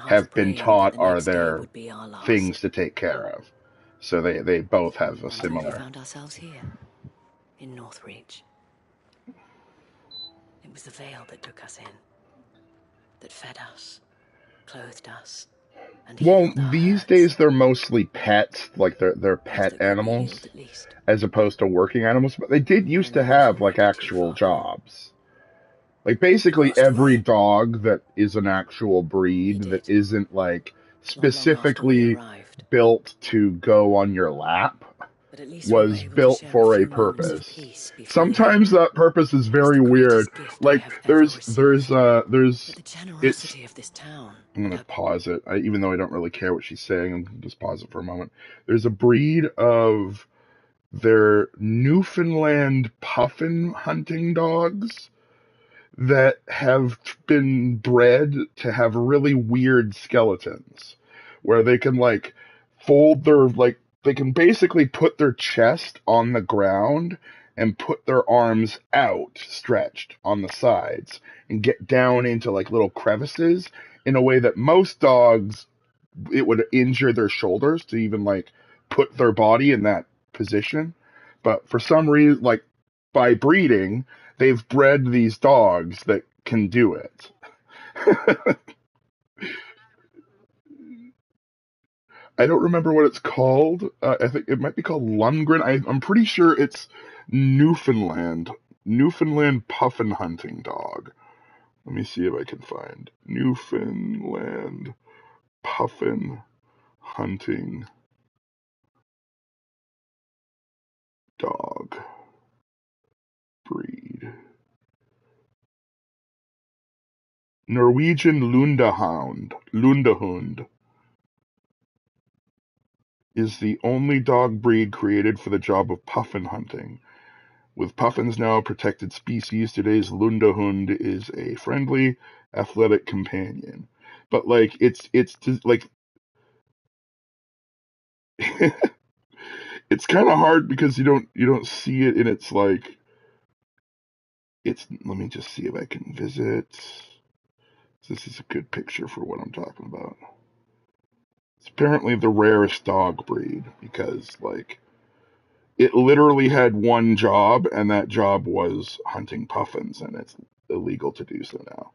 have been taught are their things to take care of. So they both have a similar. We found ourselves here, in Northreach. It was the veil that took us in, that fed us, clothed us. Well, these days they're mostly pets, like they're pet animals, as opposed to working animals. But they did used to have like actual jobs. Like basically every dog that is an actual breed that isn't like specifically built to go on your lap was built for a purpose. Sometimes that purpose is very weird. Like there's generosity of this town. I'm gonna pause it, even though I don't really care what she's saying. I'm gonna just pause it for a moment. There's a breed of their Newfoundland puffin hunting dogs that have been bred to have really weird skeletons, where they can like fold their, like, they can basically put their chest on the ground and put their arms out, stretched on the sides, and get down into like little crevices in a way that most dogs, it would injure their shoulders to even like put their body in that position. But for some reason, like by breeding, they've bred these dogs that can do it. I don't remember what it's called. I think it might be called Lundgren. I'm pretty sure it's Newfoundland. Newfoundland puffin hunting dog. Let me see if I can find Newfoundland puffin hunting dog breed. Norwegian Lundehund is the only dog breed created for the job of puffin hunting. With puffins now a protected species, today's Lundehund is a friendly, athletic companion. But like it's like it's kind of hard because you don't see it in its like it's. Let me just see if I can visit. This is a good picture for what I'm talking about. It's apparently the rarest dog breed because like it literally had one job, and that job was hunting puffins, and it's illegal to do so now.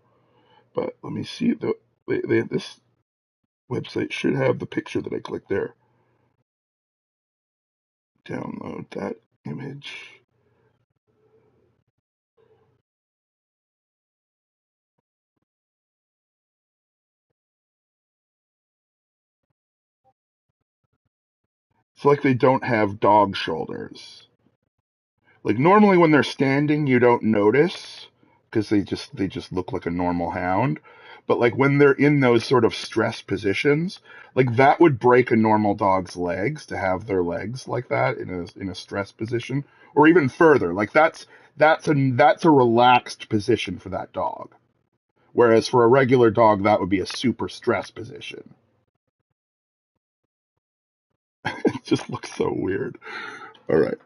But let me see. This website should have the picture that I clicked there. Download that image. It's like they don't have dog shoulders. Like normally when they're standing, you don't notice because they just look like a normal hound. But like when they're in those sort of stress positions, like that would break a normal dog's legs to have their legs like that in a stress position, or even further. Like that's a relaxed position for that dog. Whereas for a regular dog, that would be a super stress position. It just looks so weird. All right.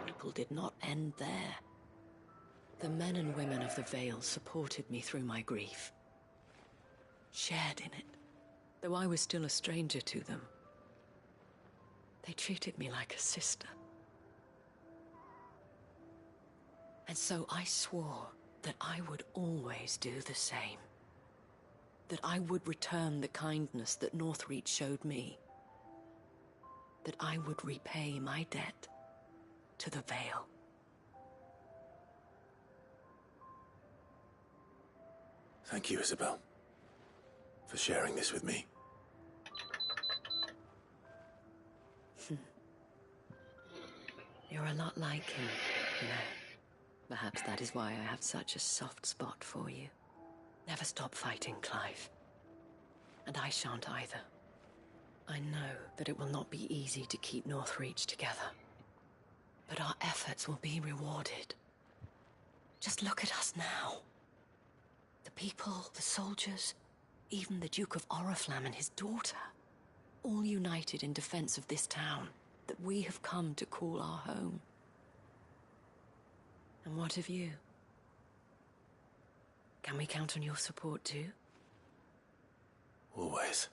People did not end there. The men and women of the Vale supported me through my grief, shared in it, though I was still a stranger to them. They treated me like a sister. And so I swore that I would always do the same. That I would return the kindness that Northreach showed me. That I would repay my debt to the Vale. Thank you, Isabel, for sharing this with me. You're a lot like him, you know. Perhaps that is why I have such a soft spot for you. Never stop fighting, Clive. And I shan't either. I know that it will not be easy to keep Northreach together. But our efforts will be rewarded. Just look at us now. The people, the soldiers, even the Duke of Oriflamme and his daughter, all united in defense of this town that we have come to call our home. And what of you? Can we count on your support too? Always.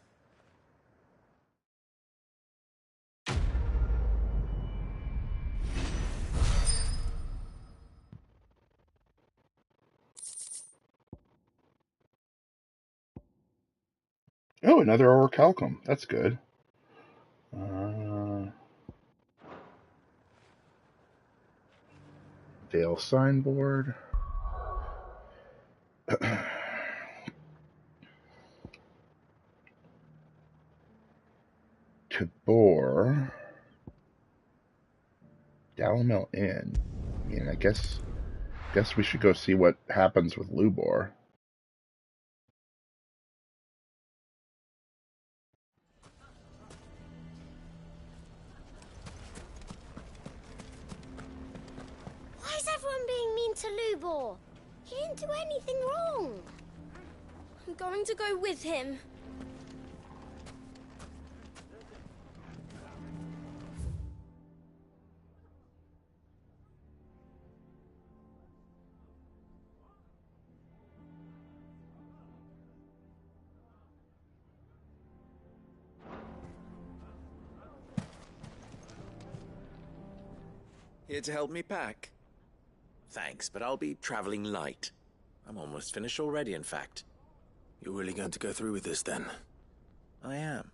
Oh, another orichalcum. That's good. Vale signboard. Tabor. Dalamel Inn. I mean, I guess we should go see what happens with Lubor. Why is everyone being mean to Lubor? He didn't do anything wrong. I'm going to go with him. Here to help me pack? Thanks, but I'll be traveling light. I'm almost finished already, in fact. You're really going to go through with this, then? I am.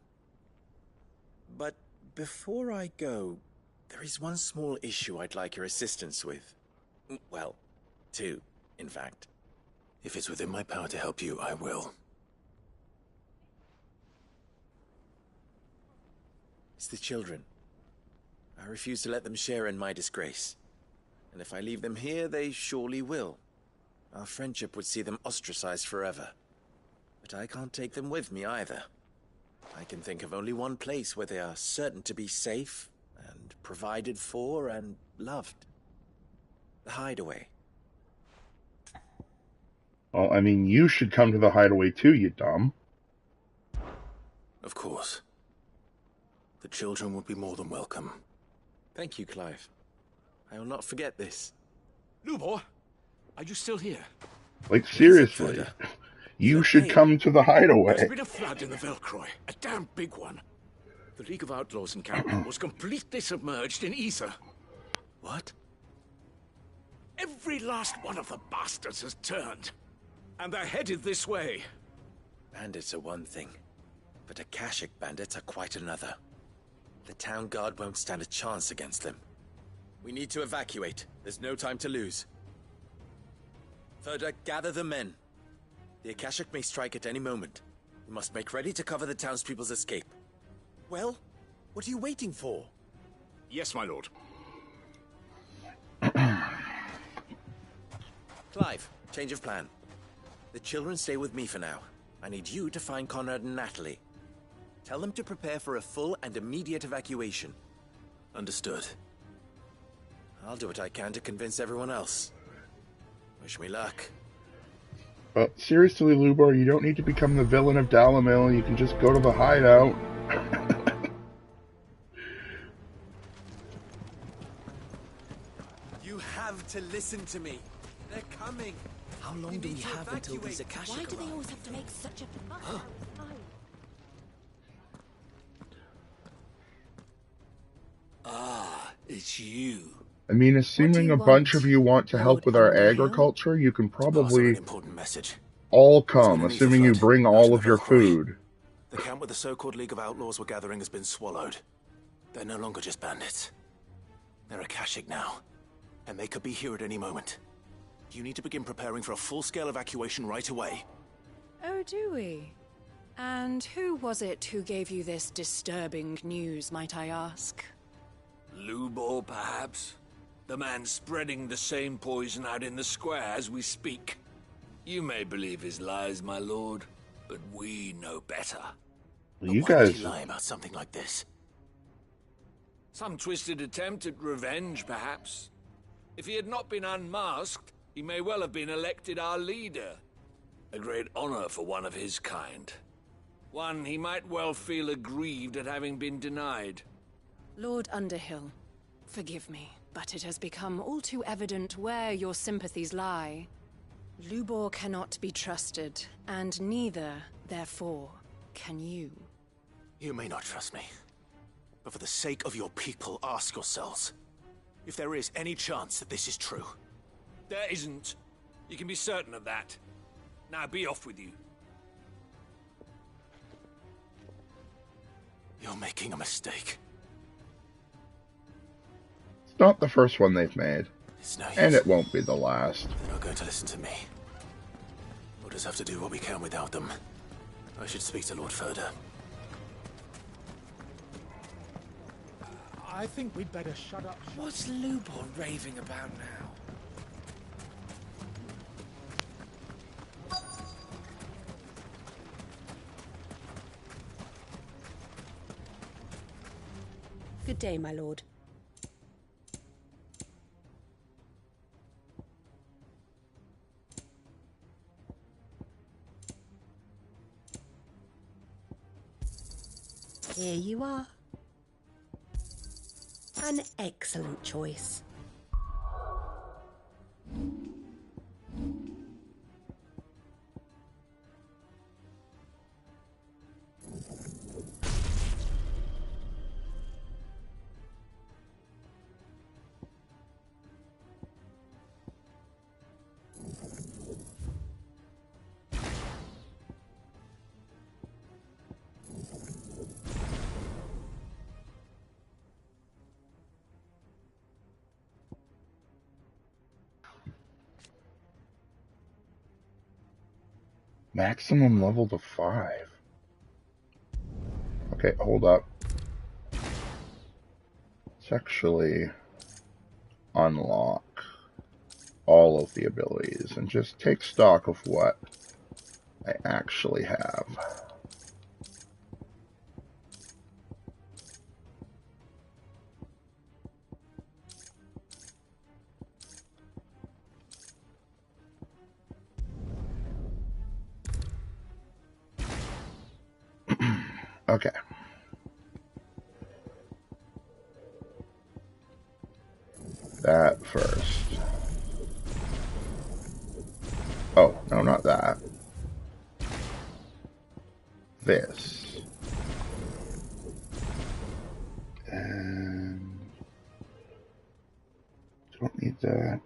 But before I go, there is one small issue I'd like your assistance with. Well, two, in fact. If it's within my power to help you, I will. It's the children. I refuse to let them share in my disgrace. And if I leave them here, they surely will. Our friendship would see them ostracized forever. But I can't take them with me either. I can think of only one place where they are certain to be safe, and provided for, and loved. The Hideaway. Well, I mean, you should come to the Hideaway too, you dumb. Of course. The children would be more than welcome. Thank you, Clive. I will not forget this. Lubor, are you still here? Like, seriously. You should come to the Hideaway. There's been a flood in the Velcroy, a damn big one. The League of Outlaws encampment was completely submerged in ether. What? Every last one of the bastards has turned. And they're headed this way. Bandits are one thing, but Akashic bandits are quite another. The town guard won't stand a chance against them. We need to evacuate. There's no time to lose. Further, gather the men. The Akashic may strike at any moment. We must make ready to cover the townspeople's escape. Well, what are you waiting for? Yes, my lord. Clive, change of plan. The children stay with me for now. I need you to find Conrad and Natalie. Tell them to prepare for a full and immediate evacuation. Understood. I'll do what I can to convince everyone else. Wish me luck. But seriously, Lubor, you don't need to become the villain of Dalamil. You can just go to the hideout. You have to listen to me. They're coming. How long do we have until these Akashic Why do they arrive? always have to make such a fuss? Ah, it's you. I mean, assuming a bunch of you want to help with our agriculture, you can probably Important message. all come, assuming you bring all of your food. The camp where the so-called League of Outlaws were gathering has been swallowed. They're no longer just bandits. They're Akashic now, and they could be here at any moment. You need to begin preparing for a full-scale evacuation right away. Oh, do we? And who was it who gave you this disturbing news, might I ask? Lubor, perhaps? The man spreading the same poison out in the square as we speak. You may believe his lies, my lord, but we know better. Well, you Why would guys he lie about something like this? Some twisted attempt at revenge, perhaps. If he had not been unmasked, he may well have been elected our leader. A great honor for one of his kind. One he might well feel aggrieved at having been denied. Lord Underhill, forgive me, but it has become all too evident where your sympathies lie. Lubor cannot be trusted, and neither, therefore, can you. You may not trust me, but for the sake of your people, ask yourselves if there is any chance that this is true. There isn't. You can be certain of that. Now be off with you. You're making a mistake. It's not the first one they've made. It's no And use. it won't be the last. They're not going to listen to me. We'll just have to do what we can without them. I should speak to Lord Furder. I think we'd better shut up. What's Lubor raving about now? Good day, my lord. Here you are. An excellent choice. Maximum level to 5. Okay, hold up. Let's actually unlock all of the abilities and just take stock of what I actually have. Okay. That first. Oh, no, not that. This. And don't need that.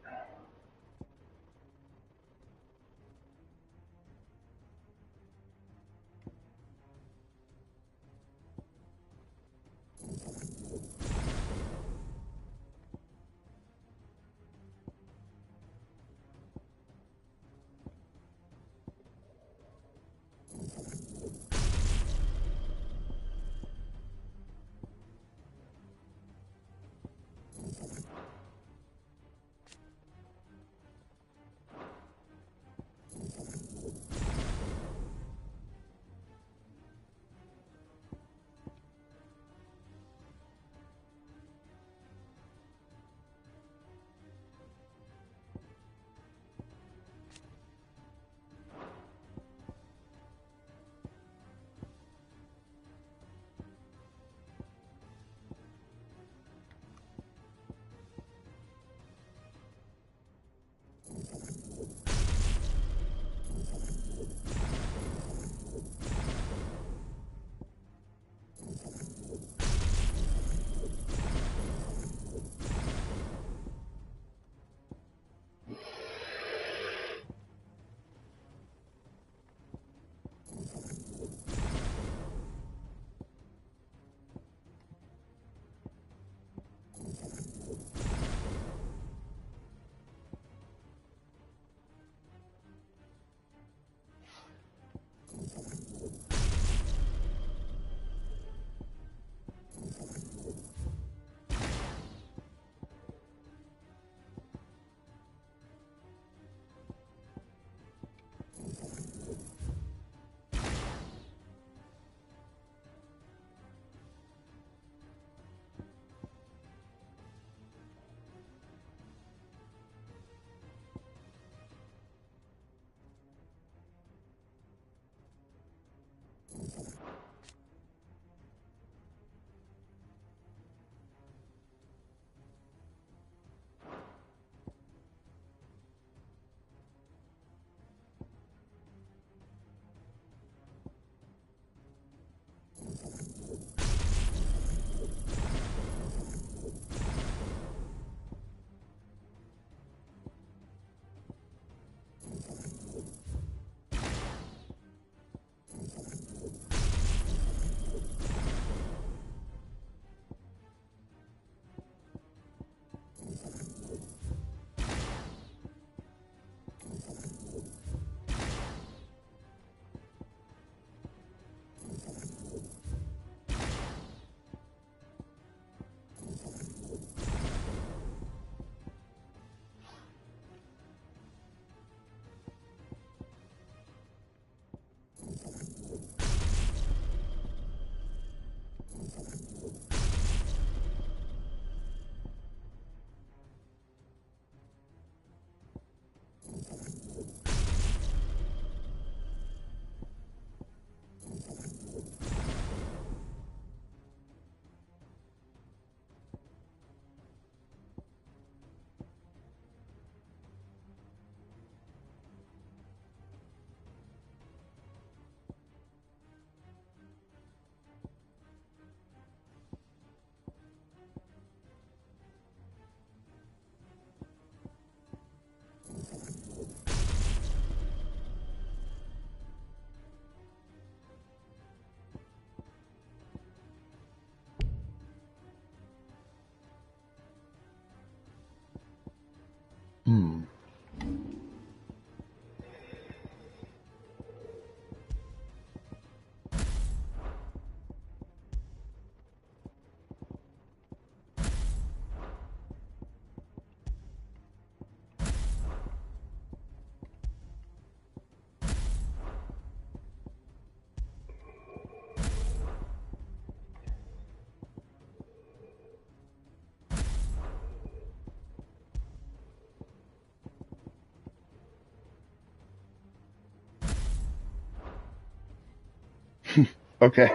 Okay,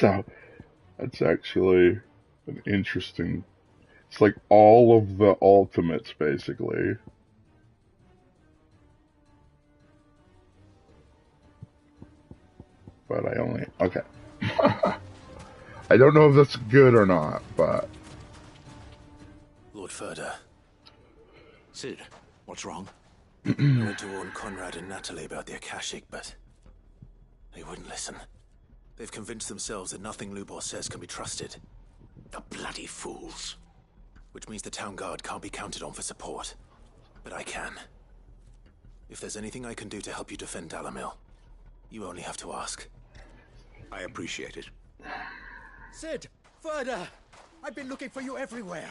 so that's actually an interesting. It's like all of the ultimates, basically. But I only... Okay. I don't know if that's good or not, but... Lord Furder. Sid, what's wrong? I went to warn Conrad and Natalie about the Akashic, but they wouldn't listen. They've convinced themselves that nothing Lubor says can be trusted. The bloody fools. Which means the town guard can't be counted on for support. But I can. If there's anything I can do to help you defend Dalamil, you only have to ask. I appreciate it. Sid! Further! I've been looking for you everywhere.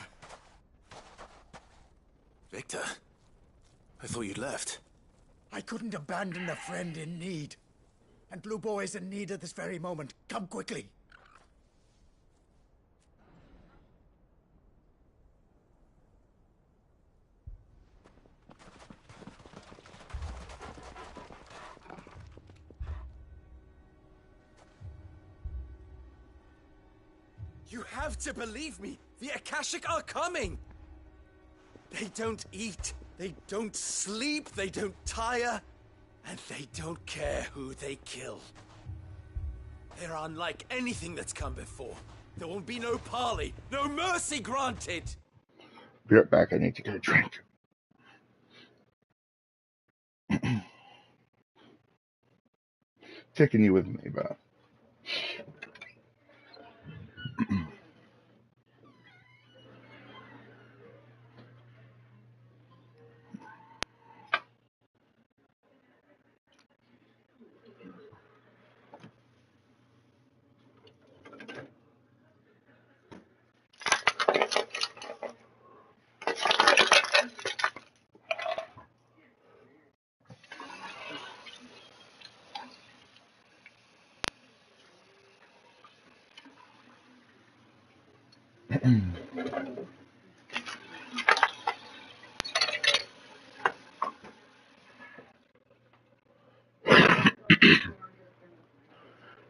Victor? I thought you'd left. I couldn't abandon a friend in need. And Blue Boy is in need at this very moment. Come quickly. You have to believe me! The Akashic are coming! They don't eat, they don't sleep, they don't tire, and they don't care who they kill. They're unlike anything that's come before. There won't be no parley, no mercy granted! Be right back, I need to get a drink. Taking you with me, but...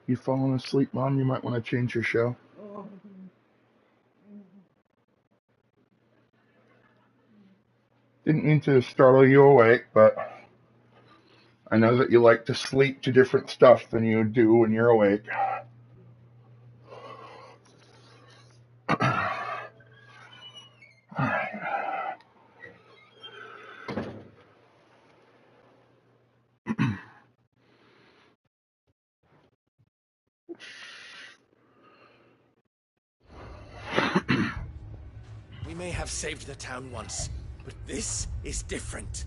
You falling asleep, Mom? You might want to change your show. Didn't mean to startle you awake, but I know that you like to sleep to different stuff than you do when you're awake. Alright. We may have saved the town once, but this is different.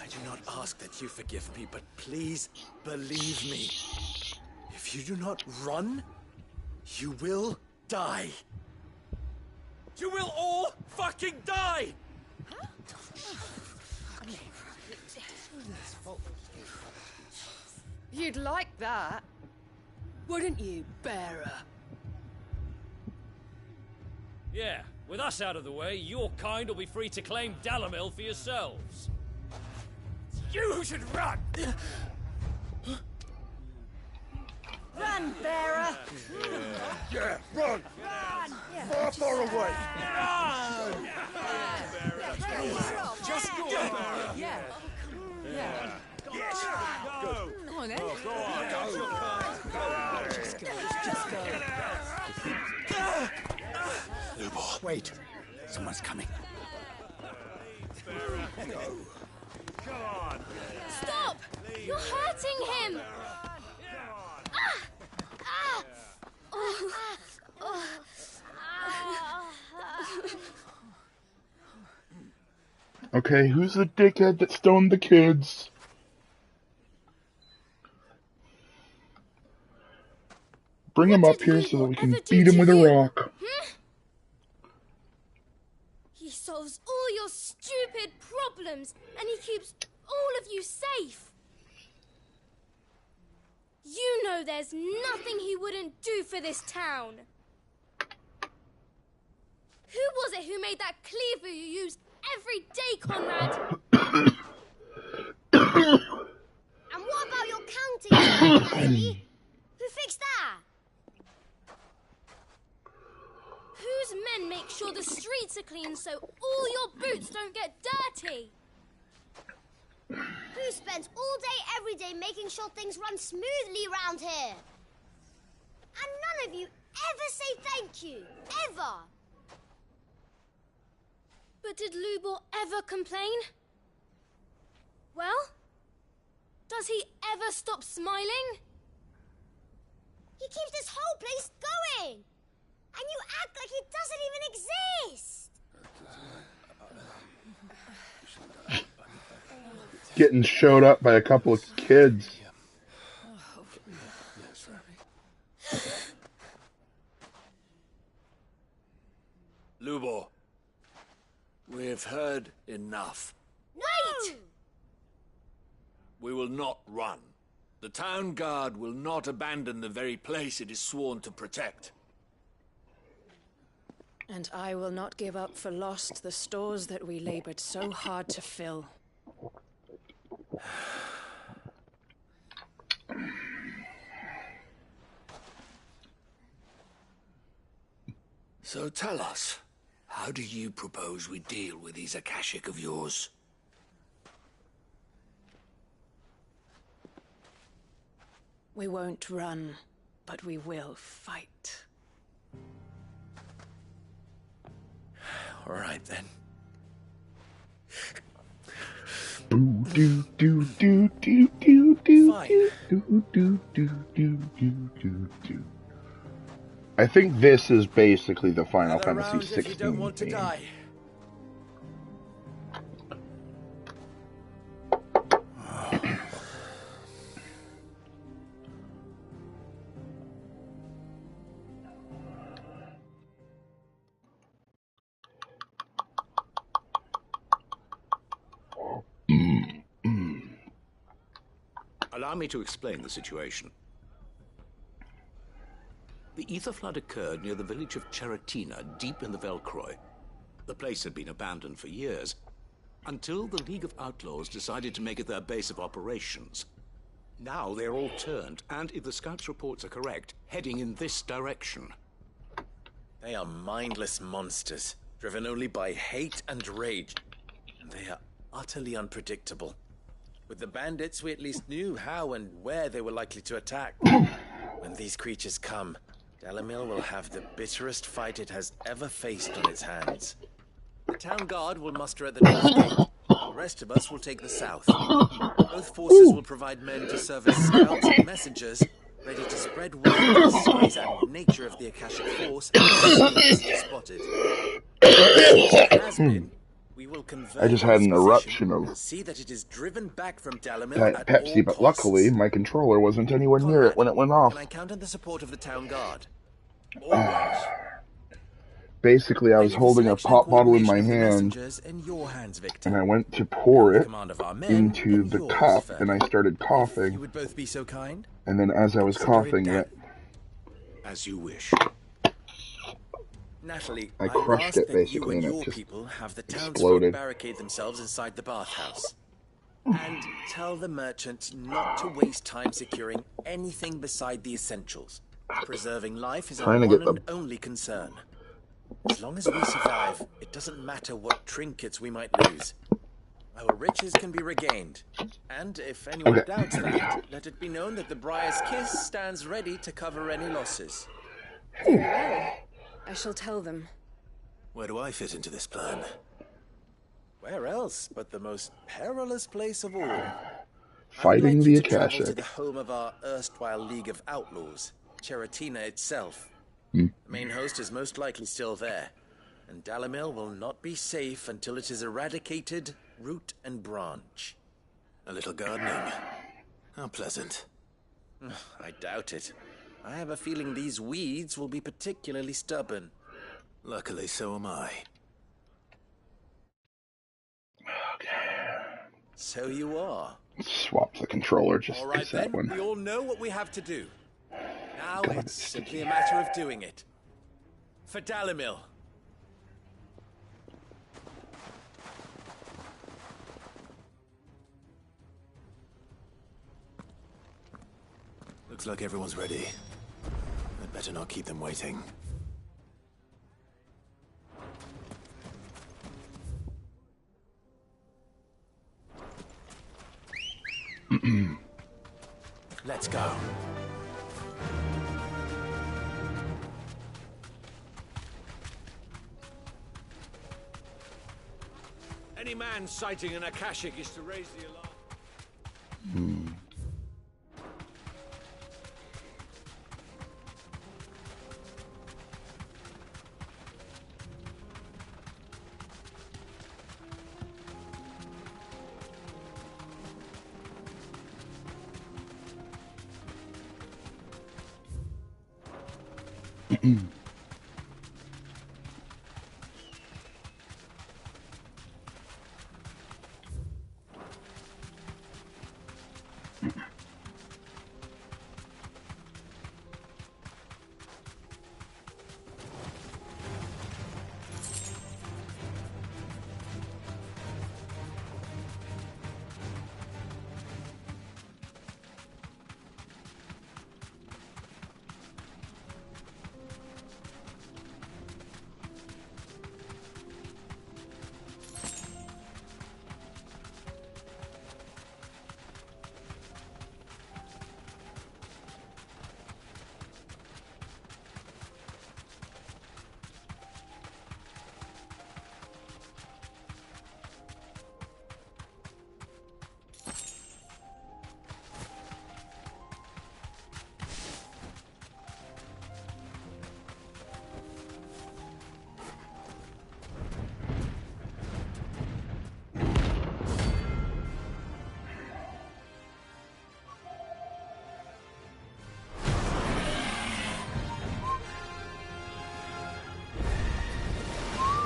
I do not ask that you forgive me, but please believe me. If you do not run, you will die. You will all fucking die! You'd like that, wouldn't you, bearer? Yeah, with us out of the way, your kind will be free to claim Dalamil for yourselves. You should run! Run, bearer! Yeah, run! Run! Far away! Run! Just go, bearer! Yeah. Yeah. Yes! Go! Go on then. Go on, go! Just go. Just go. Lubor. Wait. Someone's coming. Come on! Stop! You're hurting him! Okay, who's the dickhead that stoned the kids? Bring him up here so that we can beat him with a rock. He solves all your stupid problems, and he keeps all of you safe. You know there's nothing he wouldn't do for this town. Who was it who made that cleaver you use every day, Conrad? And what about Maybe? Who fixed that? Whose men make sure the streets are clean so all your boots don't get dirty? Who spends all day every day making sure things run smoothly round here? And none of you ever say thank you. Ever. But did Lubor ever complain? Well, does he ever stop smiling? He keeps this whole place going. And you act like it doesn't even exist. Getting showed up by a couple of kids. Lubor, we've heard enough. Wait! We will not run. The town guard will not abandon the very place it is sworn to protect. And I will not give up for lost the stores that we labored so hard to fill. So tell us, how do you propose we deal with these Akashic of yours? We won't run, but we will fight. All right, then. I think this is basically the Final Fantasy 16 if you don't want to theme. die. Allow me to explain the situation. The ether flood occurred near the village of Cheratina, deep in the Velcroy. The place had been abandoned for years, until the League of Outlaws decided to make it their base of operations. Now they're all turned, and if the scouts' reports are correct, heading in this direction. They are mindless monsters, driven only by hate and rage. And they are utterly unpredictable. With the bandits, we at least knew how and where they were likely to attack. When these creatures come, Dalamil will have the bitterest fight it has ever faced on its hands. The town guard will muster at the north gate. The rest of us will take the south. Both forces will provide men to serve as scouts and messengers, ready to spread word of the size and nature of the Akashic force as soon as it is spotted. As it has been, we will I just had an eruption of see that it is driven back from Dalamil at Pepsi, all but costs. luckily my controller wasn't anywhere near it when it went off. Can I count on the support of the town guard? Always. Basically, I was holding a pop bottle in my hand, in your hands, Victor. and I went to pour it Command of our men, into the yours, cup, Fed. and I started You coughing. would both be so kind. And then as I was coughing, it As you wish. Natalie, I would crushed ask it, that basically, you and and it your just people have the townsfolk exploded. barricade themselves inside the bathhouse. And tell the merchant not to waste time securing anything beside the essentials. Preserving life is our Trying to one get and the- only concern. As long as we survive, it doesn't matter what trinkets we might lose. Our riches can be regained. And if anyone Okay. doubts that, let it be known that the Briar's Kiss stands ready to cover any losses. Very well. I shall tell them. Where do I fit into this plan? Where else but the most perilous place of all? Fighting I'd the like you to travel to Akashic. the home of our erstwhile League of Outlaws, Cheratina itself. Hmm. The main host is most likely still there, and Dalamil will not be safe until it is eradicated root and branch. A little gardening. How pleasant. I doubt it. I have a feeling these weeds will be particularly stubborn. Luckily, so am I. So you are. Swap the controller just All because right that then, one. we all know what we have to do. Now God, it's simply a matter of doing it. For Dalamil. Looks like everyone's ready. I'd better not keep them waiting. Let's go. Any man sighting an Akashic is to raise the alarm.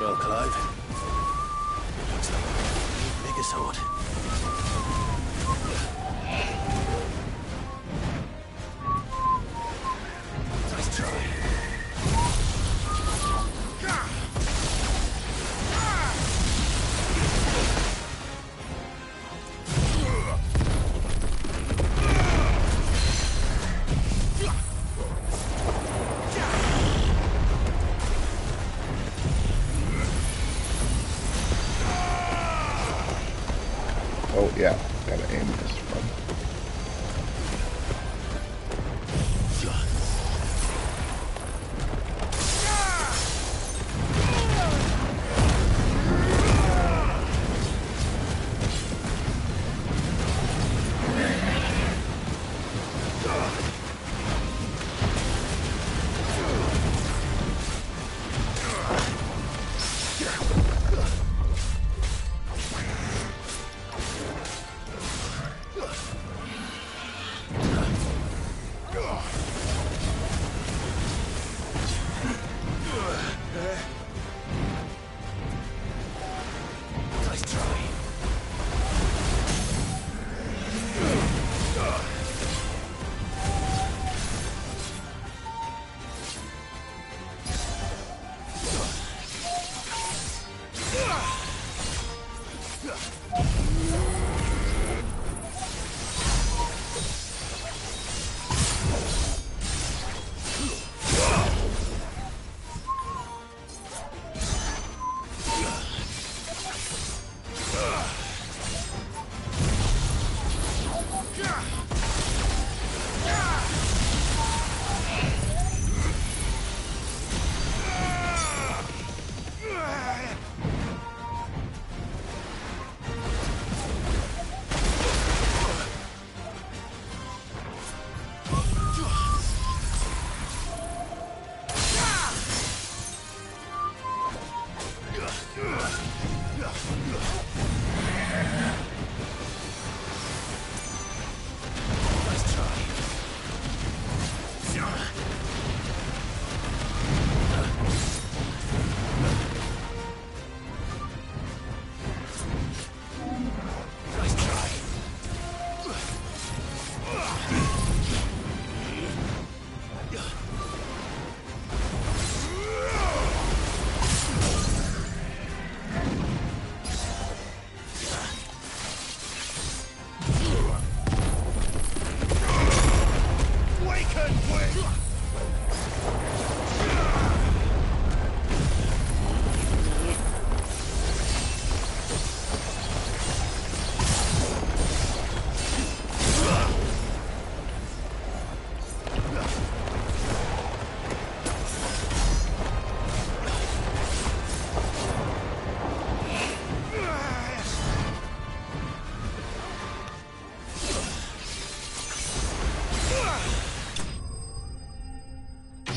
Well, Clive, looks like a bigger sword. Nice try. Oh, yeah.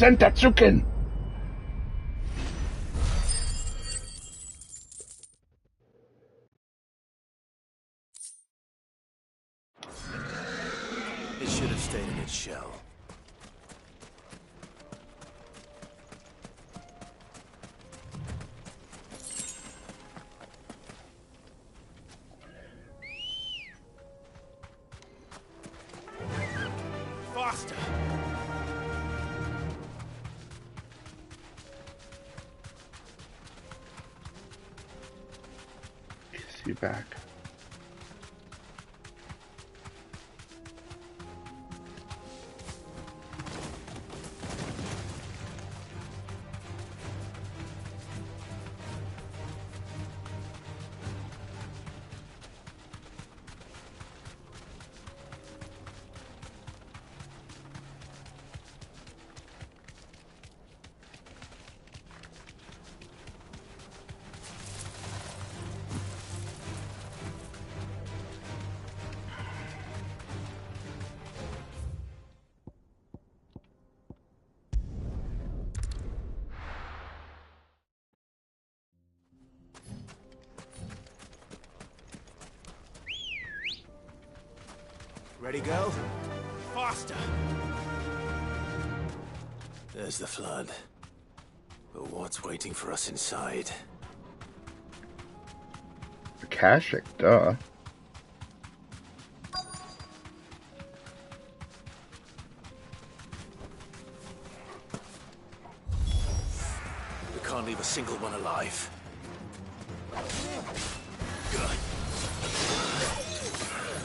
Sentatsuken! It should have stayed in its shell. Faster! Kiss you back. Ready, girl? Faster! There's the flood. But what's waiting for us inside? Akashic, duh. We can't leave a single one alive.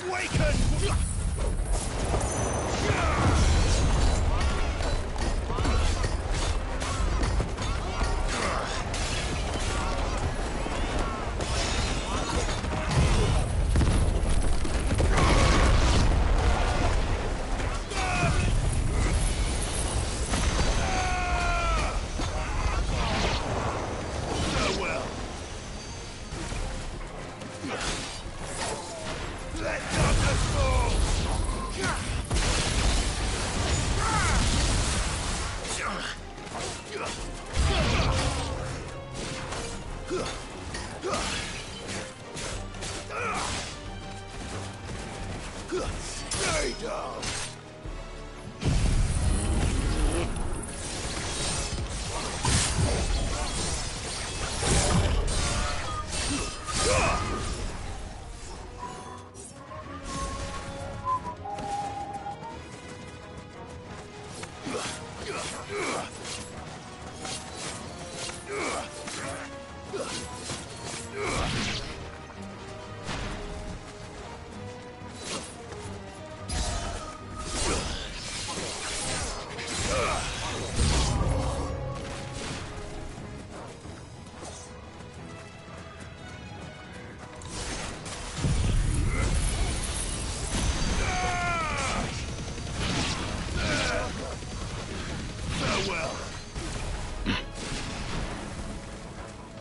Awaken! Stay down!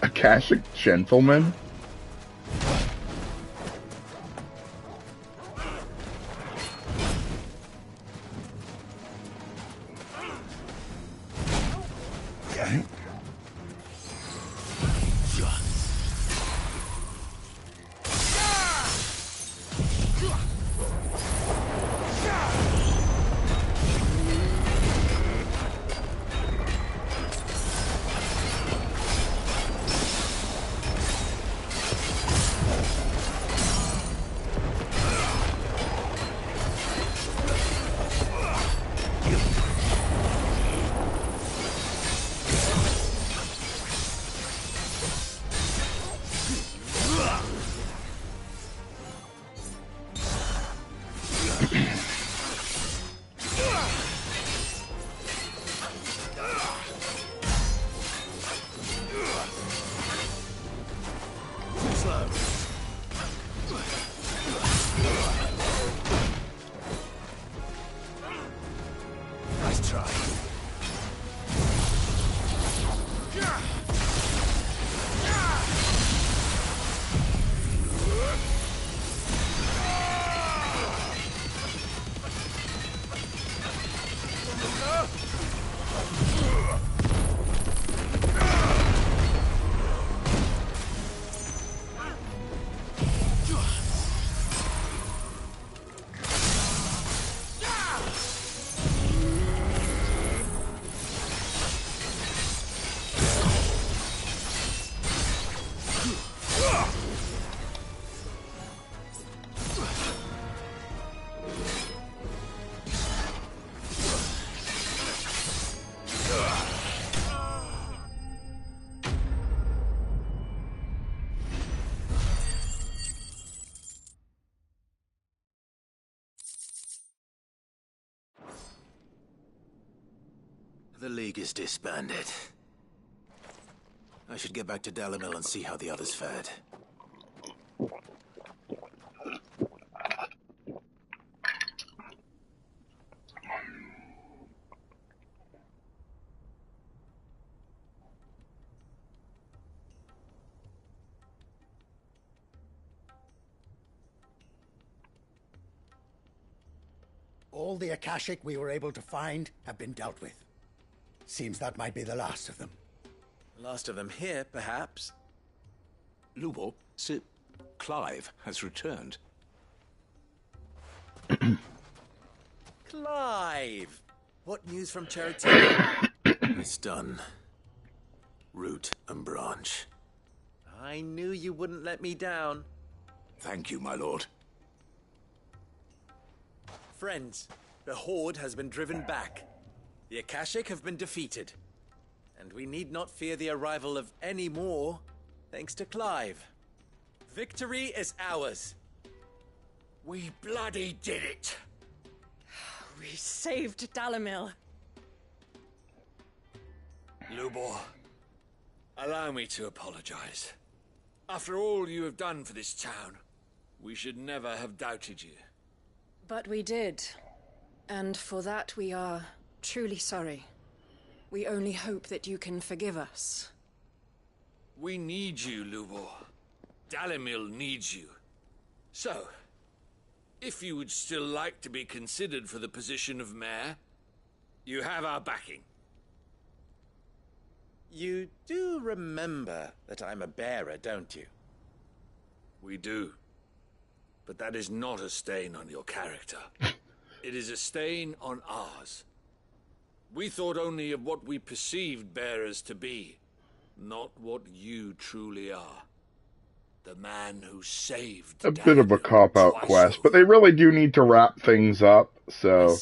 Akashic gentleman? Nice try. The League is disbanded. I should get back to Dalimil and see how the others fared. All the Akashic we were able to find have been dealt with. Seems that might be the last of them. Last of them here, perhaps. Lubor, Sir Clive has returned. Clive! What news from Charatina? It's done. Root and branch. I knew you wouldn't let me down. Thank you, my lord. Friends, the Horde has been driven back. The Akashic have been defeated. And we need not fear the arrival of any more, thanks to Clive. Victory is ours. We bloody did it! We saved Dalimil. Lubor, allow me to apologize. After all you have done for this town, we should never have doubted you. But we did. And for that we are truly sorry. We only hope that you can forgive us. We need you, Lubor. Dalimil needs you. So, if you would still like to be considered for the position of mayor, you have our backing. You do remember that I'm a bearer, don't you? We do. But that is not a stain on your character. It is a stain on ours. We thought only of what we perceived bearers to be, not what you truly are. The man who saved a bit of a cop-out quest, but they really do need to wrap things up, so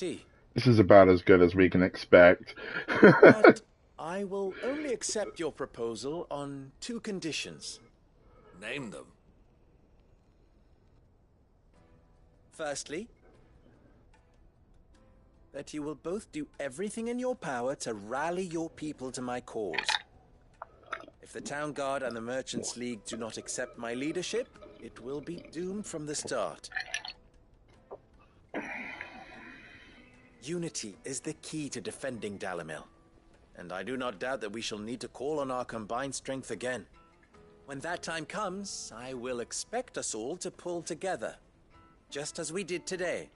this is about as good as we can expect. But I will only accept your proposal on 2 conditions. Name them. Firstly, that you will both do everything in your power to rally your people to my cause. If the Town Guard and the Merchants League do not accept my leadership, it will be doomed from the start. Unity is the key to defending Dalimil, and I do not doubt that we shall need to call on our combined strength again. When that time comes, I will expect us all to pull together, just as we did today.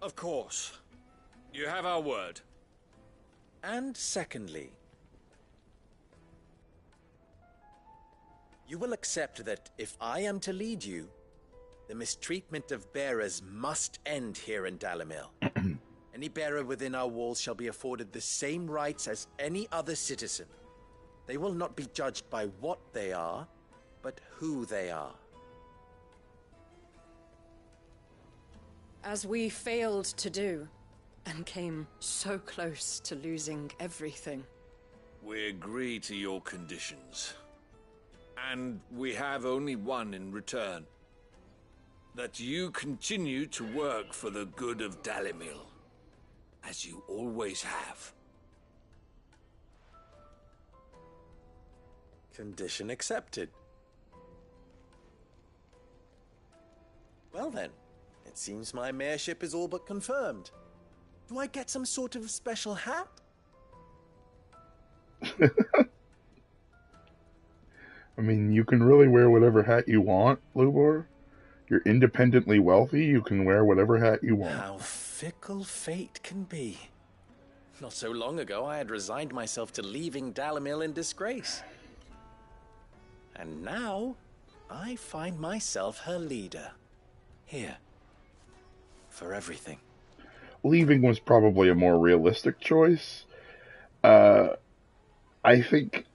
Of course. You have our word. And secondly, you will accept that if I am to lead you, the mistreatment of bearers must end here in Dalimil. Any bearer within our walls shall be afforded the same rights as any other citizen. They will not be judged by what they are, but who they are. As we failed to do, and came so close to losing everything. We agree to your conditions. And we have only one in return. That you continue to work for the good of Dalimil, as you always have. Condition accepted. Well then, it seems my mayorship is all but confirmed. Do I get some sort of special hat? I mean, you can really wear whatever hat you want, Lubor. You're independently wealthy, you can wear whatever hat you want. How fickle fate can be. Not so long ago, I had resigned myself to leaving Dalimil in disgrace. And now, I find myself her leader. Here. For everything. Leaving was probably a more realistic choice. I think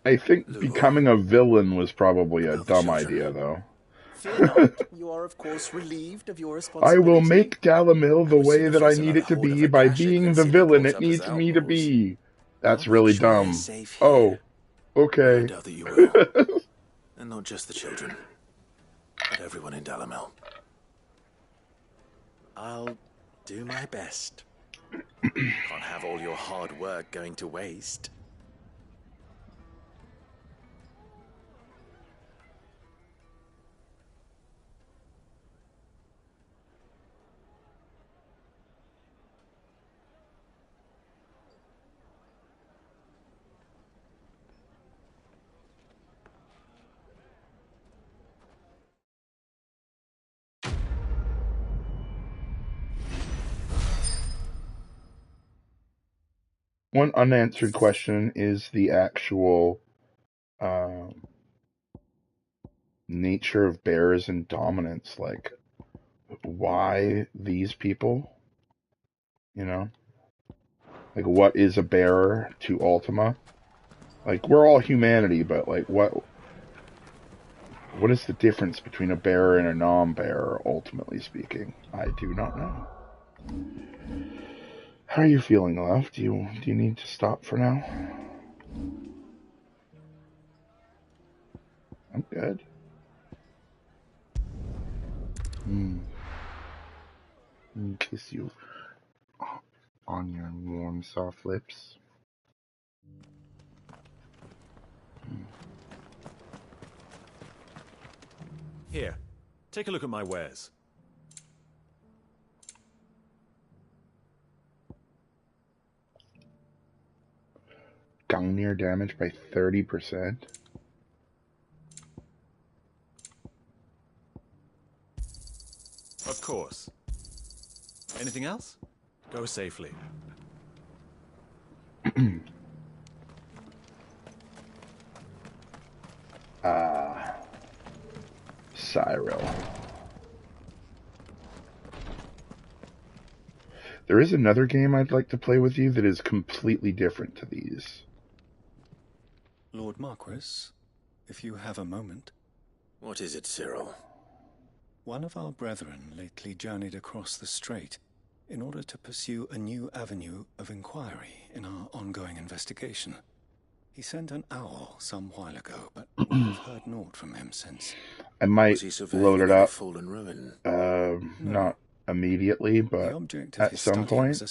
becoming a villain was probably a dumb idea, though. Fear not, you are of course relieved of your I responsibility. will make Dalimil the way that I need it to be by being the villain it needs me to be. That's really dumb. Oh, okay. I doubt that you will. And not just the children, but everyone in Dalimil. I'll do my best. Can't have all your hard work going to waste. One unanswered question is the actual nature of bears and dominance. Like, why these people? You know? Like, what is a bearer to Ultima? Like, we're all humanity, but, like, what is the difference between a bearer and a non-bearer, ultimately speaking? I do not know. How are you feeling, love? Do you need to stop for now? I'm good. Kiss you on your warm, soft lips. Here, take a look at my wares. Gungnir damage by 30%. Of course. Anything else? Go safely. Cyril. There is another game I'd like to play with you that is completely different to these. Lord Marquis, if you have a moment. What is it, Cyril? One of our brethren lately journeyed across the strait in order to pursue a new avenue of inquiry in our ongoing investigation. He sent an owl some while ago, but we have heard naught from him since. I might load it up. Fallen ruin? Not immediately, but at some point.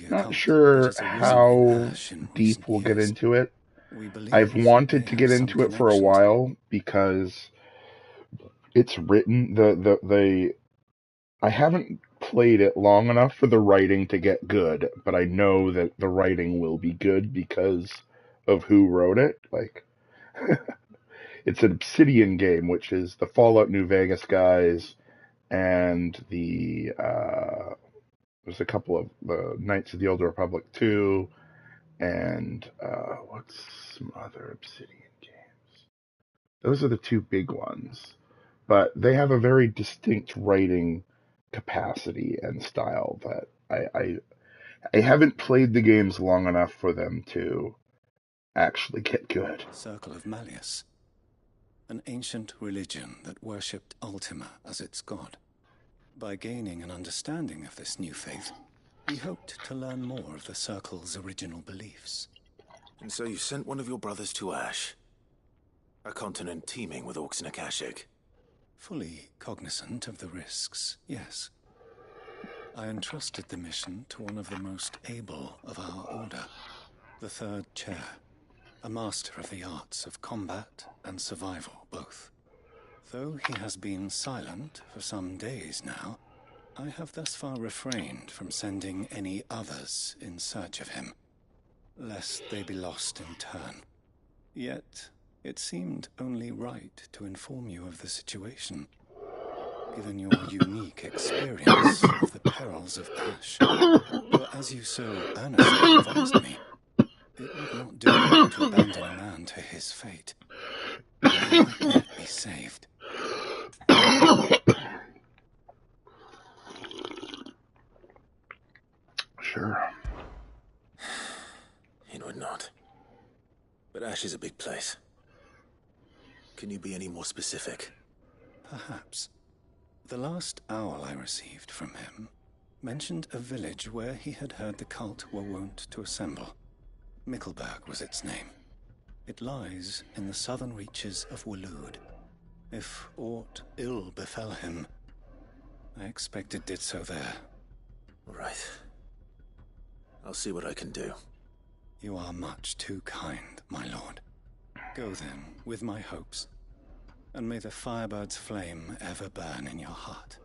Not sure how deep we'll get into it. I've wanted to get into it for a while because it's written. I haven't played it long enough for the writing to get good, but I know that the writing will be good because of who wrote it. Like, it's an Obsidian game, which is the Fallout New Vegas guys, and there's a couple of the Knights of the Old Republic 2, and what's some other Obsidian games? Those are the two big ones, but they have a very distinct writing capacity and style that I haven't played the games long enough for them to actually get good. Circle of Malleus, an ancient religion that worshipped Ultima as its god. By gaining an understanding of this new faith, we hoped to learn more of the Circle's original beliefs. And so you sent one of your brothers to Ash, a continent teeming with orcs and Akashic. Fully cognizant of the risks, yes. I entrusted the mission to one of the most able of our order, the Third Chair, a master of the arts of combat and survival both. Though he has been silent for some days now, I have thus far refrained from sending any others in search of him, lest they be lost in turn. Yet, it seemed only right to inform you of the situation, given your unique experience of the perils of Ash. For as you so earnestly advised me, it would not do to abandon a man to his fate. He might yet be saved. Sure. It would not. But Ash is a big place. Can you be any more specific? Perhaps. The last owl I received from him mentioned a village where he had heard the cult were wont to assemble. Mickleburg was its name. It lies in the southern reaches of Waloed. If aught ill befell him, I expect it did so there. Right. I'll see what I can do. You are much too kind, my lord. Go then, with my hopes, and may the Firebird's flame ever burn in your heart.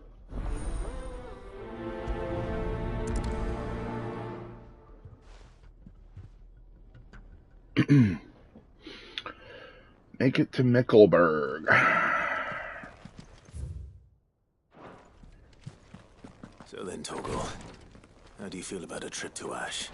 Make it to Mickelberg. So then, Torgal, how do you feel about a trip to Ash?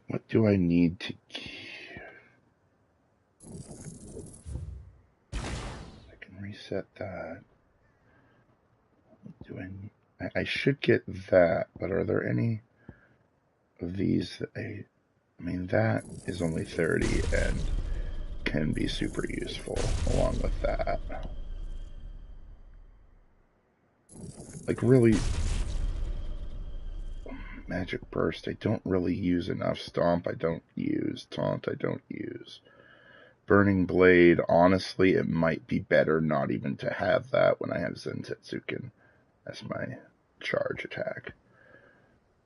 What do I need to I can reset that. What do I need? I should get that, but are there any of these that I mean, that is only 30 and can be super useful along with that. Like, really, Magic Burst, I don't really use enough. Stomp, I don't use. Taunt, I don't use. Burning Blade, honestly, it might be better not even to have that when I have Zentetsuken as my charge attack.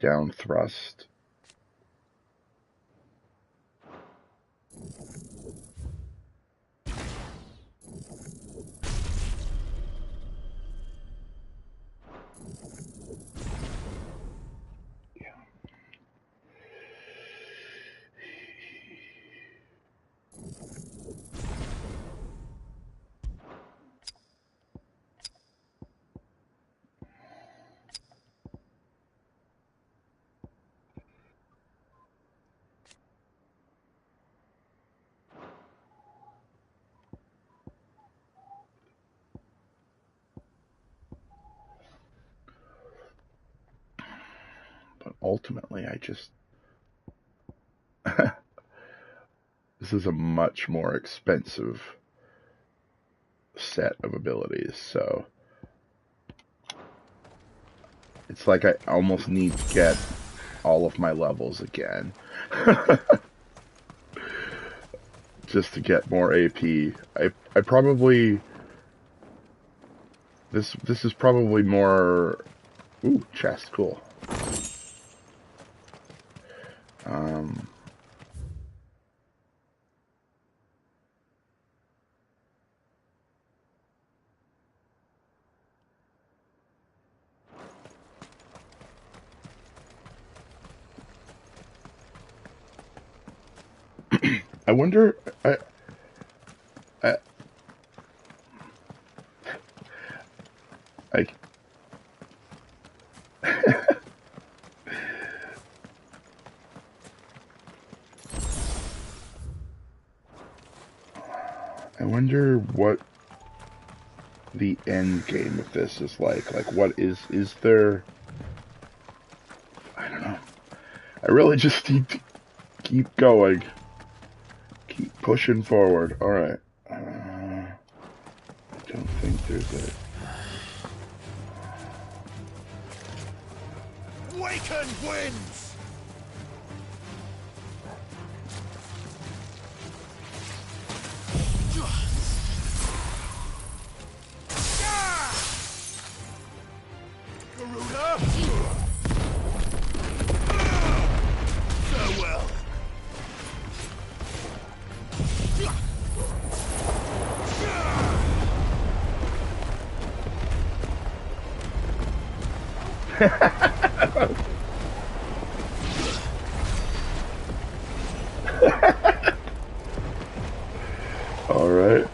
Down Thrust. But ultimately, I just... This is a much more expensive set of abilities, so... It's like I almost need to get all of my levels again. Just to get more AP. I probably... This is probably more... Ooh, chest, cool. I wonder... I wonder what the end game of this is like. Like, what is there... I don't know. I really just need to keep going. Keep pushing forward. Alright. I don't think there's a... Waken winds! Garuda! Farewell! All right.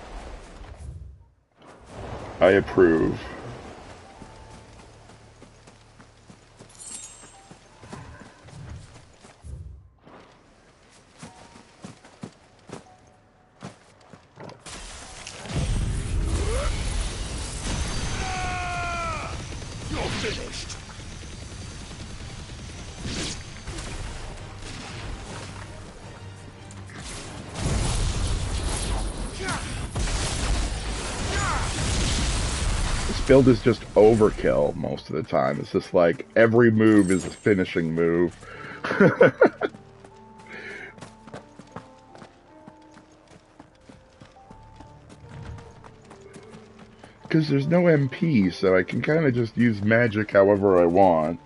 I approve. You're finished! build is just overkill most of the time. It's just like every move is a finishing move. Because there's no MP, so I can kind of just use magic however I want.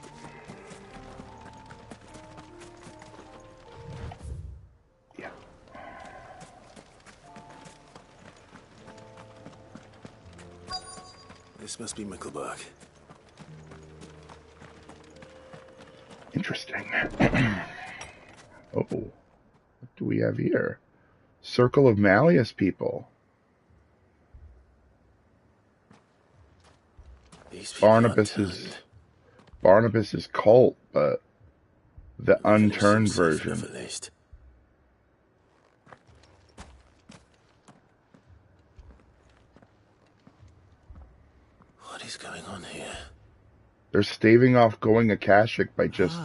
Yeah. This must be Mickelberg. Interesting. Oh, what do we have here? Circle of Malleus people. Barnabas's cult, but the unturned version. At least. What is going on here? They're staving off going Akashic by just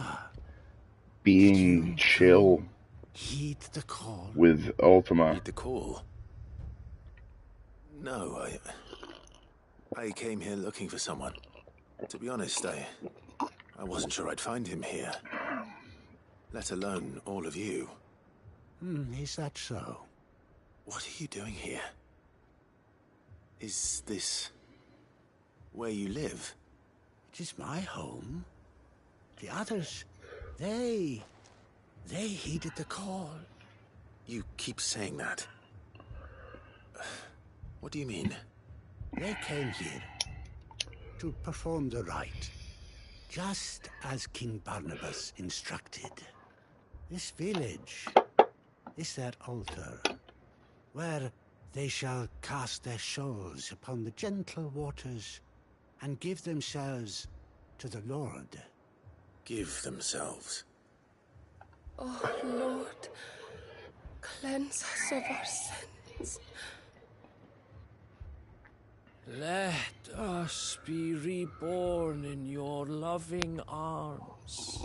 being chill Heed the call. with Ultima. Heed the call? No, I came here looking for someone. To be honest, I wasn't sure I'd find him here. Let alone all of you. Is that so? What are you doing here? Is this where you live? It is my home. The others, they heeded the call. You keep saying that. What do you mean? They came here to perform the rite, just as King Barnabas instructed. This village is their altar, where they shall cast their souls upon the gentle waters and give themselves to the Lord. Give themselves? Oh, Lord, cleanse us of our sins. Let us be reborn in your loving arms.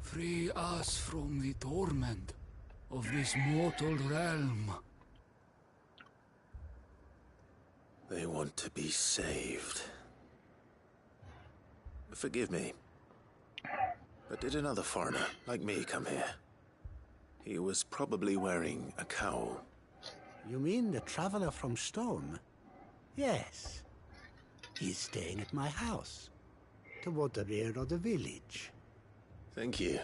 Free us from the torment of this mortal realm. They want to be saved. Forgive me, but did another foreigner like me come here? He was probably wearing a cowl. You mean the traveler from Stone? Yes. He's staying at my house, toward the rear of the village. Thank you.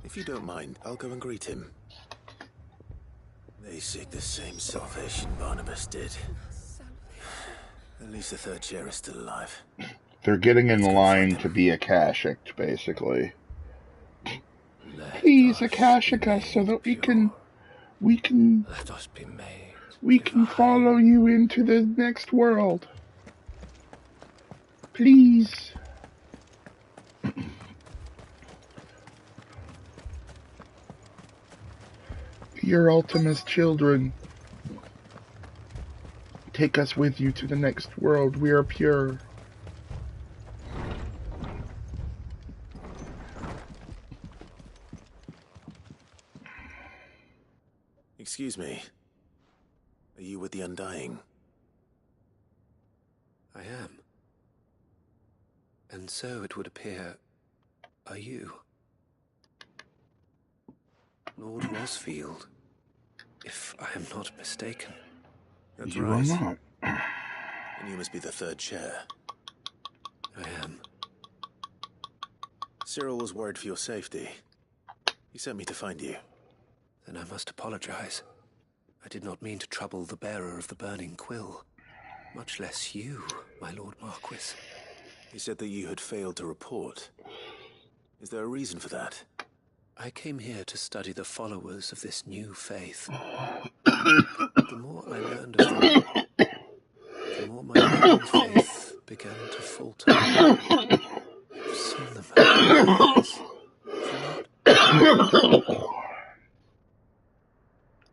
If you don't mind, I'll go and greet him. They seek the same salvation Barnabas did. At least the third chair is still alive. They're getting in line to be Akashic, basically. Please Akashic us so that we can Let us be made. We can follow you into the next world. Please. Your Ultima's children. Take us with you to the next world. We are pure. Excuse me. Are you with the Undying? I am. And so it would appear, are you? Lord Rosfield, if I am not mistaken. That's You right. are not. And you must be the third chair. I am. Cyril was worried for your safety. He sent me to find you. Then I must apologize. I did not mean to trouble the bearer of the burning quill, much less you, my Lord Marquis. He said that you had failed to report. Is there a reason for that? I came here to study the followers of this new faith. But the more I learned of them, the more my own faith began to falter. I've seen them as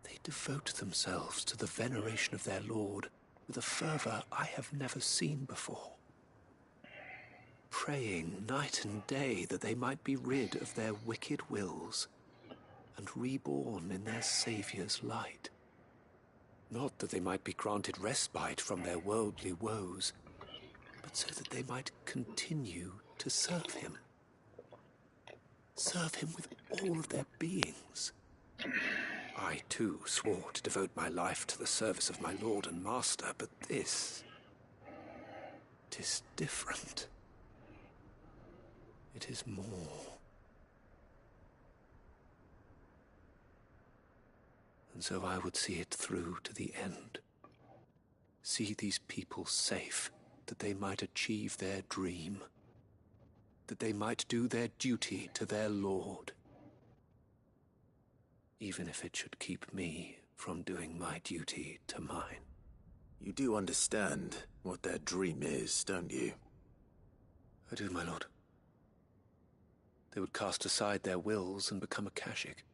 they devote themselves to the veneration of their Lord with a fervor I have never seen before. Praying night and day that they might be rid of their wicked wills and reborn in their Saviour's light. Not that they might be granted respite from their worldly woes, but so that they might continue to serve him. Serve him with all of their beings. I, too, swore to devote my life to the service of my lord and master, but this... 'tis different. It is more. And so I would see it through to the end. See these people safe, that they might achieve their dream. That they might do their duty to their lord. Even if it should keep me from doing my duty to mine. You do understand what their dream is, don't you? I do, my lord. They would cast aside their wills and become a Kashik.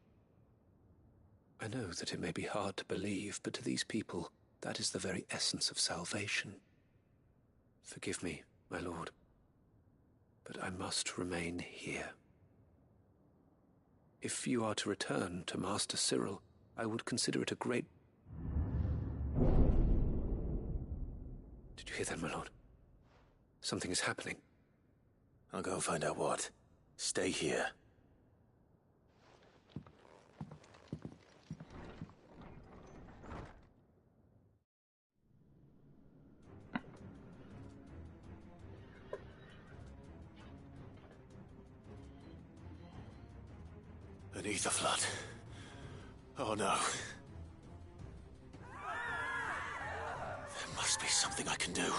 I know that it may be hard to believe, but to these people, that is the very essence of salvation. Forgive me, my lord, but I must remain here. If you are to return to Master Cyril, I would consider it a great... Did you hear that, my lord? Something is happening. I'll go and find out what. Stay here. An ether flood. Oh no. There must be something I can do.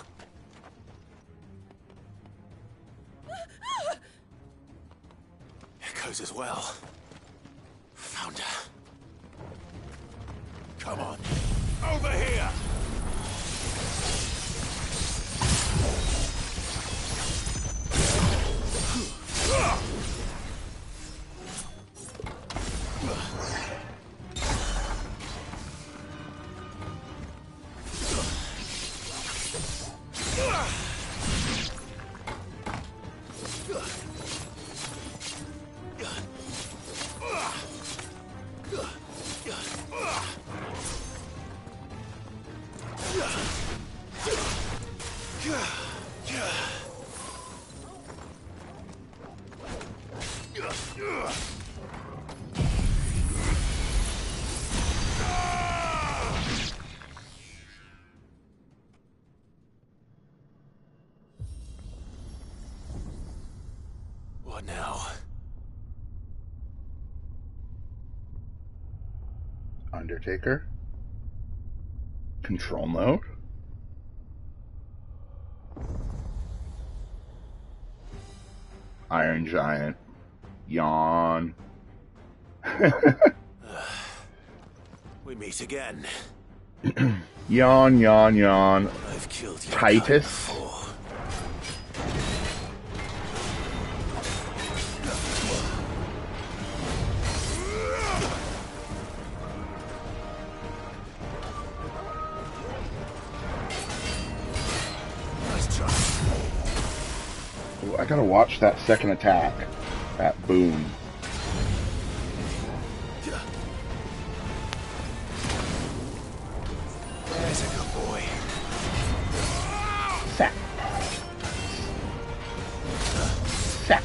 Echoes as well. Found her. Come on. Over here! What now? Undertaker. Control node. Iron Giant. Yawn. We meet again. Yawn, yawn, yawn. I've killed you Titus. I gotta watch that second attack. That boom. There's a good boy. Sap. Sap.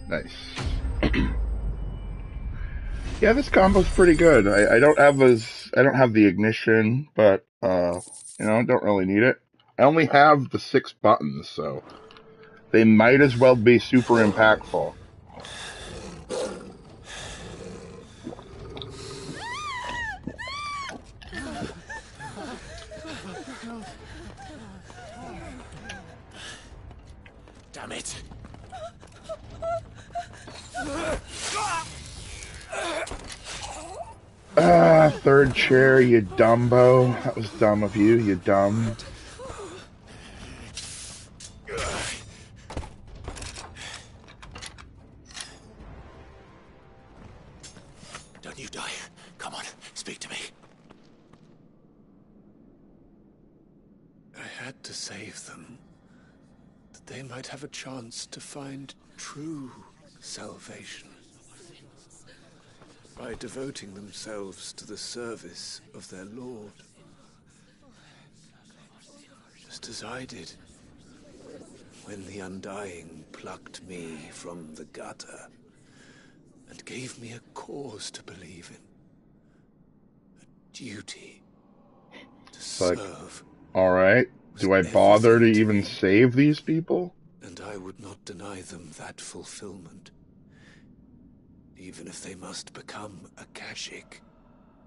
Nice. Yeah, this combo's pretty good. I don't have the ignition, but I don't really need it. I only have the 6 buttons, so they might as well be super impactful. Damn it. Third chair, you dumbo. That was dumb of you, you dumb. Don't you die. Come on, speak to me. I had to save them, that they might have a chance to find true salvation. By devoting themselves to the service of their Lord. Just as I did when the Undying plucked me from the gutter and gave me a cause to believe in. A duty to serve. Alright, do I bother to even save these people? And I would not deny them that fulfillment. Even if they must become a Kashik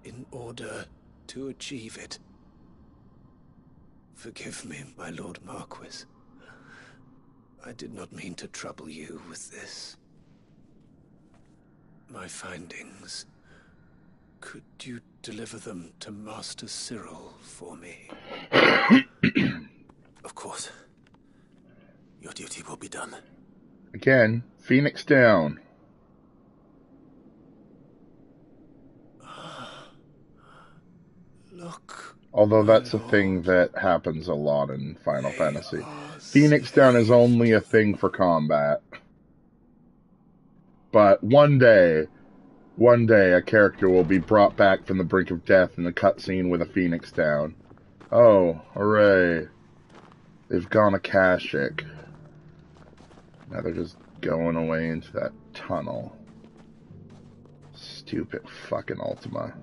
in order to achieve it. Forgive me, my Lord Marquis. I did not mean to trouble you with this. My findings. Could you deliver them to Master Cyril for me? Of course. Your duty will be done. Again, Phoenix down. Look. Although that's a thing that happens a lot in Final Fantasy. Phoenix down is only a thing for combat. But one day a character will be brought back from the brink of death in a cutscene with a Phoenix down. Oh, hooray. They've gone Akashic. Now they're just going away into that tunnel. Stupid fucking Ultima.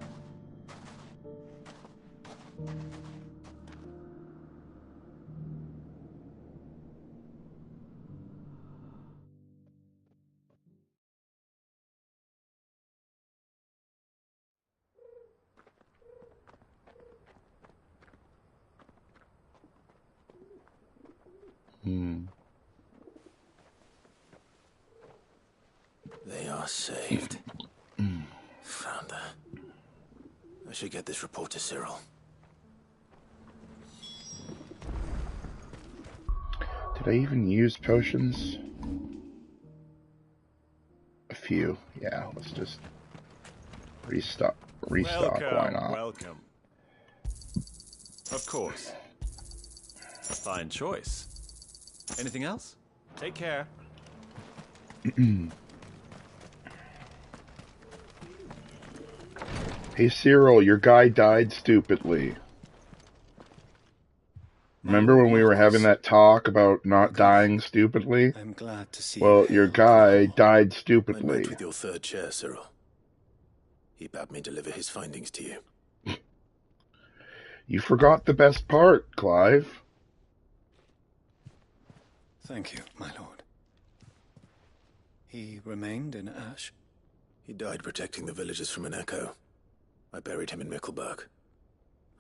They are saved. Found her. I should get this report to Cyril. Did I even use potions? A few. Yeah, let's just restock. Welcome, why not? Welcome. Of course. A fine choice. Anything else? Take care. Hey Cyril, your guy died stupidly. Remember when we were having that talk about not dying stupidly? I'm glad to see. Well, your guy died I met stupidly. with your third chair, Cyril. He bade me deliver his findings to you. You forgot the best part, Clive. Thank you, my lord. He remained in Ash? He died protecting the villagers from an echo. I buried him in Mickelberg.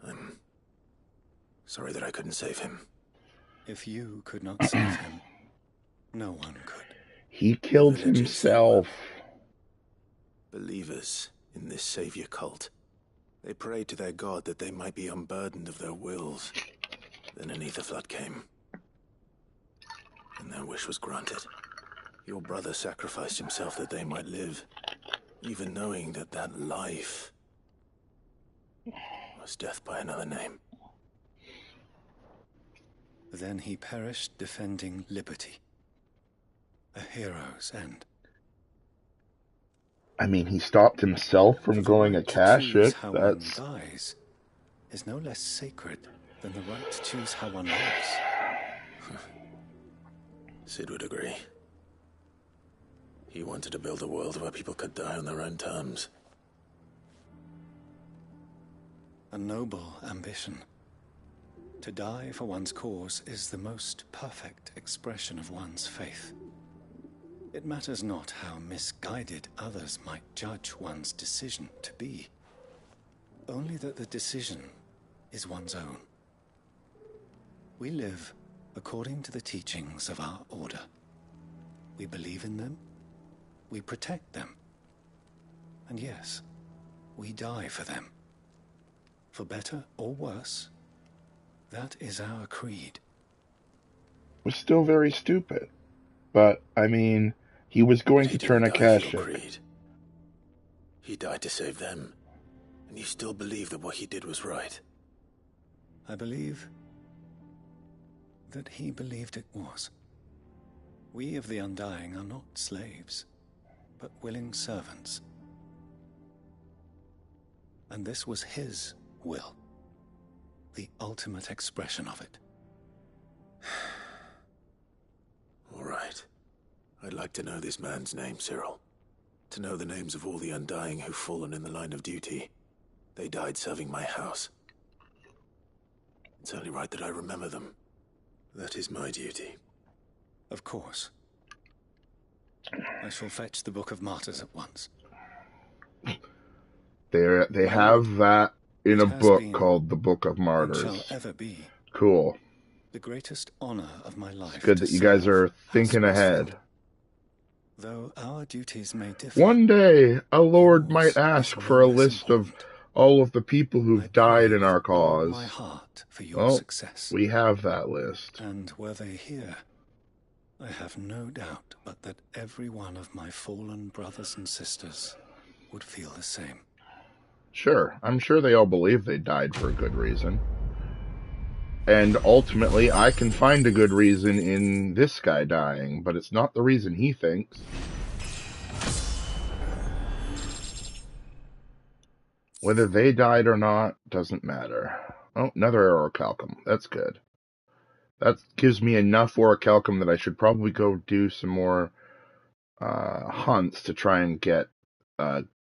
I'm sorry that I couldn't save him. If you could not save him, no one could. He killed himself. Believers in this savior cult. They prayed to their god that they might be unburdened of their wills. Then an ether flood came. And their wish was granted. Your brother sacrificed himself that they might live, even knowing that that life was death by another name. Then he perished defending liberty. A hero's end. I mean, he stopped himself from going Akashic. How That's... one dies is no less sacred than the right to choose how one lives. Sid would agree. He wanted to build a world where people could die on their own terms. A noble ambition. To die for one's cause is the most perfect expression of one's faith. It matters not how misguided others might judge one's decision to be. Only that the decision is one's own. We live according to the teachings of our order. We believe in them. We protect them. And yes, we die for them. For better or worse, that is our creed. Was still very stupid. But, I mean, he was going to turn Akashic. He died to save them. And you still believe that what he did was right? I believe that he believed it was. We of the Undying are not slaves, but willing servants. And this was his will. The ultimate expression of it. All right. I'd like to know this man's name, Cyril. To know the names of all the Undying who've fallen in the line of duty. They died serving my house. It's only right that I remember them. That is my duty. Of course. I shall fetch the Book of Martyrs at once. They have that in a book called the Book of Martyrs. Shall ever be Cool. the greatest honor of my life. It's good that you guys are thinking ahead. Though our duties may differ. One day, a lord might ask for a list of all of the people who've died in our cause. My heart for your success. We have that list. And were they here, I have no doubt but that every one of my fallen brothers and sisters would feel the same. Sure, I'm sure they all believe they died for a good reason. And ultimately, I can find a good reason in this guy dying, but it's not the reason he thinks. Whether they died or not doesn't matter. Oh, another orichalcum. That's good. That gives me enough orichalcum that I should probably go do some more hunts to try and get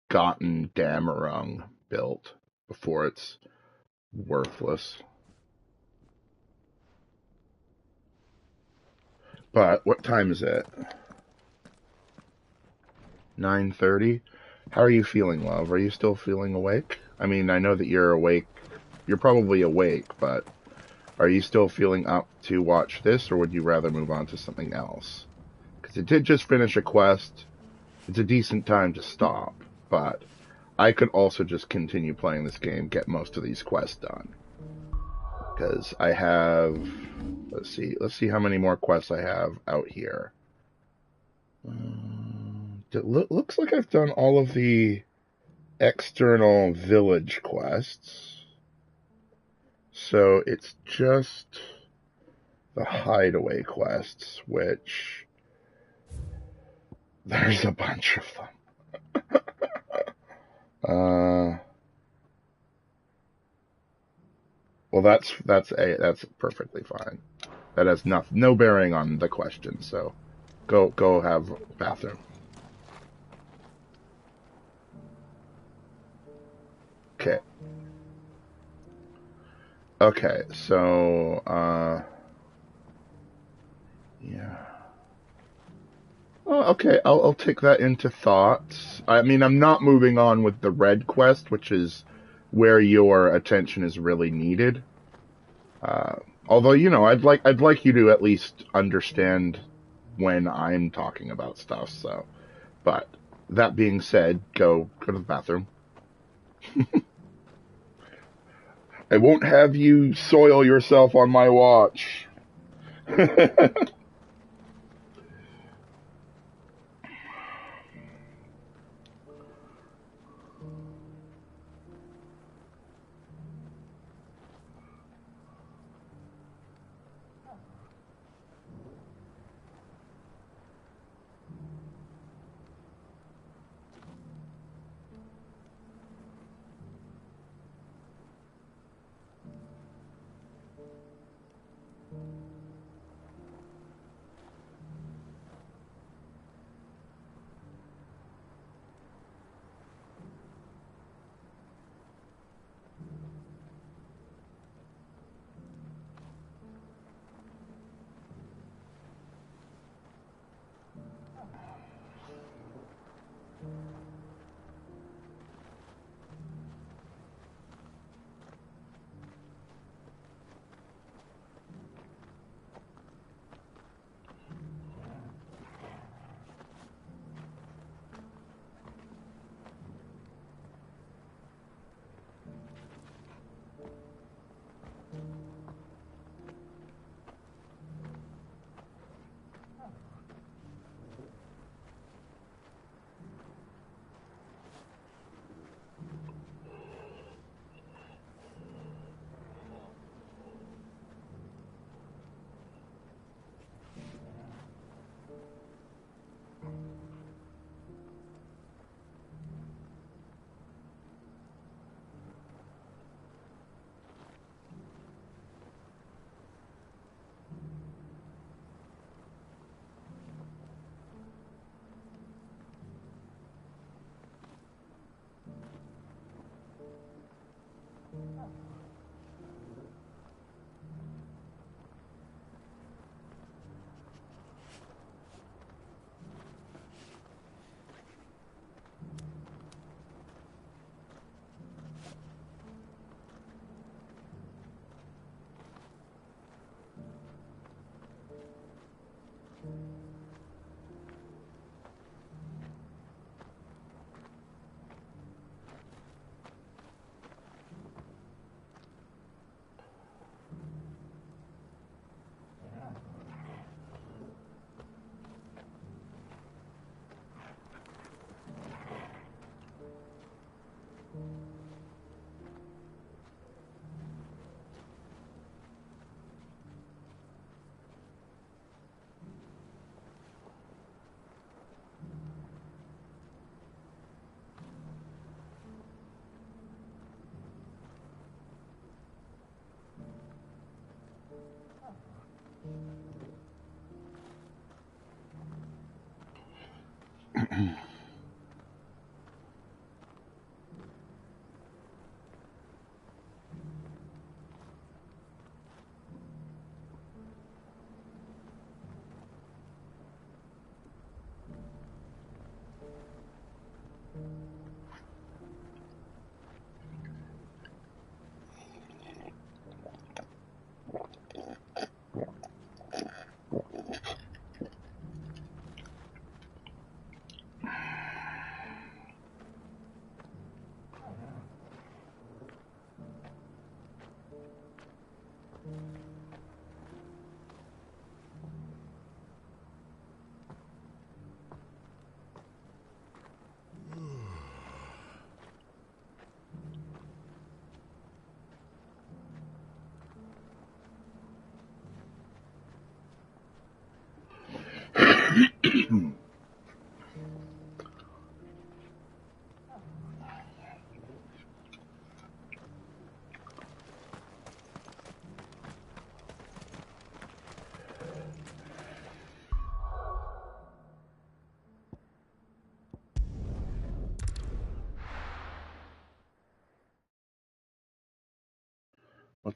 Gotten Damarung built before it's worthless. But what time is it? 9:30? How are you feeling, love? Are you still feeling awake? I mean, I know that you're awake. You're probably awake, but are you still feeling up to watch this, or would you rather move on to something else? Because it did just finish a quest. It's a decent time to stop, but I could also just continue playing this game, get most of these quests done. Because I have... Let's see how many more quests I have out here. It looks like I've done all of the external village quests. So it's just the hideaway quests, which there's a bunch of them. Well, that's perfectly fine. That has no bearing on the question. So, go have a bathroom. Okay. Okay. So, yeah. Oh, okay, I'll take that into thought. I mean, I'm not moving on with the red quest, which is where your attention is really needed. Although, I'd like you to at least understand when I'm talking about stuff. So, but that being said, go to the bathroom. I won't have you soil yourself on my watch.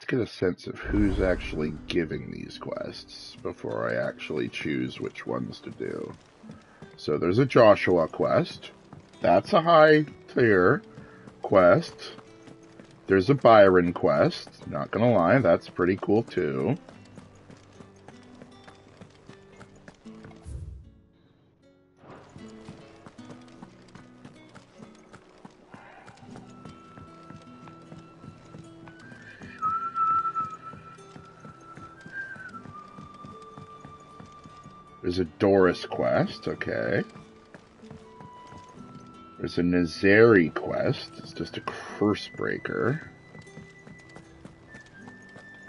let's get a sense of who's actually giving these quests before I actually choose which ones to do. So there's a Joshua quest. That's a high tier quest. There's a Byron quest. Not gonna lie, that's pretty cool too. There's a Doris quest, okay. There's a Nazari quest, it's just a curse breaker.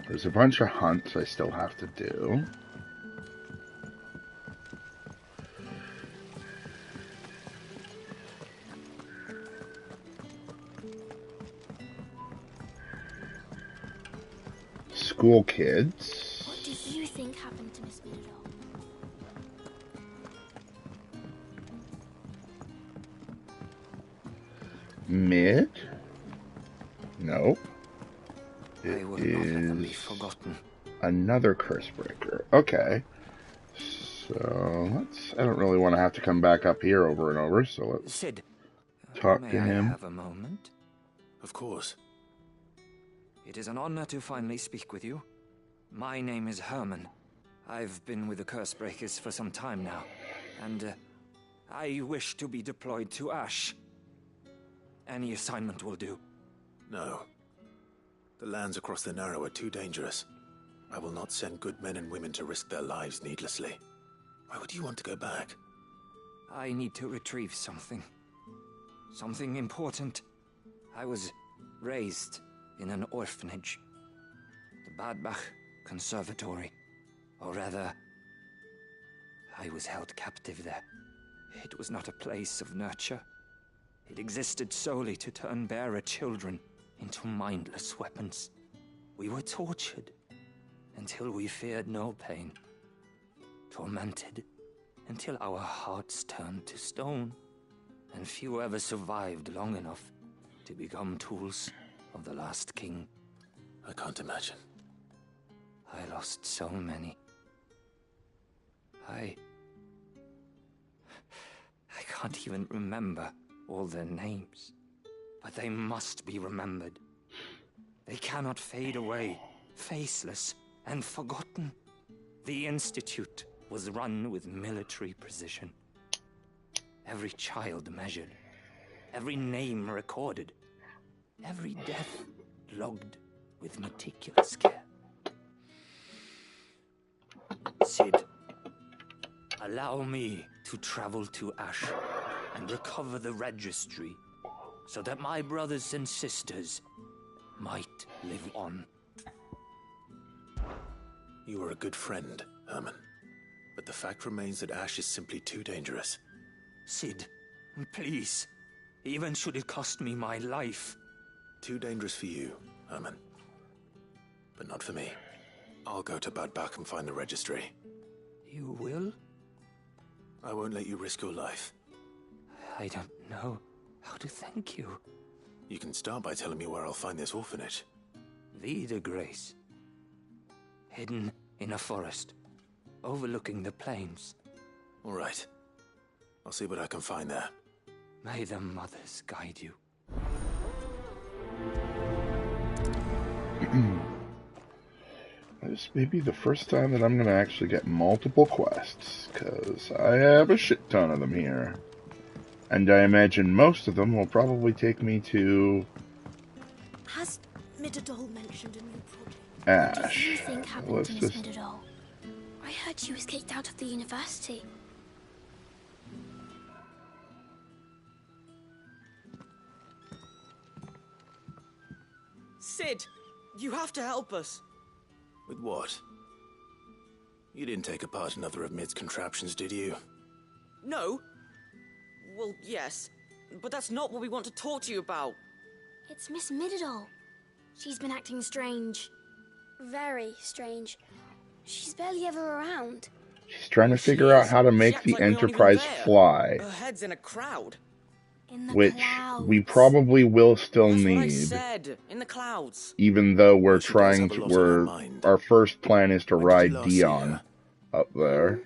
There's a bunch of hunts I still have to do. School kids. What do you think happened to Miss Middledore? Mid? Nope. I will not let them be forgotten. Another curse breaker. Okay. So I don't really want to have to come back up here over and over, so let's Sid, talk may to I him. have a moment? Of course. It is an honor to finally speak with you. My name is Herman. I've been with the Curse Breakers for some time now, and I wish to be deployed to Ash. Any assignment will do. No. The lands across the Narrow are too dangerous. I will not send good men and women to risk their lives needlessly. Why would you want to go back? I need to retrieve something. Something important. I was raised in an orphanage. The Badbach Conservatory. Or rather, I was held captive there. It was not a place of nurture. It existed solely to turn bearer children into mindless weapons. We were tortured until we feared no pain. Tormented until our hearts turned to stone. And few ever survived long enough to become tools of the last king. I can't imagine. I lost so many. I can't even remember all their names. But they must be remembered. They cannot fade away, faceless and forgotten. The Institute was run with military precision. Every child measured, every name recorded, every death logged with meticulous care. Sid, allow me to travel to Ash and recover the registry so that my brothers and sisters might live on. You were a good friend, Herman. But the fact remains that Ash is simply too dangerous. Sid, please. Even should it cost me my life. Too dangerous for you, Herman. But not for me. I'll go to Badbach and find the registry. You will? I won't let you risk your life. I don't know how to thank you. You can start by telling me where I'll find this orphanage. Vida Grace. Hidden in a forest, overlooking the plains. All right. I'll see what I can find there. May the mothers guide you. This may be the first time that I'm going to actually get multiple quests, because I have a shit ton of them here. And I imagine most of them will probably take me to Has Middledore mentioned a new project? Ash. What do you think happened Let's to Miss just... Middledore? I heard she was kicked out of the university. Sid, you have to help us. With what? You didn't take apart another of Mid's contraptions, did you? No. Well, yes. But that's not what we want to talk to you about. It's Miss Middledore. She's been acting strange. Very strange. She's barely ever around. She's trying to figure out how to make the like we aren't even Enterprise there. fly. Her head's in a crowd. In the which clouds. we probably will still That's need. what I said. In the clouds. Even though we're She does trying have a to, lot on her mind. our first plan is to When did you ride last see Dion her? up there.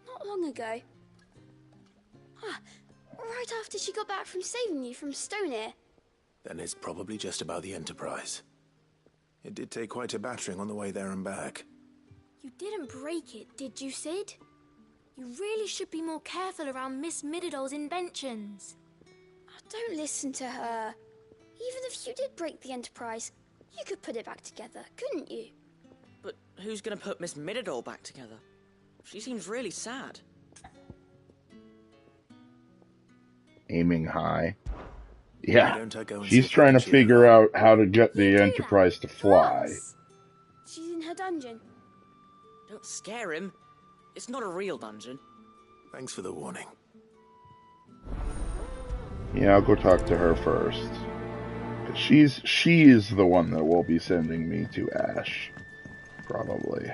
Not long ago. Ah, right after she got back from saving you from Stonehenge. Then it's probably just about the Enterprise. It did take quite a battering on the way there and back. You didn't break it, did you, Sid? You really should be more careful around Miss Mididol's inventions. Oh, don't listen to her. Even if you did break the Enterprise, you could put it back together, couldn't you? But who's gonna put Miss Mididol back together? She seems really sad. Aiming high. Yeah, Don't I go and she's see if I trying can to cheer her figure up? out how to get the Enterprise to fly. She's in her dungeon. Don't scare him. It's not a real dungeon. Thanks for the warning. Yeah, I'll go talk to her first. 'Cause she is the one that will be sending me to Ash. Probably.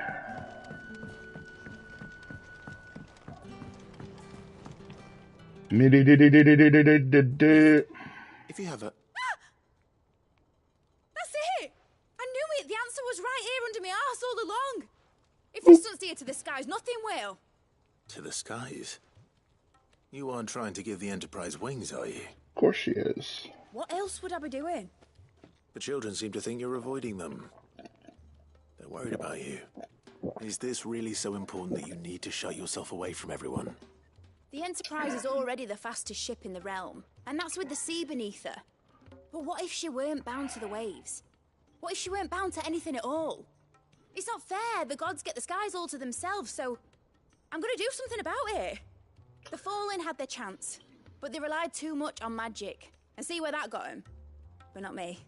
If you have a... That's it! I knew it! The answer was right here under my arse all along! If this doesn't steer to the skies, nothing will! To the skies? You aren't trying to give the Enterprise wings, are you? Of course she is. What else would I be doing? The children seem to think you're avoiding them. They're worried about you. Is this really so important that you need to shut yourself away from everyone? The Enterprise is already the fastest ship in the realm, and that's with the sea beneath her. But what if she weren't bound to the waves? What if she weren't bound to anything at all? It's not fair. The gods get the skies all to themselves, so I'm gonna do something about it. The Fallen had their chance, but they relied too much on magic. And see where that got them? But not me.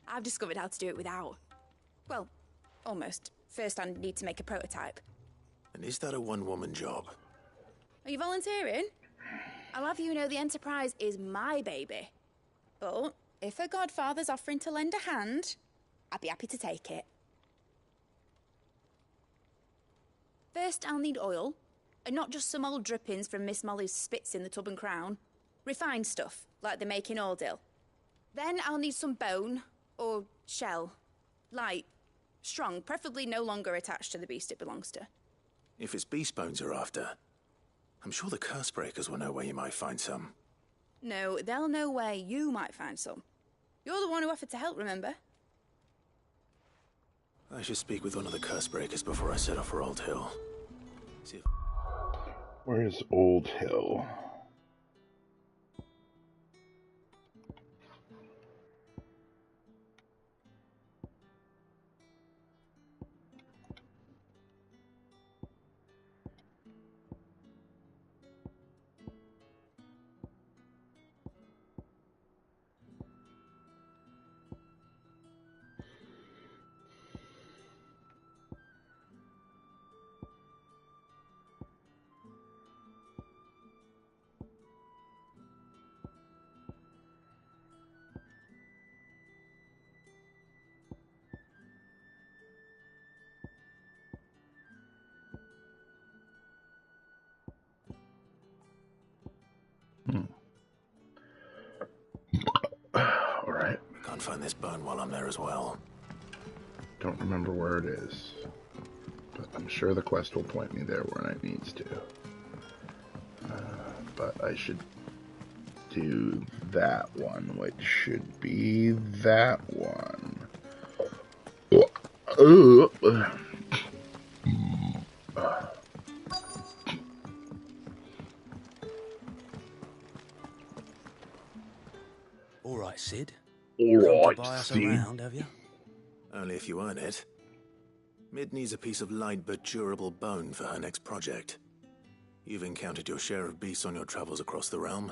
I've discovered how to do it without. Well, almost. First I need to make a prototype. And is that a one-woman job? Are you volunteering? I'll have you know the Enterprise is my baby. But if her godfather's offering to lend a hand, I'd be happy to take it. First, I'll need oil, and not just some old drippings from Miss Molly's spits in the Tub and Crown. Refined stuff, like they make in Ordil. Then I'll need some bone, or shell. Light, strong, preferably no longer attached to the beast it belongs to. If it's beast bones you're after, I'm sure the curse breakers will know where you might find some. No, they'll know where you might find some. You're the one who offered to help, remember? I should speak with one of the curse breakers before I set off for Old Hill. See if... Where's Old Hill? Alright. Can't find this bone while I'm there as well. Don't remember where it is. But I'm sure the quest will point me there when it needs to. But I should do that one, which should be that one. All right, Sid. All Come to right, buy us Sid. around, have you? Only if you earn it. Mid needs a piece of light but durable bone for her next project. You've encountered your share of beasts on your travels across the realm.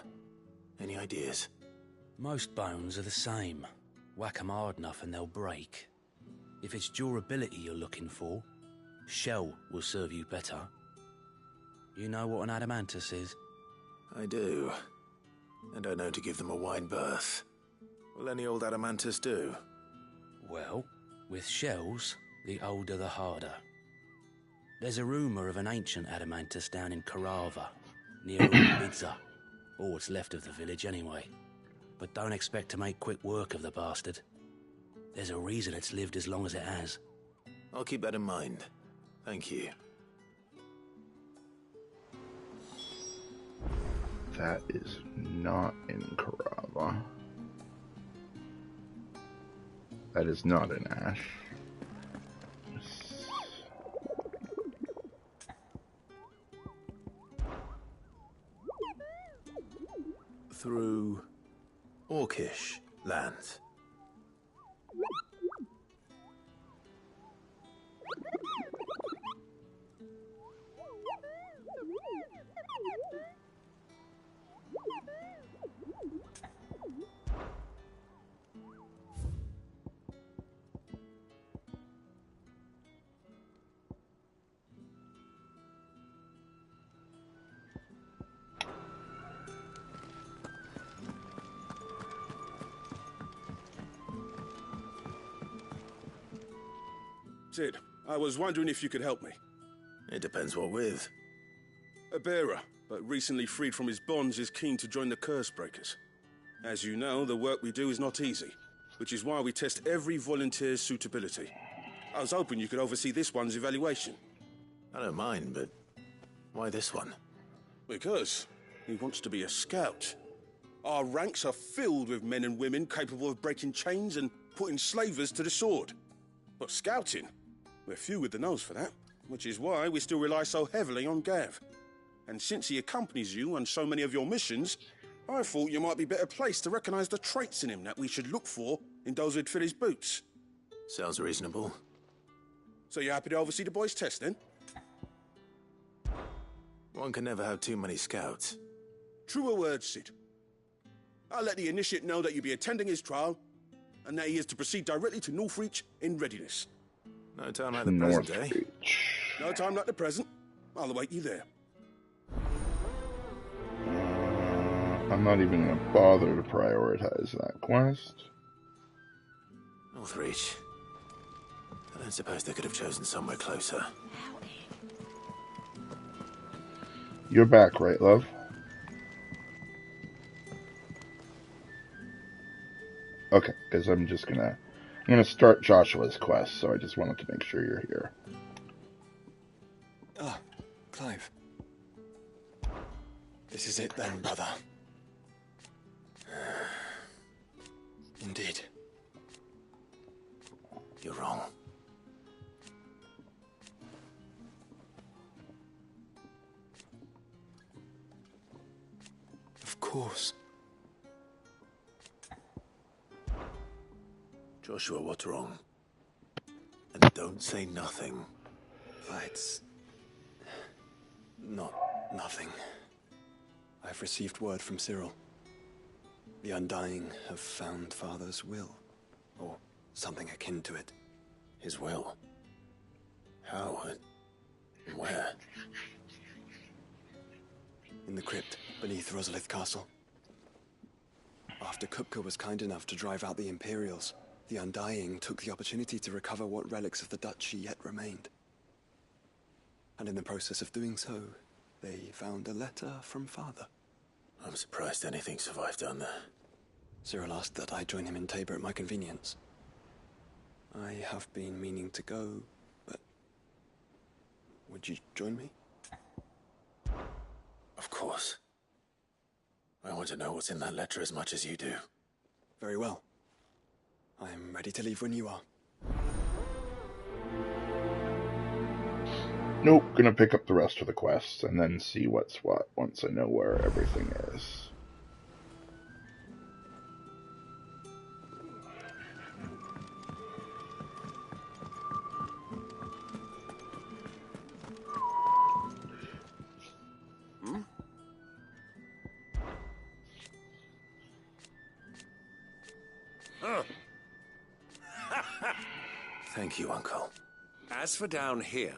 Any ideas? Most bones are the same. Whack 'em hard enough and they'll break. If it's durability you're looking for, shell will serve you better. You know what an adamantus is? I do. And I know to give them a wide berth. Will any old adamantus do? Well, with shells, the older the harder. There's a rumour of an ancient adamantus down in Karava, near Bidza. Or what's left of the village, anyway. But don't expect to make quick work of the bastard. There's a reason it's lived as long as it has. I'll keep that in mind. Thank you. That is not in Carava. That is not in Ash. Through Orcish lands. Sid, I was wondering if you could help me. It depends what with. A bearer, but recently freed from his bonds, is keen to join the Curse Breakers. As you know, the work we do is not easy, which is why we test every volunteer's suitability. I was hoping you could oversee this one's evaluation. I don't mind, but why this one? Because he wants to be a scout. Our ranks are filled with men and women capable of breaking chains and putting slavers to the sword. But scouting? We're few with the nose for that, which is why we still rely so heavily on Gav. And since he accompanies you on so many of your missions, I thought you might be better placed to recognize the traits in him that we should look for in those who'd fill his boots. Sounds reasonable. So you're happy to oversee the boys' test, then? One can never have too many scouts. Truer words, Sid. I'll let the initiate know that you'll be attending his trial, and that he is to proceed directly to Northreach in readiness. No time like the present, eh? No time like the present. I'll await you there. I'm not even going to bother to prioritize that quest. Northreach. I don't suppose they could have chosen somewhere closer. You're back, right, love? Okay, because I'm gonna start Joshua's quest, so I just wanted to make sure you're here. Ah, Clive. This is it then, brother. Indeed. You're wrong. Of course. Joshua, what's wrong? And don't say nothing. It's not nothing. I've received word from Cyril. The Undying have found Father's will, or something akin to it. His will? How and where? In the crypt beneath Rosalith Castle. After Kupka was kind enough to drive out the Imperials, the Undying took the opportunity to recover what relics of the Duchy yet remained. And in the process of doing so, they found a letter from Father. I'm surprised anything survived down there. Cyril asked that I join him in Tabor at my convenience. I have been meaning to go, but would you join me? Of course. I want to know what's in that letter as much as you do. Very well. I'm ready to leave when you are. Nope, gonna pick up the rest of the quests and then see what's what once I know where everything is. Thank you, Uncle. As for down here...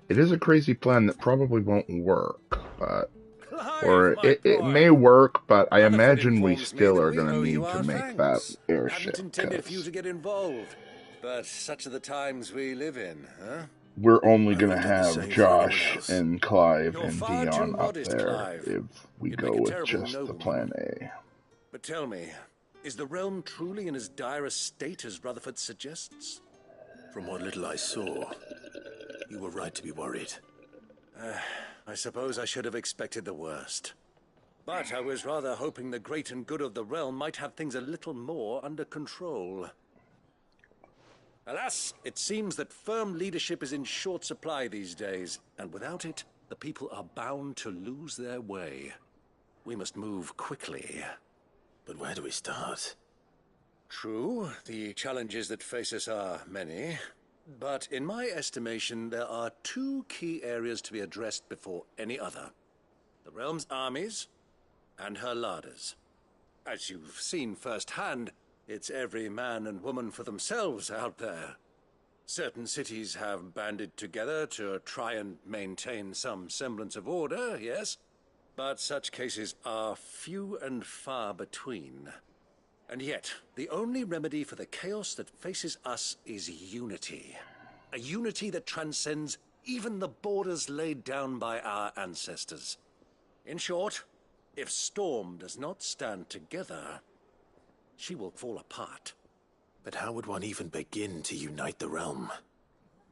It is a crazy plan that probably won't work, but... Clive, or it may work, but I imagine we still are going to need to make that airship. Hadn't intended for you to get involved, but such are the times we live in, huh? we're only I going to would do the have same for anyone Josh else. and Clive You're and far too Dion up modest, there Clive. if we You'd go make a with terrible just the nobleman. plan A. But tell me, is the realm truly in as dire a state as Rutherford suggests? From what little I saw, you were right to be worried. I suppose I should have expected the worst. But I was rather hoping the great and good of the realm might have things a little more under control. Alas, it seems that firm leadership is in short supply these days, and without it, the people are bound to lose their way. We must move quickly. But where do we start? True, the challenges that face us are many. But in my estimation, there are two key areas to be addressed before any other. The realm's armies and her larders. As you've seen firsthand, it's every man and woman for themselves out there. Certain cities have banded together to try and maintain some semblance of order, yes, but such cases are few and far between. And yet, the only remedy for the chaos that faces us is unity. A unity that transcends even the borders laid down by our ancestors. In short, if Storm does not stand together, she will fall apart. But how would one even begin to unite the realm?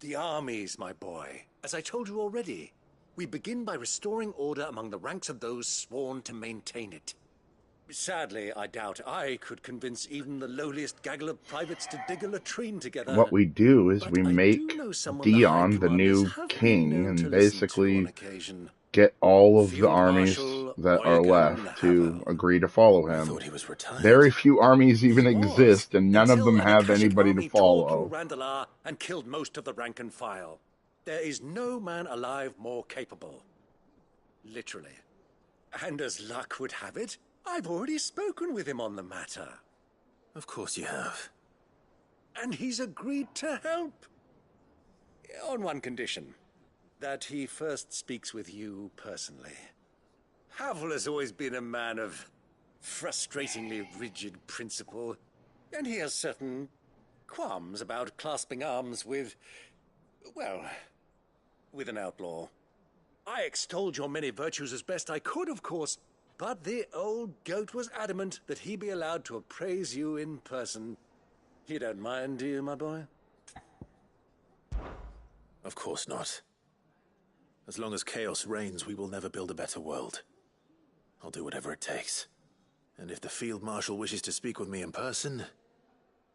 The armies, my boy. As I told you already, we begin by restoring order among the ranks of those sworn to maintain it. Sadly, I doubt I could convince even the lowliest gaggle of privates to dig a latrine together. What we do is But we I make do know someone Dion the the High new Commanders have been king known to and listen to basically on occasion. get all of the Field armies Marshal that are Eugen left to agree to follow I him. thought he was retired. Very few armies even He was, exist, and none of until them an have Akashic anybody to army tore follow. through Randalar and killed most of the rank and file. There is no man alive more capable. Literally. And as luck would have it, I've already spoken with him on the matter. Of course you have. And he's agreed to help. On one condition. That he first speaks with you personally. Havel has always been a man of frustratingly rigid principle, and he has certain qualms about clasping arms with, well, with an outlaw. I extolled your many virtues as best I could, of course, but the old goat was adamant that he be allowed to appraise you in person. You don't mind, do you, my boy? Of course not. As long as chaos reigns, we will never build a better world. I'll do whatever it takes. And if the Field Marshal wishes to speak with me in person,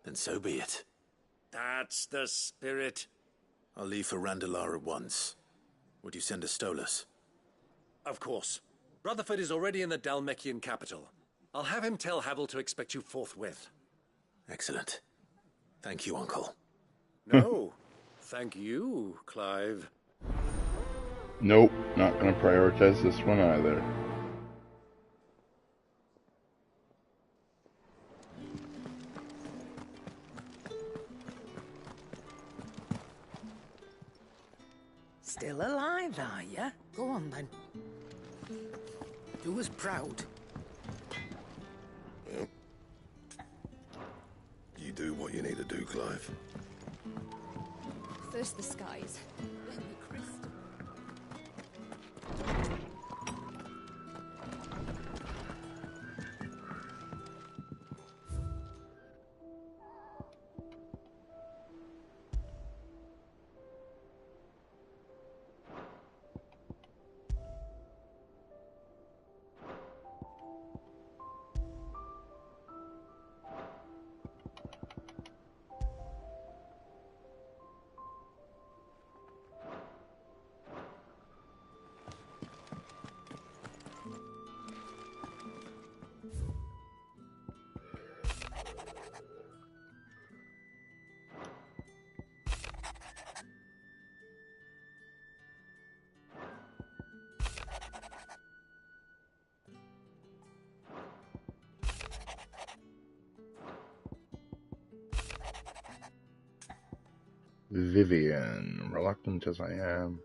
then so be it. That's the spirit. I'll leave for Randalar at once. Would you send a Stolas? Of course. Rutherford is already in the Dalmekian capital. I'll have him tell Havel to expect you forthwith. Excellent. Thank you, Uncle. No, thank you, Clive. Nope, not going to prioritize this one either. Still alive, are you? Go on, then. Do us proud. You do what you need to do, Clive. First the skies, then the crystal. Vivian, reluctant as I am.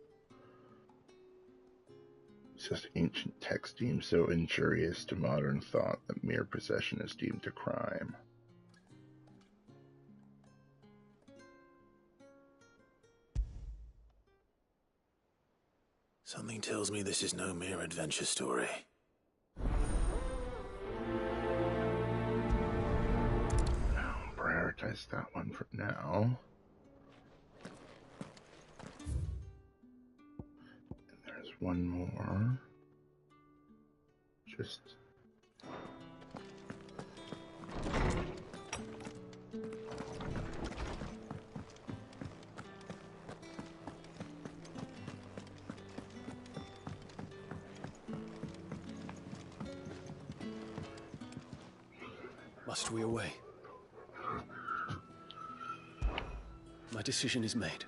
Says ancient text deemed so injurious to modern thought that mere possession is deemed a crime. Something tells me this is no mere adventure story. I'll prioritize that one for now. And there's one more. Just... Must we away? My decision is made.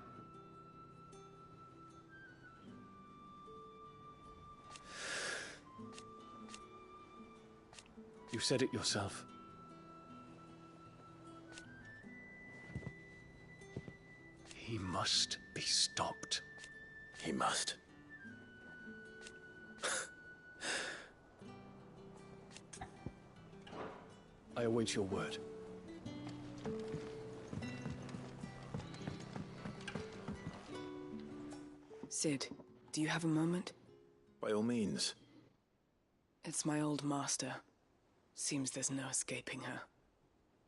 You said it yourself. He must be stopped. He must. I await your word. Sid, do you have a moment? By all means. It's my old master. Seems there's no escaping her.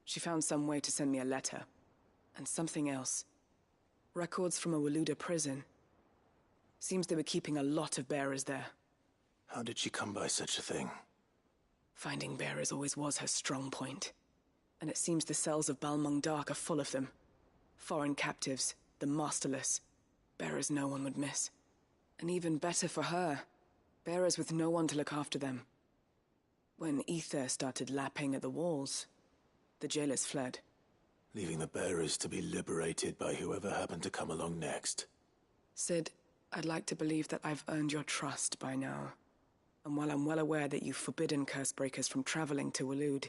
She found some way to send me a letter. And something else. Records from a Waluda prison. Seems they were keeping a lot of bearers there. How did she come by such a thing? Finding bearers always was her strong point. And it seems the cells of Balmung Dark are full of them. Foreign captives, the masterless. Bearers no one would miss. And even better for her, bearers with no one to look after them. When ether started lapping at the walls, the jailers fled. Leaving the bearers to be liberated by whoever happened to come along next. Sid, I'd like to believe that I've earned your trust by now. And while I'm well aware that you've forbidden Cursebreakers from traveling to Waloed,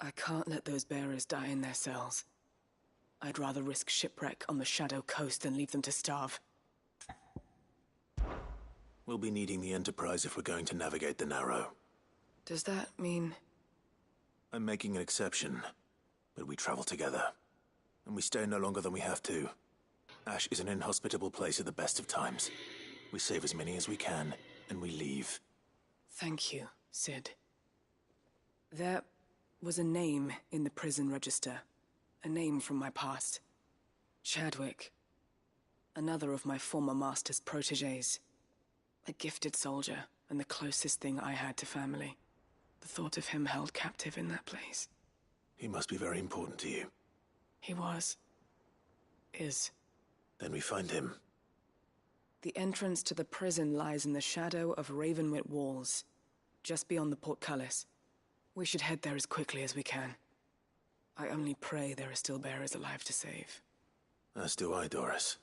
I can't let those bearers die in their cells. I'd rather risk shipwreck on the Shadow Coast than leave them to starve. We'll be needing the Enterprise if we're going to navigate the Narrow. Does that mean... I'm making an exception, but we travel together. And we stay no longer than we have to. Ash is an inhospitable place at the best of times. We save as many as we can, and we leave. Thank you, Sid. There was a name in the prison register. A name from my past. Chadwick. Another of my former master's protégés. A gifted soldier, and the closest thing I had to family. The thought of him held captive in that place. He must be very important to you. He was. Is. Then we find him. The entrance to the prison lies in the shadow of Ravenwit Walls, just beyond the portcullis. We should head there as quickly as we can. I only pray there are still bearers alive to save. As do I, Doris.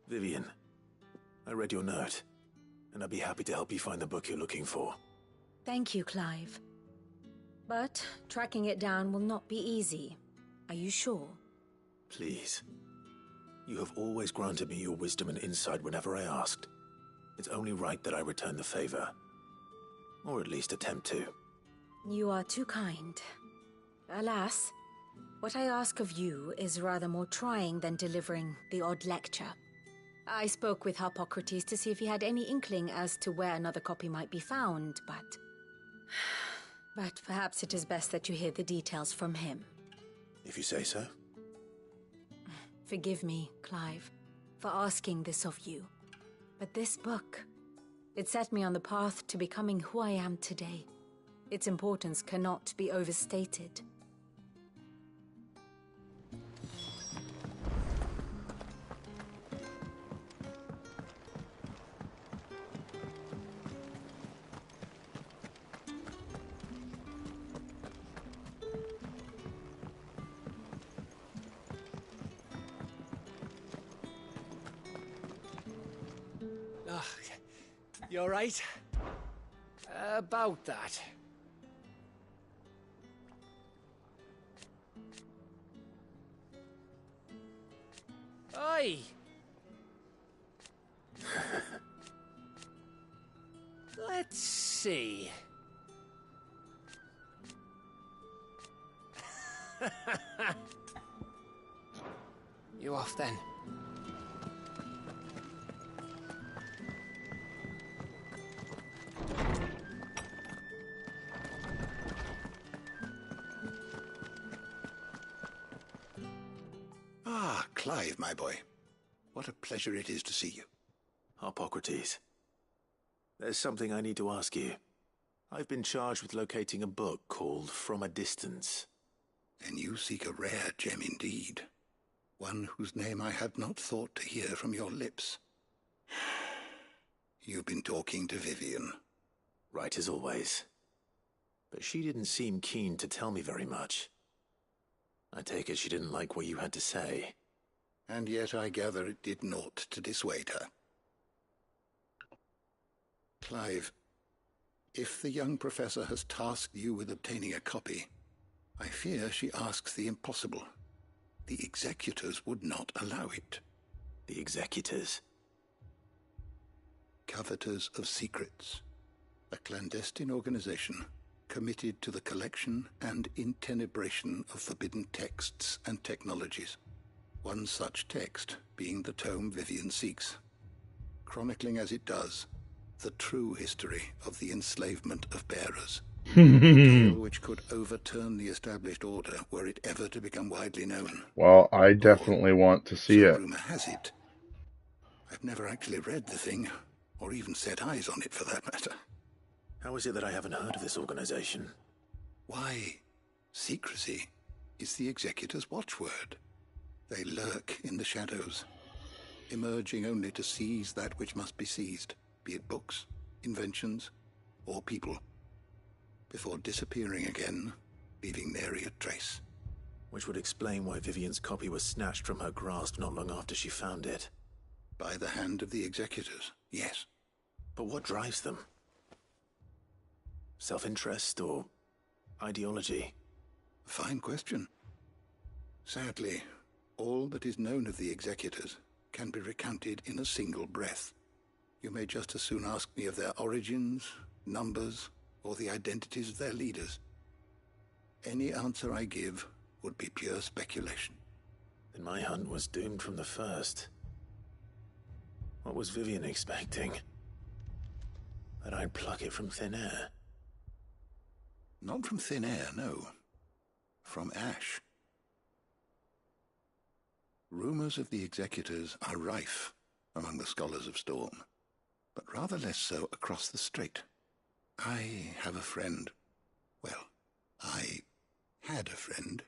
Vivian, I read your note, and I'd be happy to help you find the book you're looking for. Thank you, Clive. But tracking it down will not be easy. Are you sure? Please. You have always granted me your wisdom and insight whenever I asked. It's only right that I return the favor. Or at least attempt to. You are too kind. Alas, what I ask of you is rather more trying than delivering the odd lecture. I spoke with Harpocrates to see if he had any inkling as to where another copy might be found, but... But perhaps it is best that you hear the details from him. If you say so. Forgive me, Clive, for asking this of you. But this book, it set me on the path to becoming who I am today. Its importance cannot be overstated. You all right? About that. Aye, see. You off then? Ah, Clive, my boy. What a pleasure it is to see you. Hippocrates. There's something I need to ask you. I've been charged with locating a book called From a Distance. And you seek a rare gem indeed. One whose name I had not thought to hear from your lips. You've been talking to Vivian. Right as always. But she didn't seem keen to tell me very much. I take it she didn't like what you had to say. And yet I gather it did naught to dissuade her. Clive, if the young professor has tasked you with obtaining a copy, I fear she asks the impossible. The executors would not allow it. The executors? Coveters of Secrets. A clandestine organization committed to the collection and intenebration of forbidden texts and technologies. One such text being the tome Vivian seeks, chronicling as it does the true history of the enslavement of bearers. A tale which could overturn the established order were it ever to become widely known. Well, I definitely want to see it. Rumor has it. I've never actually read the thing, or even set eyes on it for that matter. How is it that I haven't heard of this organization? Why, secrecy is the executor's watchword. They lurk in the shadows, emerging only to seize that which must be seized, be it books, inventions, or people, before disappearing again, leaving nary a trace. Which would explain why Vivian's copy was snatched from her grasp not long after she found it. By the hand of the executors, yes. But what drives them? Self-interest or ideology? Fine question. Sadly, all that is known of the executors can be recounted in a single breath. You may just as soon ask me of their origins, numbers, or the identities of their leaders. Any answer I give would be pure speculation. Then my hunt was doomed from the first. What was Vivian expecting? That I'd pluck it from thin air? Not from thin air, no. From ash. Rumors of the executors are rife among the scholars of Storm, but rather less so across the strait. I have a friend. Well, I had a friend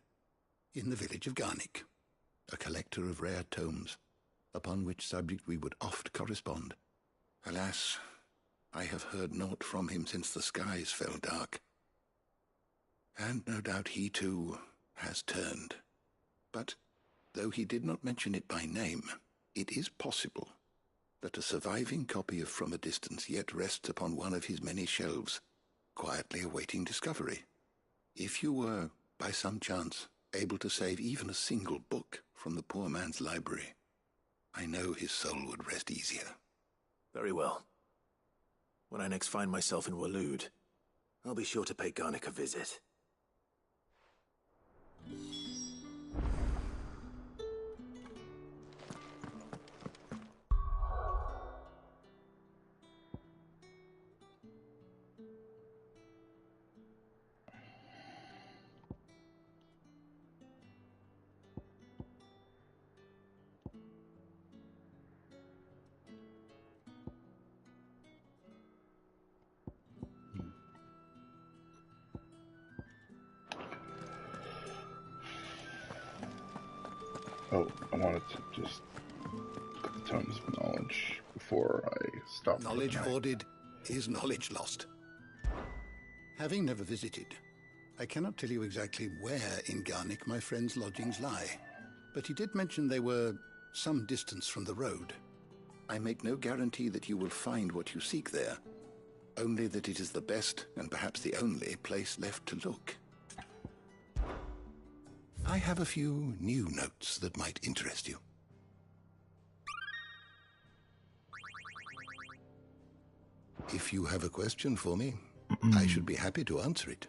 in the village of Garnick, a collector of rare tomes, upon which subject we would oft correspond. Alas, I have heard naught from him since the skies fell dark. And no doubt he, too, has turned. But, though he did not mention it by name, it is possible that a surviving copy of From a Distance yet rests upon one of his many shelves, quietly awaiting discovery. If you were, by some chance, able to save even a single book from the poor man's library, I know his soul would rest easier. Very well. When I next find myself in Waloed, I'll be sure to pay Garnick a visit. Oh, I wanted to just get the Tomes of Knowledge before I stop. Knowledge hoarded is knowledge lost. Having never visited, I cannot tell you exactly where in Garnick my friend's lodgings lie, but he did mention they were some distance from the road. I make no guarantee that you will find what you seek there, only that it is the best and perhaps the only place left to look. I have a few new notes that might interest you. If you have a question for me, I should be happy to answer it.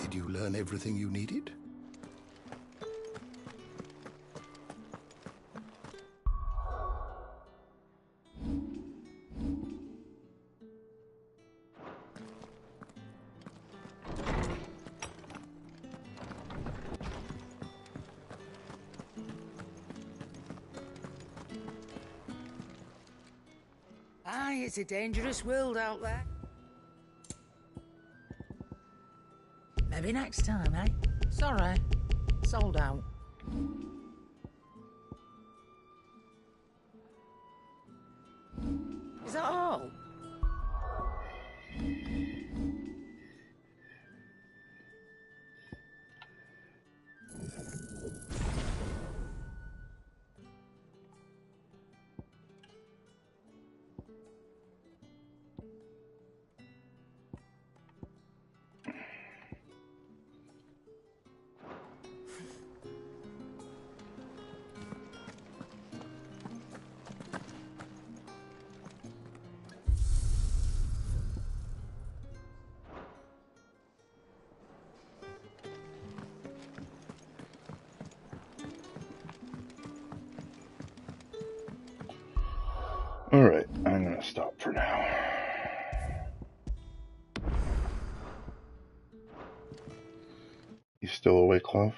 Did you learn everything you needed? Aye, it's a dangerous world out there. Maybe next time, eh? Sorry. Sold out. Is that all? Alright, I'm gonna stop for now. You still awake, Clove?